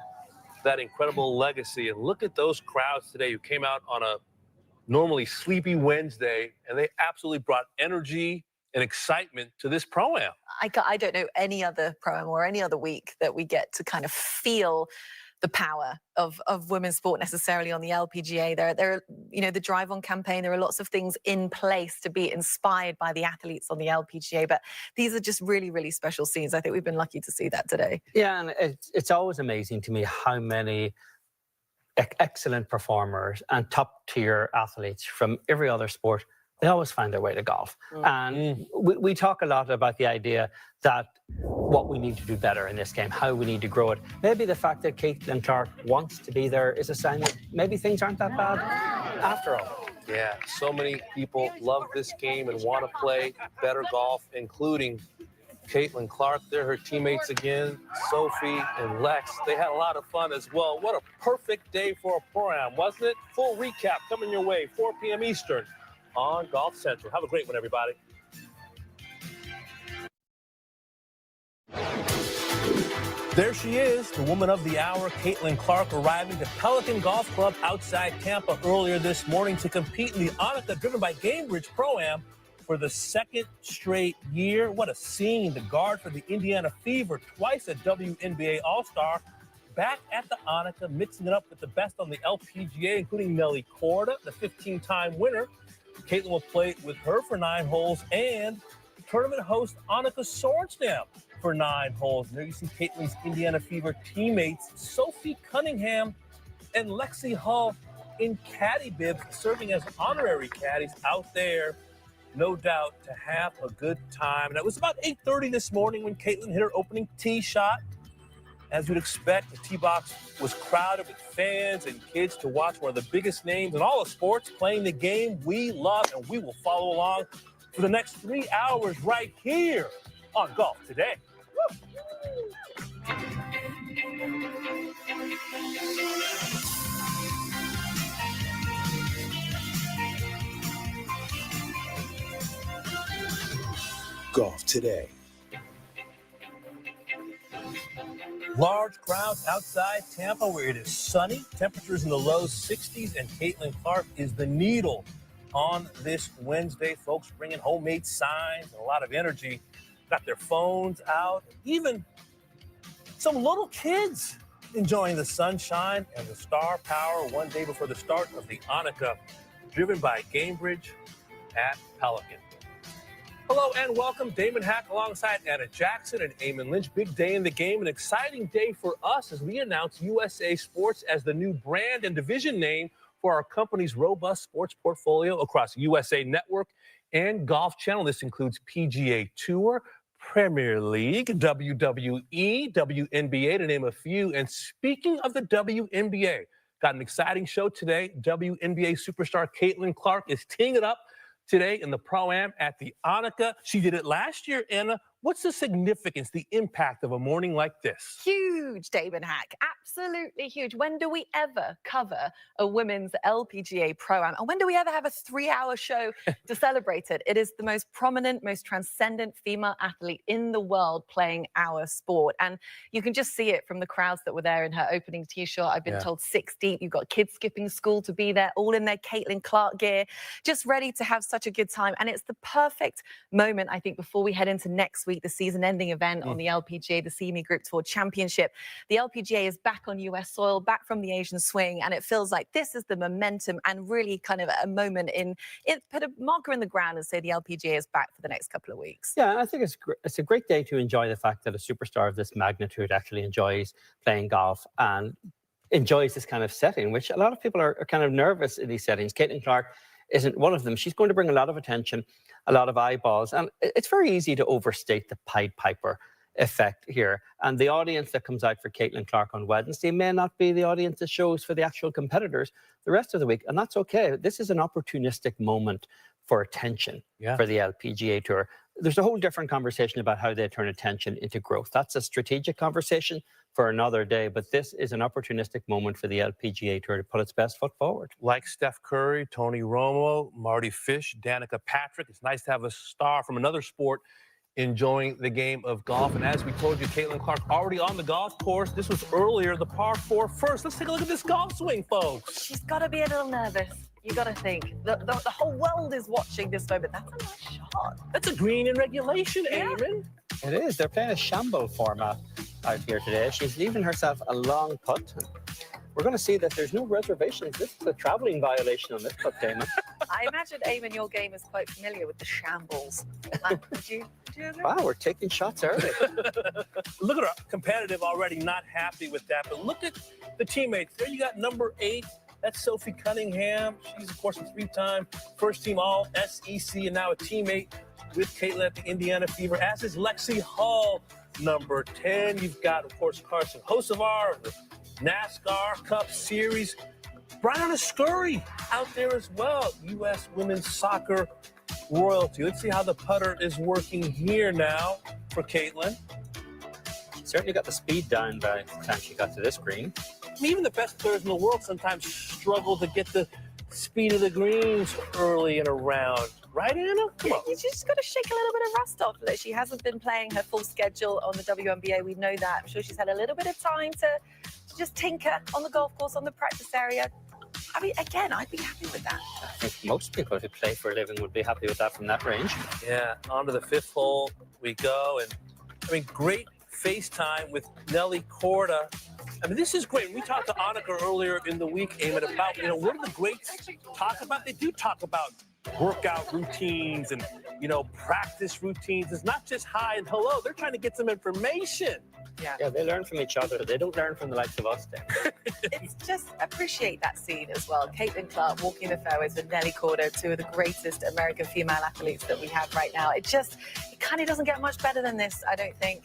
to that incredible legacy. And look at those crowds today who came out on a normally sleepy Wednesday, and they absolutely brought energy and excitement to this Pro-Am. I don't know any other Pro-Am or any other week that we get to kind of feel the power of women's sport necessarily on the LPGA. There are, the Drive On campaign, there are lots of things in place to be inspired by the athletes on the LPGA, but these are just really, really special scenes. I think we've been lucky to see that today. Yeah, and it's always amazing to me how many excellent performers and top-tier athletes from every other sport, they always find their way to golf. And we talk a lot about the idea that what we need to do better in this game, how we need to grow it. Maybe the fact that Caitlin Clark wants to be there is a sign that maybe things aren't that bad after all. Yeah, so many people love this game and want to play better golf, including Caitlin Clark. They're her teammates again, Sophie and Lex. They had a lot of fun as well. What a perfect day for a Pro-Am, wasn't it? Full recap coming your way, 4 p.m. Eastern on Golf Central. Have a great one, everybody. There she is, the woman of the hour, Caitlin Clark, arriving to Pelican Golf Club outside Tampa earlier this morning to compete in the ANNIKA driven by Gamebridge Pro-Am for the second straight year. What a scene. The guard for the Indiana Fever, twice a WNBA All-Star, back at the ANNIKA, mixing it up with the best on the LPGA, including Nelly Korda, the 15-time winner. Caitlin will play with her for 9 holes, and tournament host ANNIKA Sorenstam for 9 holes. And there you see Caitlin's Indiana Fever teammates, Sophie Cunningham and Lexi Hull, in caddy bibs, serving as honorary caddies out there, no doubt, to have a good time. And it was about 8:30 this morning when Caitlin hit her opening tee shot. As you'd expect, the tee box was crowded with fans and kids to watch one of the biggest names in all of sports playing the game we love, and we will follow along for the next 3 hours right here on Golf Today. Golf Today. Large crowds outside Tampa where it is sunny, temperatures in the low 60s, and Caitlin Clark is the needle on this Wednesday. Folks bringing homemade signs and a lot of energy, got their phones out, even some little kids enjoying the sunshine and the star power one day before the start of the ANNIKA, driven by Gamebridge at Pelican. Hello and welcome. Damon Hack alongside Anna Jackson and Eamon Lynch. Big day in the game, an exciting day for us as we announce USA Sports as the new brand and division name for our company's robust sports portfolio across USA Network and Golf Channel. This includes PGA Tour, Premier League, WWE, WNBA, to name a few. And speaking of the WNBA, got an exciting show today. WNBA superstar Caitlin Clark is teeing it up today in the Pro-Am at the ANNIKA. She did it last year, Anna. What's the significance, the impact of a morning like this? Huge, Damon Hack. Absolutely huge. When do we ever cover a women's LPGA Pro-Am? And when do we ever have a 3-hour show to celebrate it? It is the most prominent, most transcendent female athlete in the world playing our sport. And you can just see it from the crowds that were there in her opening tee shot. I've been told 6 deep. You've got kids skipping school to be there, all in their Caitlin Clark gear, just ready to have such a good time. And it's the perfect moment, I think, before we head into next week, the season-ending event on the LPGA, the CME Group Tour Championship. The LPGA is back on US soil, back from the Asian swing, and it feels like this is the momentum and really kind of a moment in it. Put a marker in the ground and say the LPGA is back for the next couple of weeks. Yeah, I think it's a great day to enjoy the fact that a superstar of this magnitude actually enjoys playing golf and enjoys this kind of setting, which a lot of people are kind of nervous in these settings. Caitlin Clark isn't one of them. She's going to bring a lot of attention, a lot of eyeballs, and it's very easy to overstate the Pied Piper effect here. And the audience that comes out for Caitlin Clark on Wednesday may not be the audience that shows for the actual competitors the rest of the week, and that's okay. This is an opportunistic moment for attention for the LPGA Tour. There's a whole different conversation about how they turn attention into growth. That's a strategic conversation for another day, but this is an opportunistic moment for the LPGA Tour to put its best foot forward. Like Steph Curry, Tony Romo, Marty Fish, Danica Patrick, it's nice to have a star from another sport enjoying the game of golf. And as we told you, Caitlin Clark already on the golf course. This was earlier, the par 4 first. Let's take a look at this golf swing, folks. She's got to be a little nervous. You got to think. The whole world is watching this moment. That's a nice shot. That's a green in regulation, Eamon. It is. They're playing a shamble format out here today. She's leaving herself a long putt. We're going to see that there's no reservations. This is a traveling violation on this putt, Damon. I imagine, Eamon, your game is quite familiar with the shambles. Would you agree? Wow, we're taking shots early. Look at her, competitive already, not happy with that. But look at the teammates. There you got number 8. That's Sophie Cunningham. She's, of course, a 3-time first-team All-SEC and now a teammate with Caitlin at the Indiana Fever, as is Lexi Hall, number 10. You've got, of course, Carson Hocevar, the NASCAR Cup Series. Brianna Scurry out there as well, U.S. women's soccer royalty. Let's see how the putter is working here now for Caitlin. She certainly got the speed down by the time she got to this green. Even the best players in the world sometimes struggle to get the speed of the greens early and around. Right, Anna? Come on. You just got to shake a little bit of rust off. She hasn't been playing her full schedule on the WNBA. We know that. I'm sure she's had a little bit of time to just tinker on the golf course, on the practice area. I mean, again, I'd be happy with that. I think most people who play for a living would be happy with that from that range. Yeah, on to the 5th hole we go. And, I mean, great FaceTime with Nelly Korda. I mean, this is great. We talked to ANNIKA earlier in the week, Eamon, about, what do the greats talk about? They do talk about workout routines and, practice routines. It's not just hi and hello. They're trying to get some information. Yeah, they learn from each other. They don't learn from the likes of us then. It's just appreciate that scene as well. Caitlin Clark walking the fairways with Nelly Korda, 2 of the greatest American female athletes that we have right now. It kind of doesn't get much better than this, I don't think.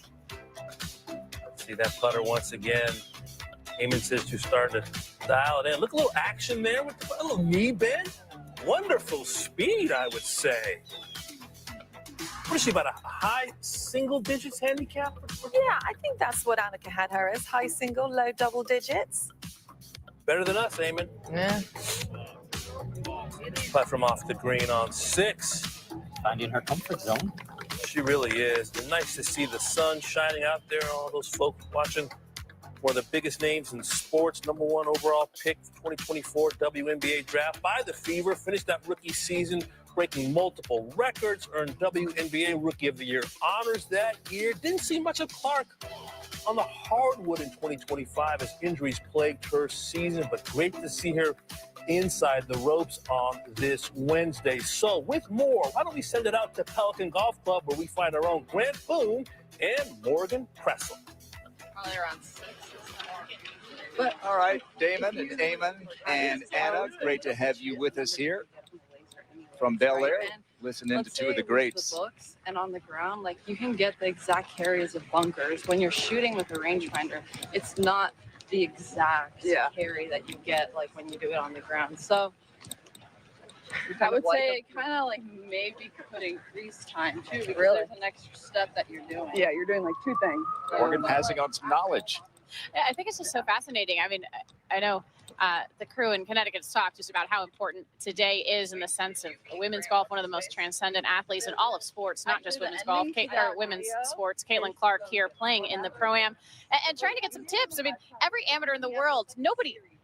See that putter once again. Eamon says you're starting to dial it in. Look, a little action there with a little knee bend. Wonderful speed, I would say. What is she, about a high single digits handicap? Yeah, I think that's what ANNIKA had her as, high single, low double digits. Better than us, Eamon. Yeah. Putt from off the green on 6. Finding her comfort zone. She really is. And nice to see the sun shining out there. All those folks watching one of the biggest names in sports, number 1 overall pick, 2024 WNBA draft by the Fever. Finished that rookie season breaking multiple records, earned WNBA Rookie of the Year honors that year. Didn't see much of Clark on the hardwood in 2025 as injuries plagued her season, but great to see her inside the ropes on this Wednesday. So with more, why don't we send it out to Pelican Golf Club where we find our own Grant Boone and Morgan Kressel. Oh, they're on 6. All right, Damon and Eamon and Anna, great to have you with us here from Bel Air, listening to two of the greats. The books and on the ground, like you can get the exact carries of bunkers. When you're shooting with a rangefinder, it's not the exact carry that you get like when you do it on the ground. So I would say it kind of like maybe could increase time too, because there's an extra step that you're doing. Yeah, you're doing like 2 things. Morgan passing on some knowledge. Yeah, I think it's just so fascinating. I mean, I know the crew in Connecticut's talked just about how important today is in the sense of women's golf, one of the most transcendent athletes in all of sports, not just women's golf, or women's sports. Caitlin Clark here playing in the Pro-Am and trying to get some tips. I mean, every amateur in the world,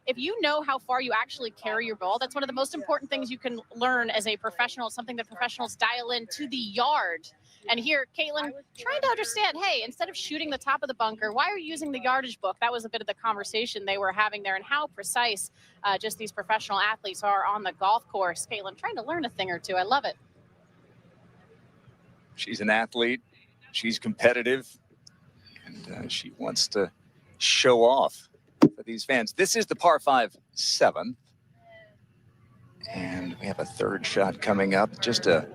if you know how far you actually carry your ball, that's one of the most important things you can learn as a professional, something that professionals dial in to the yard. And here, Caitlin trying to understand, hey, instead of shooting the top of the bunker, why are you using the yardage book? That was a bit of the conversation they were having there and how precise just these professional athletes are on the golf course. Caitlin trying to learn a thing or two. I love it. She's an athlete. She's competitive. And she wants to show off for these fans. This is the par 5 7. And we have a third shot coming up. Just a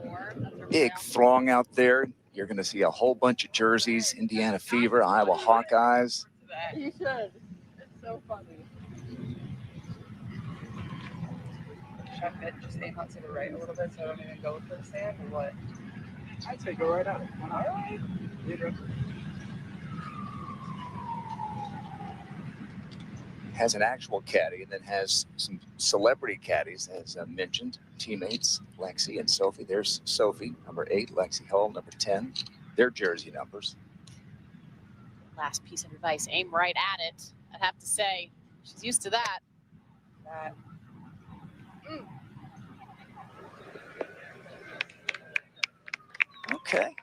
big throng out there. You're going to see a whole bunch of jerseys, Indiana Fever, Iowa Hawkeyes. You should. It's so funny. Check it. Just aim out to the right a little bit so I don't even go for the sand or what? I'd say go right out. All right. Has an actual caddy and then has some celebrity caddies, as I mentioned, teammates, Lexi and Sophie. There's Sophie, number 8, Lexi Hull, number 10, their jersey numbers. Last piece of advice, aim right at it. I'd have to say, she's used to that. Okay.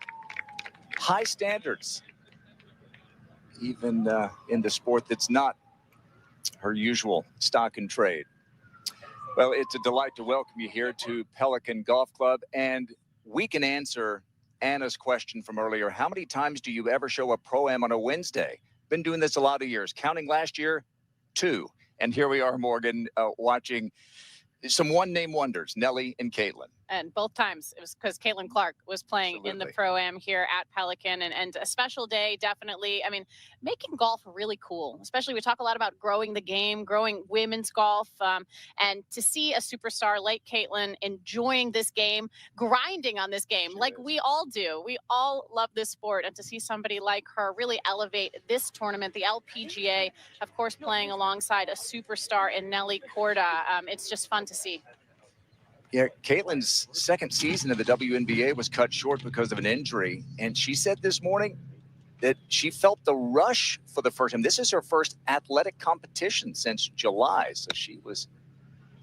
High standards, even in the sport that's not her usual stock and trade. Well, it's a delight to welcome you here to Pelican Golf Club. And we can answer Anna's question from earlier. How many times do you ever show a Pro-Am on a Wednesday? Been doing this a lot of years. Counting last year, 2. And here we are, Morgan, watching some one-name wonders, Nelly and Caitlin. And both times it was because Caitlin Clark was playing in the Pro-Am here at Pelican, and a special day, definitely. I mean, making golf really cool, especially we talk a lot about growing the game, growing women's golf, and to see a superstar like Caitlin enjoying this game, grinding on this game like we all do. We all love this sport, and to see somebody like her really elevate this tournament, the LPGA, of course, playing alongside a superstar in Nelly Korda. It's just fun to see. Yeah, Caitlin's second season of the WNBA was cut short because of an injury. And she said this morning that she felt the rush for the first time. This is her first athletic competition since July. So she was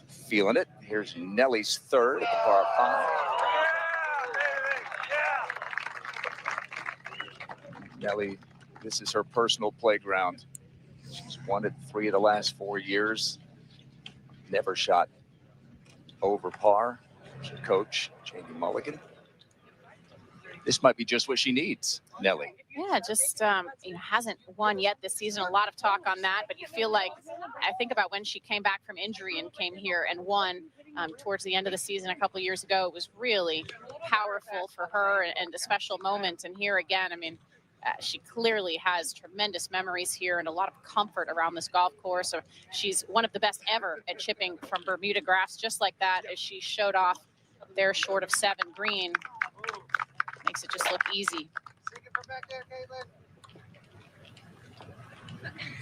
feeling it. Here's Nelly's third at the par 5. Nelly, this is her personal playground. She's won it 3 of the last 4 years. Never shot over par. Her coach, Jamie Mulligan. This might be just what she needs, Nelly. Yeah, just hasn't won yet this season. A lot of talk on that, but you feel like, I think about when she came back from injury and came here and won towards the end of the season a couple of years ago. It was really powerful for her and a special moment. And here again, I mean, she clearly has tremendous memories here and a lot of comfort around this golf course. So she's one of the best ever at chipping from Bermuda grass, just like that, as she showed off there short of 7 green. Makes it just look easy.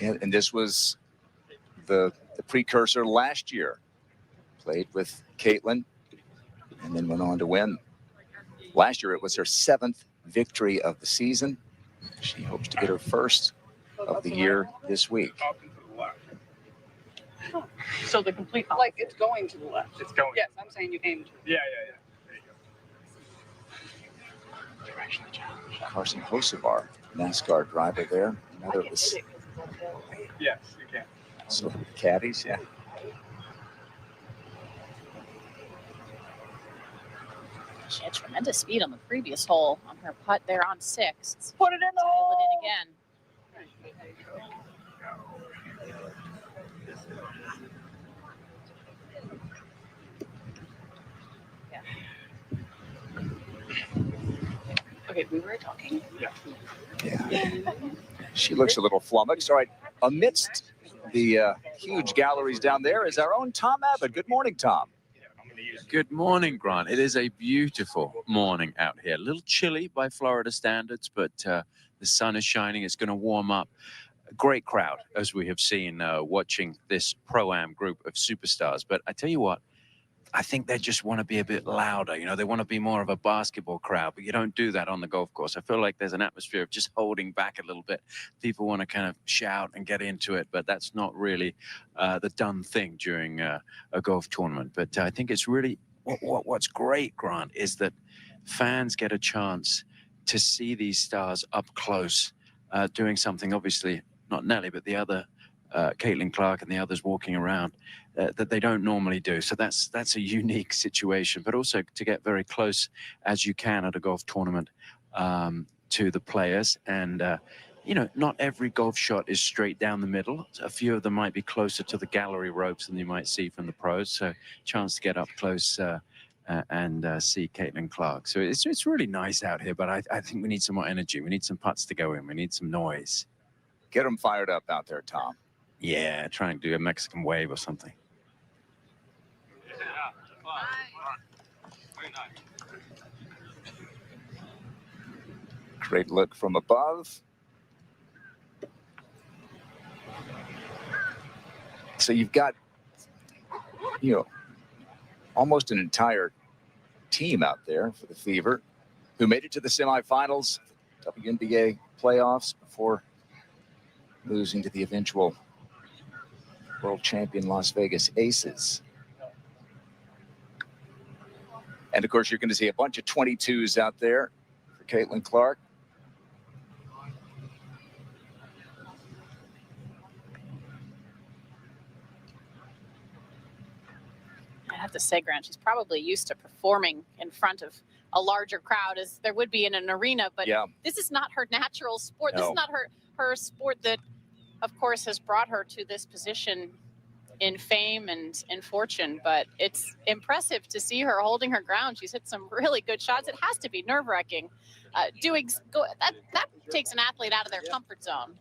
And this was the precursor last year. Played with Caitlin and then went on to win. Last year, it was her 7th victory of the season. She hopes to get her first of the year this week. So the complete, like it's going to the left. It's going. Yes, I'm saying you aimed. Yeah. Carson Hocevar, NASCAR driver there. Another of the Yes, you can. so caddies, yeah. She had tremendous speed on the previous hole on her putt there on 6. Put it in the hole. It in again. Okay, we were talking. Yeah. She looks a little flummoxed. All right, amidst the huge galleries down there is our own Tom Abbott. Good morning, Tom. Good morning, Grant. It is a beautiful morning out here. A little chilly by Florida standards, but the sun is shining. It's going to warm up. A great crowd, as we have seen watching this Pro-Am group of superstars. But I tell you what, I think they just want to be a bit louder. You know, they want to be more of a basketball crowd, but you don't do that on the golf course. I feel like there's an atmosphere of just holding back a little bit. People want to kind of shout and get into it, but that's not really the done thing during a golf tournament. But I think it's really what's great, Grant, is that fans get a chance to see these stars up close doing something, obviously not Nelly, but the other Caitlin Clark and the others walking around that they don't normally do. So that's a unique situation, but also to get very close as you can at a golf tournament to the players. And, you know, not every golf shot is straight down the middle. A few of them might be closer to the gallery ropes than you might see from the pros. So chance to get up close and see Caitlin Clark. So it's really nice out here, but I think we need some more energy. We need some putts to go in. We need some noise. Get them fired up out there, Tom. Yeah, try and do a Mexican wave or something. Great look from above. So you've got, you know, almost an entire team out there for the Fever who made it to the semifinals, WNBA playoffs before losing to the eventual world champion Las Vegas Aces. And of course, you're going to see a bunch of 22s out there for Caitlin Clark. I have to say, Grant, she's probably used to performing in front of a larger crowd as there would be in an arena, but this is not her natural sport. This is not her sport that, of course, has brought her to this position in fame and in fortune, but it's impressive to see her holding her ground. She's hit some really good shots. It has to be nerve-wracking. That takes an athlete out of their comfort zone.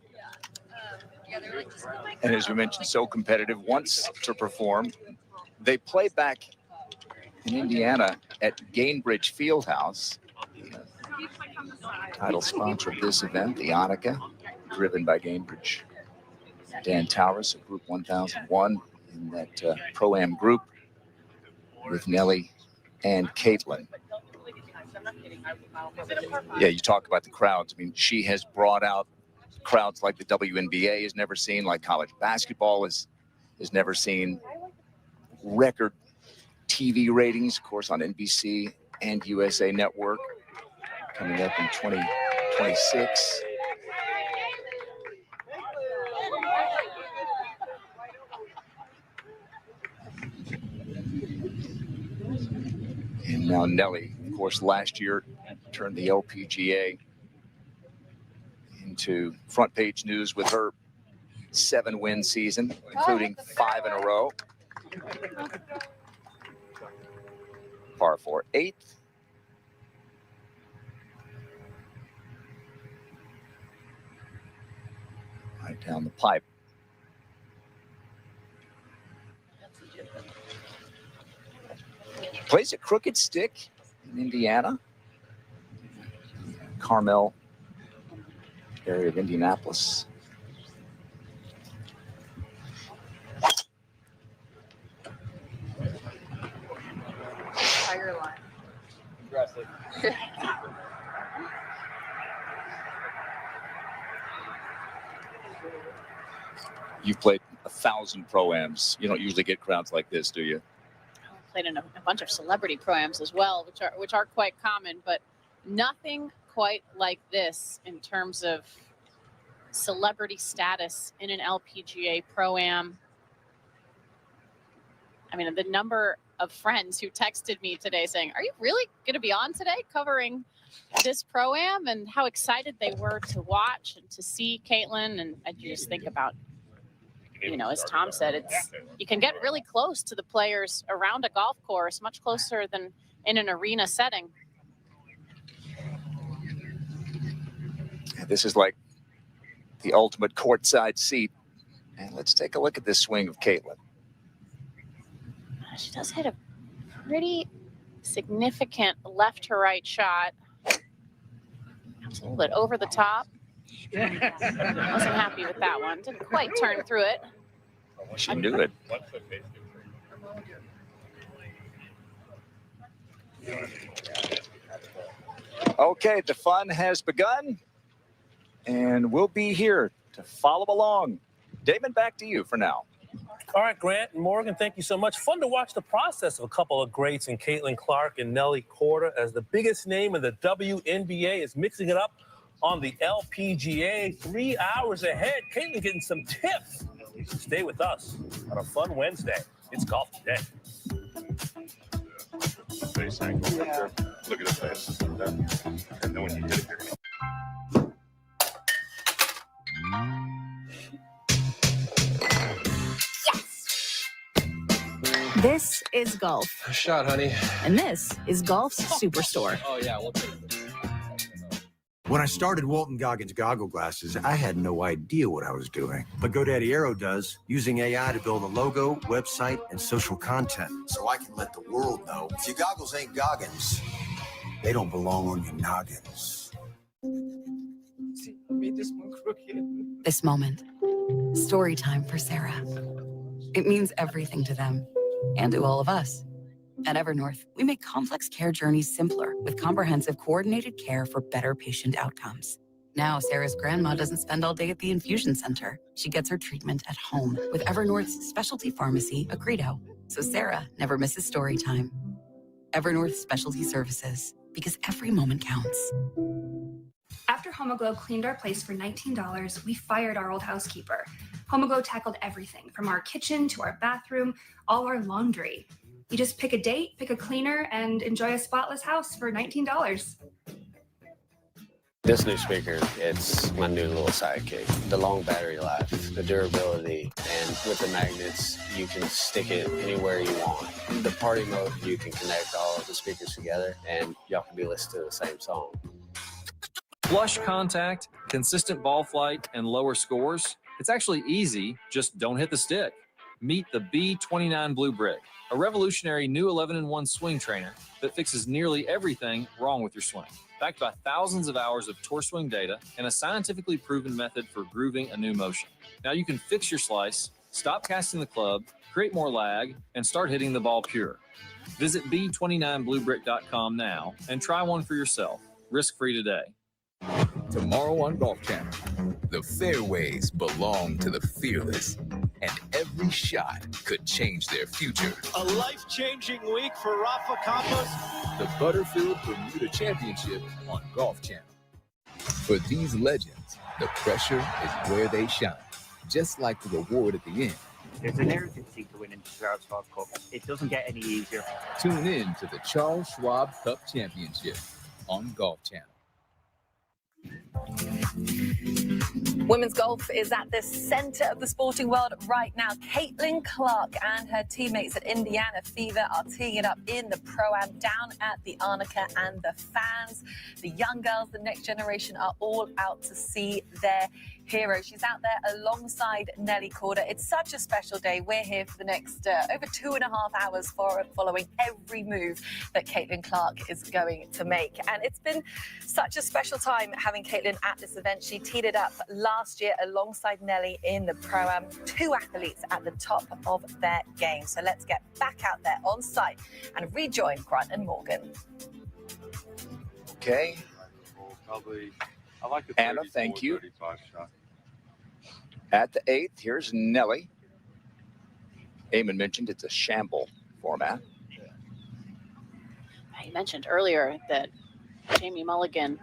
And as we mentioned, so competitive, wants to perform. They play back in Indiana at Gainbridge Fieldhouse, the title sponsor of this event, the ANNIKA, driven by Gainbridge. Dan Towers of Group 1001 in that Pro-Am group with Nelly and Caitlin. Yeah, you talk about the crowds. I mean, she has brought out crowds like the WNBA has never seen, like college basketball has never seen. Record TV ratings, of course, on NBC and USA Network, coming up in 2026. And now Nelly, of course, last year turned the LPGA into front page news with her 7-win season, including 5 in a row. Par 4, 8th. Right down the pipe. Plays a crooked stick in Indiana. Carmel area of Indianapolis. Tiger line. Aggressive. You've played 1,000 Pro-Ams. You don't usually get crowds like this, do you? Played in a bunch of celebrity pro-ams as well, which are quite common, but nothing quite like this in terms of celebrity status in an LPGA Pro-Am. I mean, the number of friends who texted me today saying, are you really going to be on today covering this Pro-Am? And how excited they were to watch and to see Caitlin. And I just think about, you know, as Tom said, you can get really close to the players around a golf course, much closer than in an arena setting. This is like the ultimate courtside seat. And let's take a look at this swing of Caitlin. She does hit a pretty significant left to right shot. It's a little bit over the top. Wasn't happy with that one. Didn't quite turn through it. She knew it. Okay, the fun has begun, and we'll be here to follow along. Damon, back to you for now. All right, Grant and Morgan, thank you so much. Fun to watch the process of a couple of greats in Caitlin Clark and Nelly Korda as the biggest name in the WNBA is mixing it up on the LPGA. 3 hours ahead. Caitlin getting some tips. Stay with us on a fun Wednesday. It's Golf Today. Face angle right there. Look at the face. And then when you hit it, you're gonna... This is golf. Shot, honey. And this is Golf's Superstore. Oh, yeah, we'll take it. When I started Walton Goggins Goggle Glasses, I had no idea what I was doing. But GoDaddy Aero does, using AI to build a logo, website, and social content. So I can let the world know if your goggles ain't Goggins, they don't belong on your noggins. See, I made this one crooked. This moment, story time for Sarah. It means everything to them and to all of us. At Evernorth, we make complex care journeys simpler with comprehensive coordinated care for better patient outcomes. Now, Sarah's grandma doesn't spend all day at the infusion center. She gets her treatment at home with Evernorth's specialty pharmacy, Accredo. So Sarah never misses story time. Evernorth Specialty Services, because every moment counts. After Homoglow cleaned our place for $19, we fired our old housekeeper. Homoglow tackled everything from our kitchen to our bathroom, all our laundry. You just pick a date, pick a cleaner, and enjoy a spotless house for $19. This new speaker, it's my new little sidekick. The long battery life, the durability, and with the magnets, you can stick it anywhere you want. The party mode, you can connect all of the speakers together, and y'all can be listening to the same song. Flush contact, consistent ball flight, and lower scores. It's actually easy, just don't hit the stick. Meet the B29 Blue Brick, a revolutionary new 11-in-1 swing trainer that fixes nearly everything wrong with your swing. Backed by thousands of hours of tour swing data and a scientifically proven method for grooving a new motion. Now you can fix your slice, stop casting the club, create more lag, and start hitting the ball pure. Visit B29bluebrick.com now and try one for yourself, risk-free today. Tomorrow on Golf Channel, the fairways belong to the fearless, and every shot could change their future. A life-changing week for Rafa Campos. The Butterfield Bermuda Championship on Golf Channel. For these legends, the pressure is where they shine, just like the reward at the end. There's an urgency to winning the Charles Schwab Cup. It doesn't get any easier. Tune in to the Charles Schwab Cup Championship on Golf Channel. Women's golf is at the center of the sporting world right now. Caitlin Clark and her teammates at Indiana Fever are teeing it up in the Pro-Am down at the ANNIKA, and the fans, the young girls, the next generation are all out to see their hero. She's out there alongside Nelly Korda. It's such a special day. We're here for the next over 2.5 hours following every move that Caitlin Clark is going to make. And it's been such a special time having Caitlin at this event. She teed it up last year alongside Nelly in the Pro-Am. Two athletes at the top of their game. So let's get back out there on site and rejoin Grant and Morgan. Okay. I like the Anna, thank you. 35 shot. At the 8th, here's Nelly. Eamon mentioned it's a shamble format. You mentioned earlier that Jamie Mulligan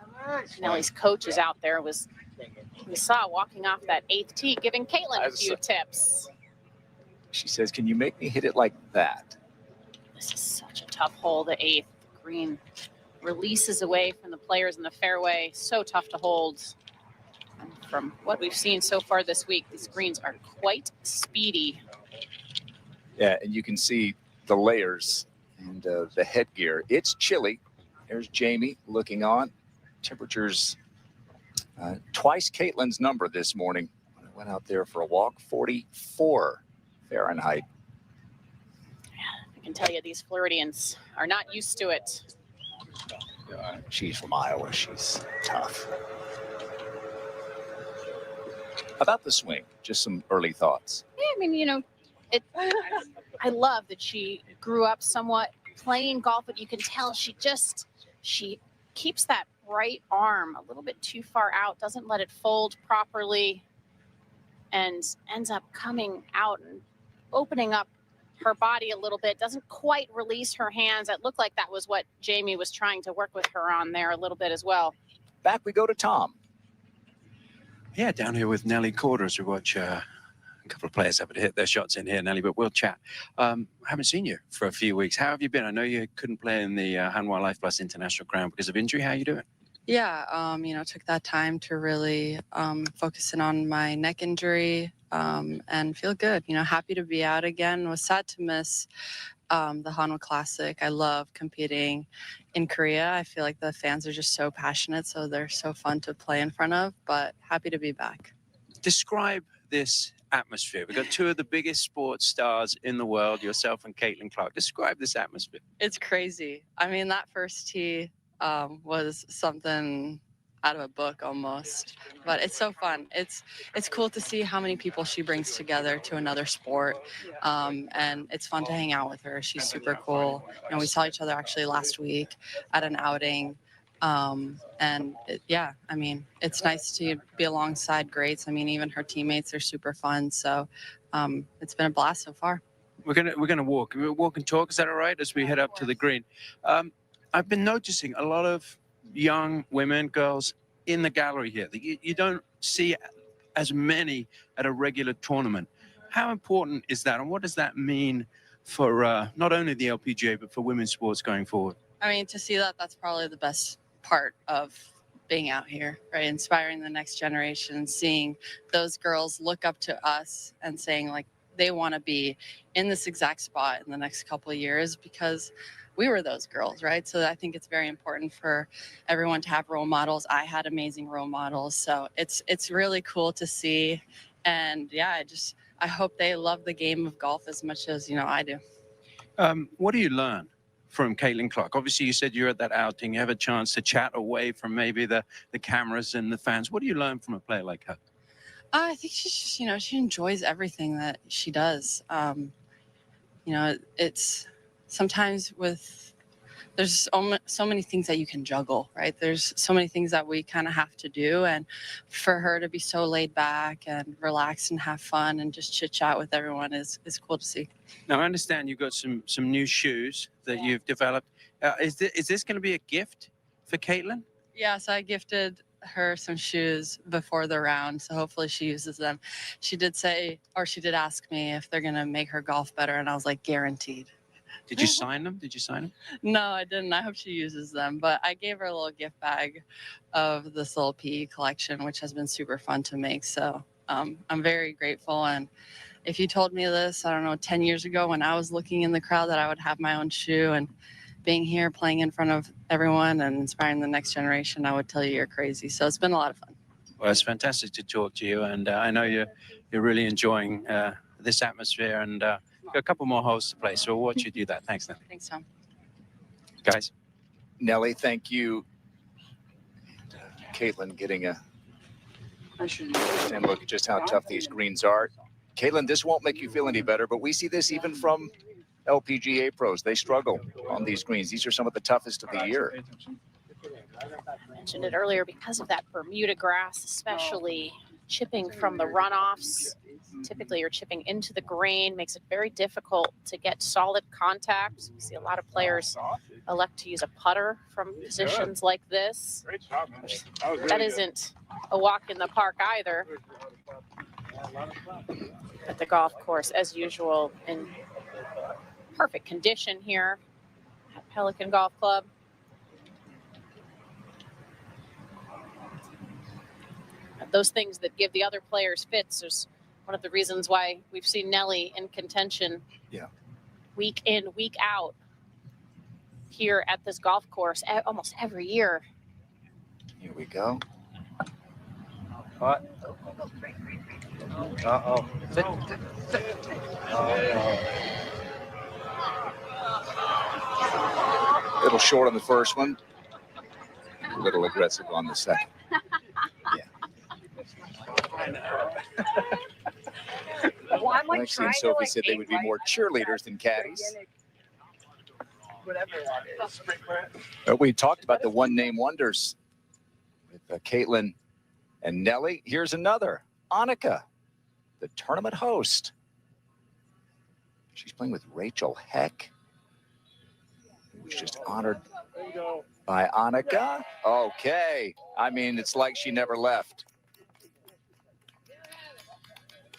Nelly's coach is out there. We saw walking off that 8th tee, giving Caitlin a few tips. She says, "Can you make me hit it like that?" This is such a tough hole, the 8th. Green releases away from the players in the fairway. So tough to hold. And from what we've seen so far this week, these greens are quite speedy. Yeah, and you can see the layers and the headgear. It's chilly. There's Jamie looking on. Temperatures twice Caitlin's number this morning. When I went out there for a walk, 44 Fahrenheit. I can tell you these Floridians are not used to it. She's from Iowa. She's tough. About the swing, just some early thoughts. Yeah, I mean, you know, I love that she grew up somewhat playing golf, but you can tell she keeps that right arm a little bit too far out, doesn't let it fold properly, and ends up coming out and opening up her body a little bit, doesn't quite release her hands. It looked like that was what Jamie was trying to work with her on there a little bit as well. Back we go to Tom. Yeah, down here with Nelly Korda as we watch a couple of players have to hit their shots in here, Nelly, but we'll chat. I haven't seen you for a few weeks. How have you been? I know you couldn't play in the Hanwha Life Plus International Crown because of injury. How are you doing? Yeah, you know, took that time to really focus in on my neck injury and feel good. You know, happy to be out again. Was sad to miss the Hanwha Classic. I love competing in Korea. I feel like the fans are just so passionate, so they're so fun to play in front of, but happy to be back. Describe this atmosphere. We've got two of the biggest sports stars in the world, yourself and Caitlin Clark. Describe this atmosphere. It's crazy. I mean, that first tee was something out of a book almost, but it's so fun. It's cool to see how many people she brings together to another sport, and it's fun to hang out with her. She's super cool. You know, we saw each other actually last week at an outing, and yeah, I mean, it's nice to be alongside greats. I mean, even her teammates are super fun, so it's been a blast so far. We're gonna walk and talk. Is that all right? As we head up to the green, I've been noticing a lot of young women, girls in the gallery here. You don't see as many at a regular tournament. How important is that, and what does that mean for not only the LPGA but for women's sports going forward? I mean, to see that's probably the best part of being out here, right? Inspiring the next generation, seeing those girls look up to us and saying like they want to be in this exact spot in the next couple of years because we were those girls, right? So I think it's very important for everyone to have role models. I had amazing role models, so it's really cool to see. And yeah, I hope they love the game of golf as much as I do. What do you learn from Caitlin Clark? Obviously, you said you're at that outing. You have a chance to chat away from maybe the cameras and the fans. What do you learn from a player like her? I think she's just, she enjoys everything that she does. It's sometimes there's so many things that you can juggle, right? There's so many things that we kind of have to do. And for her to be so laid back and relaxed and have fun and just chit chat with everyone is cool to see. Now, I understand you've got some new shoes that you've developed. Is this going to be a gift for Caitlin? Yeah, so I gifted her some shoes before the round, so hopefully she uses them. She did ask me if they're going to make her golf better, and I was like, guaranteed. Did you sign them? No, I didn't. I hope she uses them. But I gave her a little gift bag of this little PE collection, which has been super fun to make. So I'm very grateful. And if you told me this, I don't know, 10 years ago when I was looking in the crowd that I would have my own shoe and being here playing in front of everyone and inspiring the next generation, I would tell you you're crazy. So it's been a lot of fun. Well, it's fantastic to talk to you. And I know you're really enjoying this atmosphere. And got a couple more holes to play, so we'll watch you do that. Thanks, Nelly. Thanks, Tom. Guys. Nelly, thank you. Caitlin getting a look at just how tough these greens are. Caitlin, this won't make you feel any better, but we see this even from LPGA pros. They struggle on these greens. These are some of the toughest of the year. I mentioned it earlier, because of that Bermuda grass, especially chipping from the runoffs. Typically, you're chipping into the green, makes it very difficult to get solid contact. You see a lot of players elect to use a putter from positions like this. That isn't a walk in the park either. But the golf course, as usual, in perfect condition here at Pelican Golf Club. Those things that give the other players fits is one of the reasons why we've seen Nelly in contention week in, week out here at this golf course almost every year. Here we go. What? Uh-oh. Sit. A little short on the first one. A little aggressive on the second. Well, I'm like Lexi and trying to, Sophie like, said they would be more cheerleaders than caddies. whatever that is. We talked about the one-name wonders with Caitlin and Nelly. Here's another, ANNIKA, the tournament host. She's playing with Rachel Heck, who was just honored by ANNIKA. Okay. I mean, it's like she never left.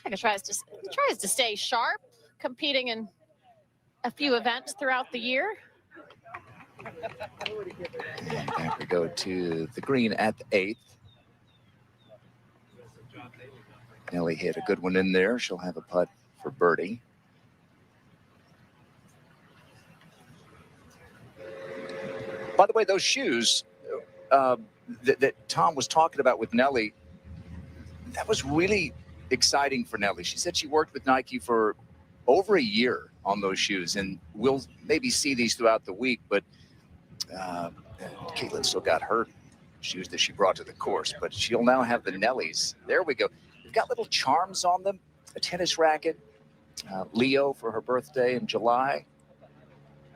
ANNIKA tries to stay sharp, competing in a few events throughout the year. And back we go to the green at the 8th. Nelly hit a good one in there. She'll have a putt for birdie. By the way, those shoes that Tom was talking about with Nelly, that was really exciting for Nelly. She said she worked with Nike for over a year on those shoes, and we'll maybe see these throughout the week, but Caitlin still got her shoes that she brought to the course, but she'll now have the Nellies. There we go. They've got little charms on them, a tennis racket, Leo for her birthday in July.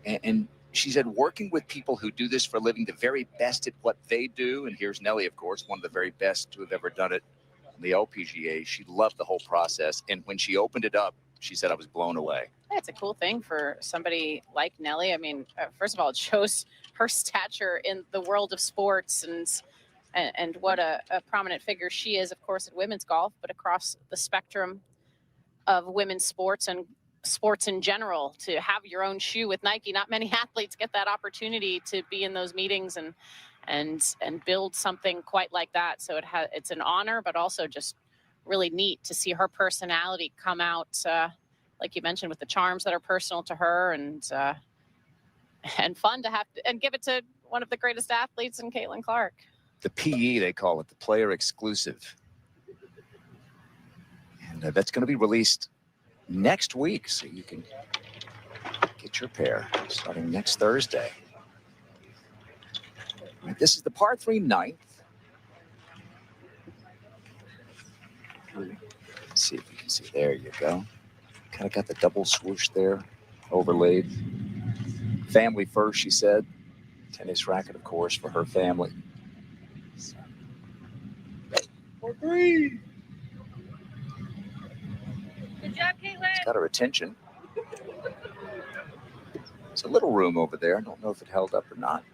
And she said working with people who do this for a living, the very best at what they do, and here's Nelly, of course, one of the very best to have ever done it on the LPGA. She loved the whole process, and when she opened it up, she said, I was blown away. It's a cool thing for somebody like Nelly. I mean, first of all, it shows her stature in the world of sports and what a prominent figure she is, of course, at women's golf, but across the spectrum of women's sports and sports in general. To have your own shoe with Nike, not many athletes get that opportunity to be in those meetings and build something quite like that. So it's an honor, but also just really neat to see her personality come out, like you mentioned, with the charms that are personal to her, and fun to have and give it to one of the greatest athletes in Caitlin Clark. The PE, they call it, the player exclusive. And that's going to be released next week, so you can get your pair starting next Thursday. All right, this is the par 3 9th. Let's see if we can see. There you go. Kind of got the double swoosh there, overlaid. Family first, she said. Tennis racket, of course, for her family. For 3. Good job, Caitlin. It's got her attention. There's a little room over there. I don't know if it held up or not.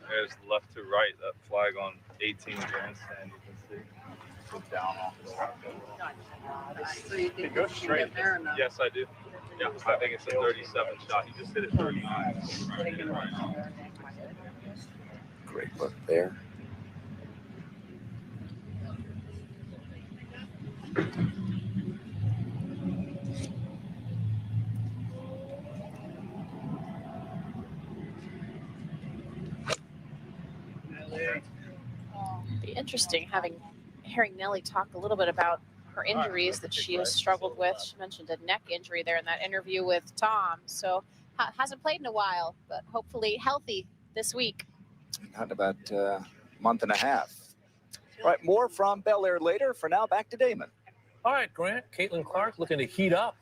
There's left to right, that flag on 18 grandstand, you can see. Go down off the So you think it goes straight. there or not? Yes, I do. Yeah, I think it's a 37 shot. You just hit it 39. Great look there. Be interesting hearing Nelly talk a little bit about her injuries that she has struggled with. She mentioned a neck injury there in that interview with Tom. So hasn't played in a while, but hopefully healthy this week. Not about a month and a half. All right, more from Bel Air later. For now, back to Damon. All right, Grant. Caitlin Clark looking to heat up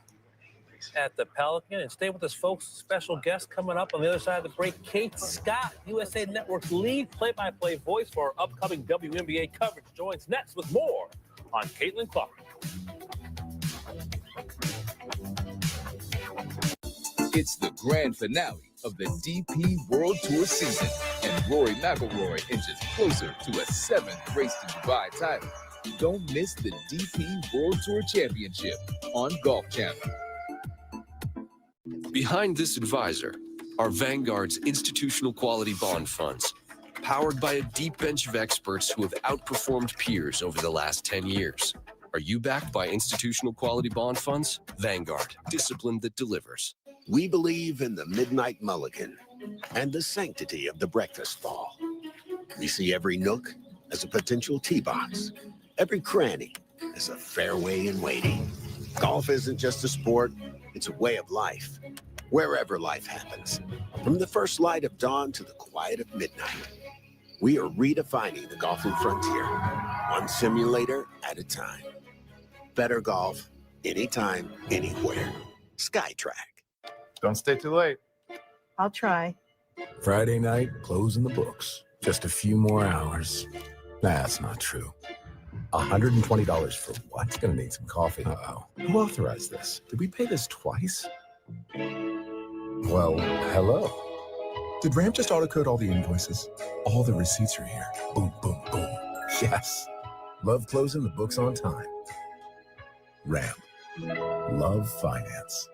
at the Pelican. And stay with us, folks. Special guest coming up on the other side of the break, Kate Scott, USA Network's lead play-by-play voice for our upcoming WNBA coverage, joins next with more on Caitlin Clark. It's the grand finale of the DP World Tour season, and Rory McIlroy inches closer to a 7th Race to Dubai title. Don't miss the DP World Tour Championship on Golf Channel. Behind this advisor are Vanguard's institutional quality bond funds, powered by a deep bench of experts who have outperformed peers over the last 10 years. Are you backed by institutional quality bond funds? Vanguard, discipline that delivers. We believe in the midnight mulligan and the sanctity of the breakfast ball. We see every nook as a potential tee box, every cranny as a fairway in waiting. Golf isn't just a sport, it's a way of life, wherever life happens. From the first light of dawn to the quiet of midnight, we are redefining the golfing frontier, one simulator at a time. Better golf, anytime, anywhere. SkyTrack. Don't stay too late. I'll try. Friday night, closing the books. Just a few more hours. That's not true. $120 for what? Gonna need some coffee. Uh-oh. Who authorized this? Did we pay this twice? Well, hello. Did Ramp just auto-code all the invoices? All the receipts are here. Boom, boom, boom. Yes. Love closing the books on time. Ramp. Love finance.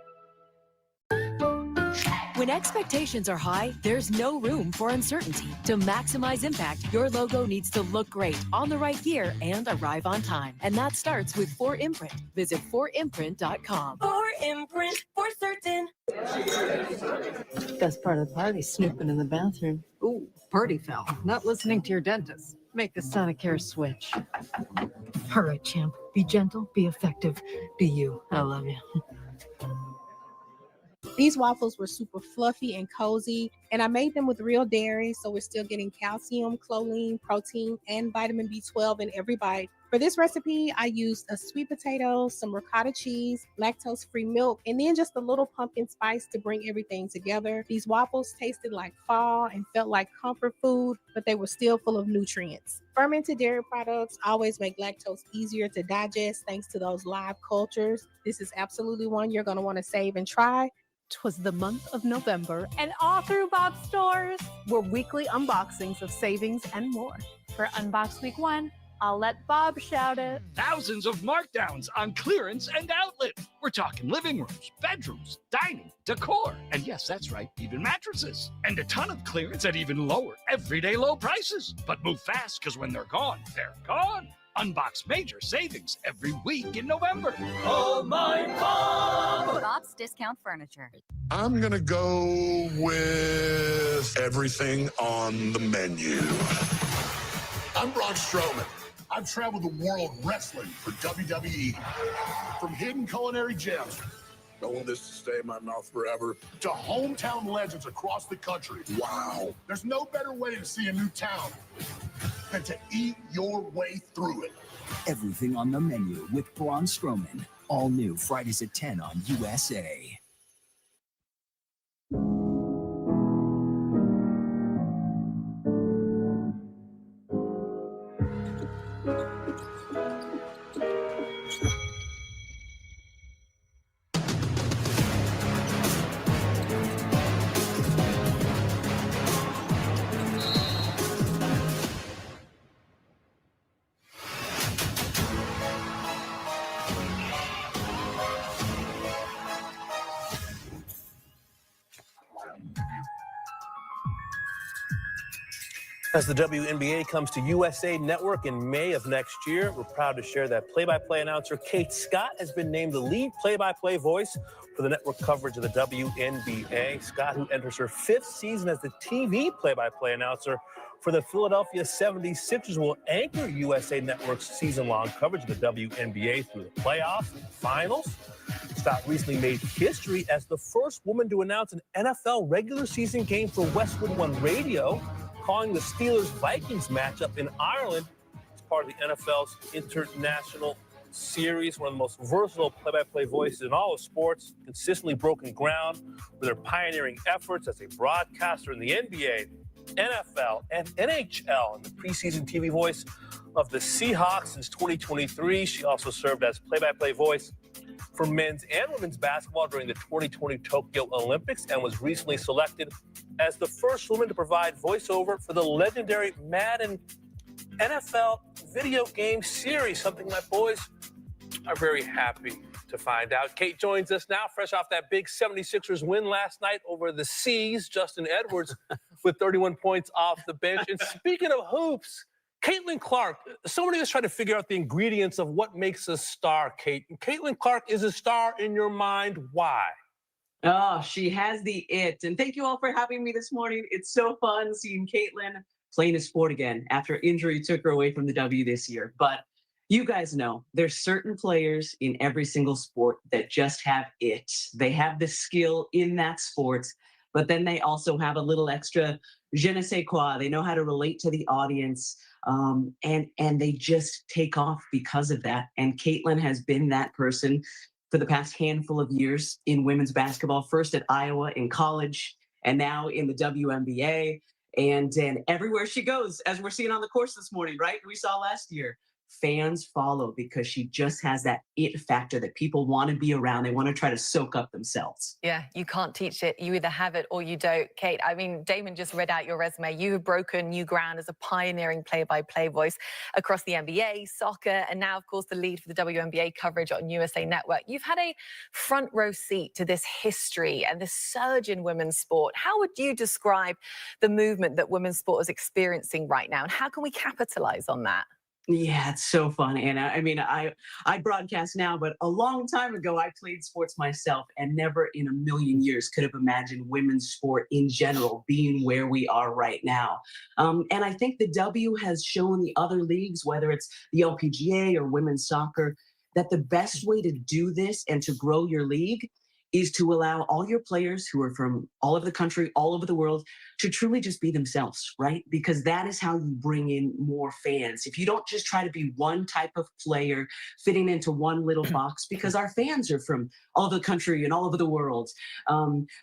When expectations are high, there's no room for uncertainty. To maximize impact, your logo needs to look great, on the right gear, and arrive on time. And that starts with 4imprint. Visit 4imprint.com. 4imprint, for certain. Best part of the party, snooping in the bathroom. Ooh, party foul. Not listening to your dentist. Make the Sonicare switch. All right, champ. Be gentle, be effective, be you. I love you. These waffles were super fluffy and cozy, and I made them with real dairy, so we're still getting calcium, choline, protein, and vitamin B12 in every bite. For this recipe, I used a sweet potato, some ricotta cheese, lactose-free milk, and then just a little pumpkin spice to bring everything together. These waffles tasted like fall and felt like comfort food, but they were still full of nutrients. Fermented dairy products always make lactose easier to digest thanks to those live cultures. This is absolutely one you're going to want to save and try. 'Twas the month of November, and all through Bob's stores were weekly unboxings of savings and more. For Unbox Week 1, I'll let Bob shout it. Thousands of markdowns on clearance and outlet. We're talking living rooms, bedrooms, dining, decor, and yes, that's right, even mattresses. And a ton of clearance at even lower, everyday low prices. But move fast, because when they're gone, they're gone. Unbox major savings every week in November. Oh, my Bob! Bob's Discount Furniture. I'm going to go with everything on the menu. I'm Braun Strowman. I've traveled the world wrestling for WWE. From hidden culinary gems, don't want this to stay in my mouth forever, to hometown legends across the country. Wow. There's no better way to see a new town than to eat your way through it. Everything on the menu with Braun Strowman. All new Fridays at 10 on USA. As the WNBA comes to USA Network in May of next year, we're proud to share that play-by-play announcer Kate Scott has been named the lead play-by-play voice for the network coverage of the WNBA. Scott, who enters her 5th season as the TV play-by-play announcer for the Philadelphia 76ers, will anchor USA Network's season-long coverage of the WNBA through the playoffs and finals. Scott recently made history as the first woman to announce an NFL regular season game for Westwood One Radio, calling the Steelers-Vikings matchup in Ireland as part of the NFL's International series, one of the most versatile play-by-play voices in all of sports, consistently broken ground with their pioneering efforts as a broadcaster in the NBA, NFL, and NHL, and the preseason TV voice of the Seahawks since 2023. She also served as play-by-play voice for men's and women's basketball during the 2020 Tokyo Olympics and was recently selected as the first woman to provide voiceover for the legendary Madden NFL video game series, something my boys are very happy to find out. Kate joins us now, fresh off that big 76ers win last night over the Seas. Justin Edwards with 31 points off the bench. And speaking of hoops, Caitlin Clark, so many of us try to figure out the ingredients of what makes a star, Kate. Caitlin Clark is a star in your mind. Why? Oh, she has the it. And thank you all for having me this morning. It's so fun seeing Caitlin playing a sport again after injury took her away from the W this year. But you guys know there's certain players in every single sport that just have it. They have the skill in that sport, but then they also have a little extra je ne sais quoi. They know how to relate to the audience, and they just take off because of that. And Caitlin has been that person for the past handful of years in women's basketball, first at Iowa in college, and now in the WNBA. And everywhere she goes, as we're seeing on the course this morning, right? We saw last year, fans follow because she just has that it factor that people want to be around. They want to try to soak up themselves. Yeah, you can't teach it. You either have it or you don't. Kate, I mean, Damon just read out your resume. You have broken new ground as a pioneering play-by-play voice across the NBA, soccer, and now, of course, the lead for the WNBA coverage on USA Network. You've had a front row seat to this history and this surge in women's sport. How would you describe the movement that women's sport is experiencing right now, and how can we capitalize on that? Yeah, it's so fun, Anna. I mean, I broadcast now, but a long time ago, I played sports myself and never in a million years could have imagined women's sport in general being where we are right now. And I think the W has shown the other leagues, whether it's the LPGA or women's soccer, that the best way to do this and to grow your league is to allow all your players who are from all over the country, all over the world, to truly just be themselves, right? Because that is how you bring in more fans. If you don't just try to be one type of player fitting into one little box, because our fans are from all over the country and all over the world.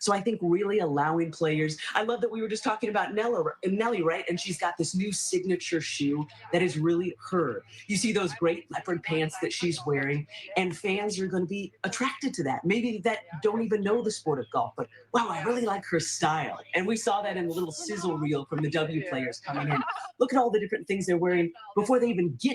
So I think really allowing players, I love that we were just talking about Nelly, right? And she's got this new signature shoe that is really her. You see those great leopard pants that she's wearing, and fans are going to be attracted to that. Maybe that don't even know the sport of golf, but wow, I really like her style. And we saw that in the little sizzle reel from the W players coming in. Look at all the different things they're wearing before they even get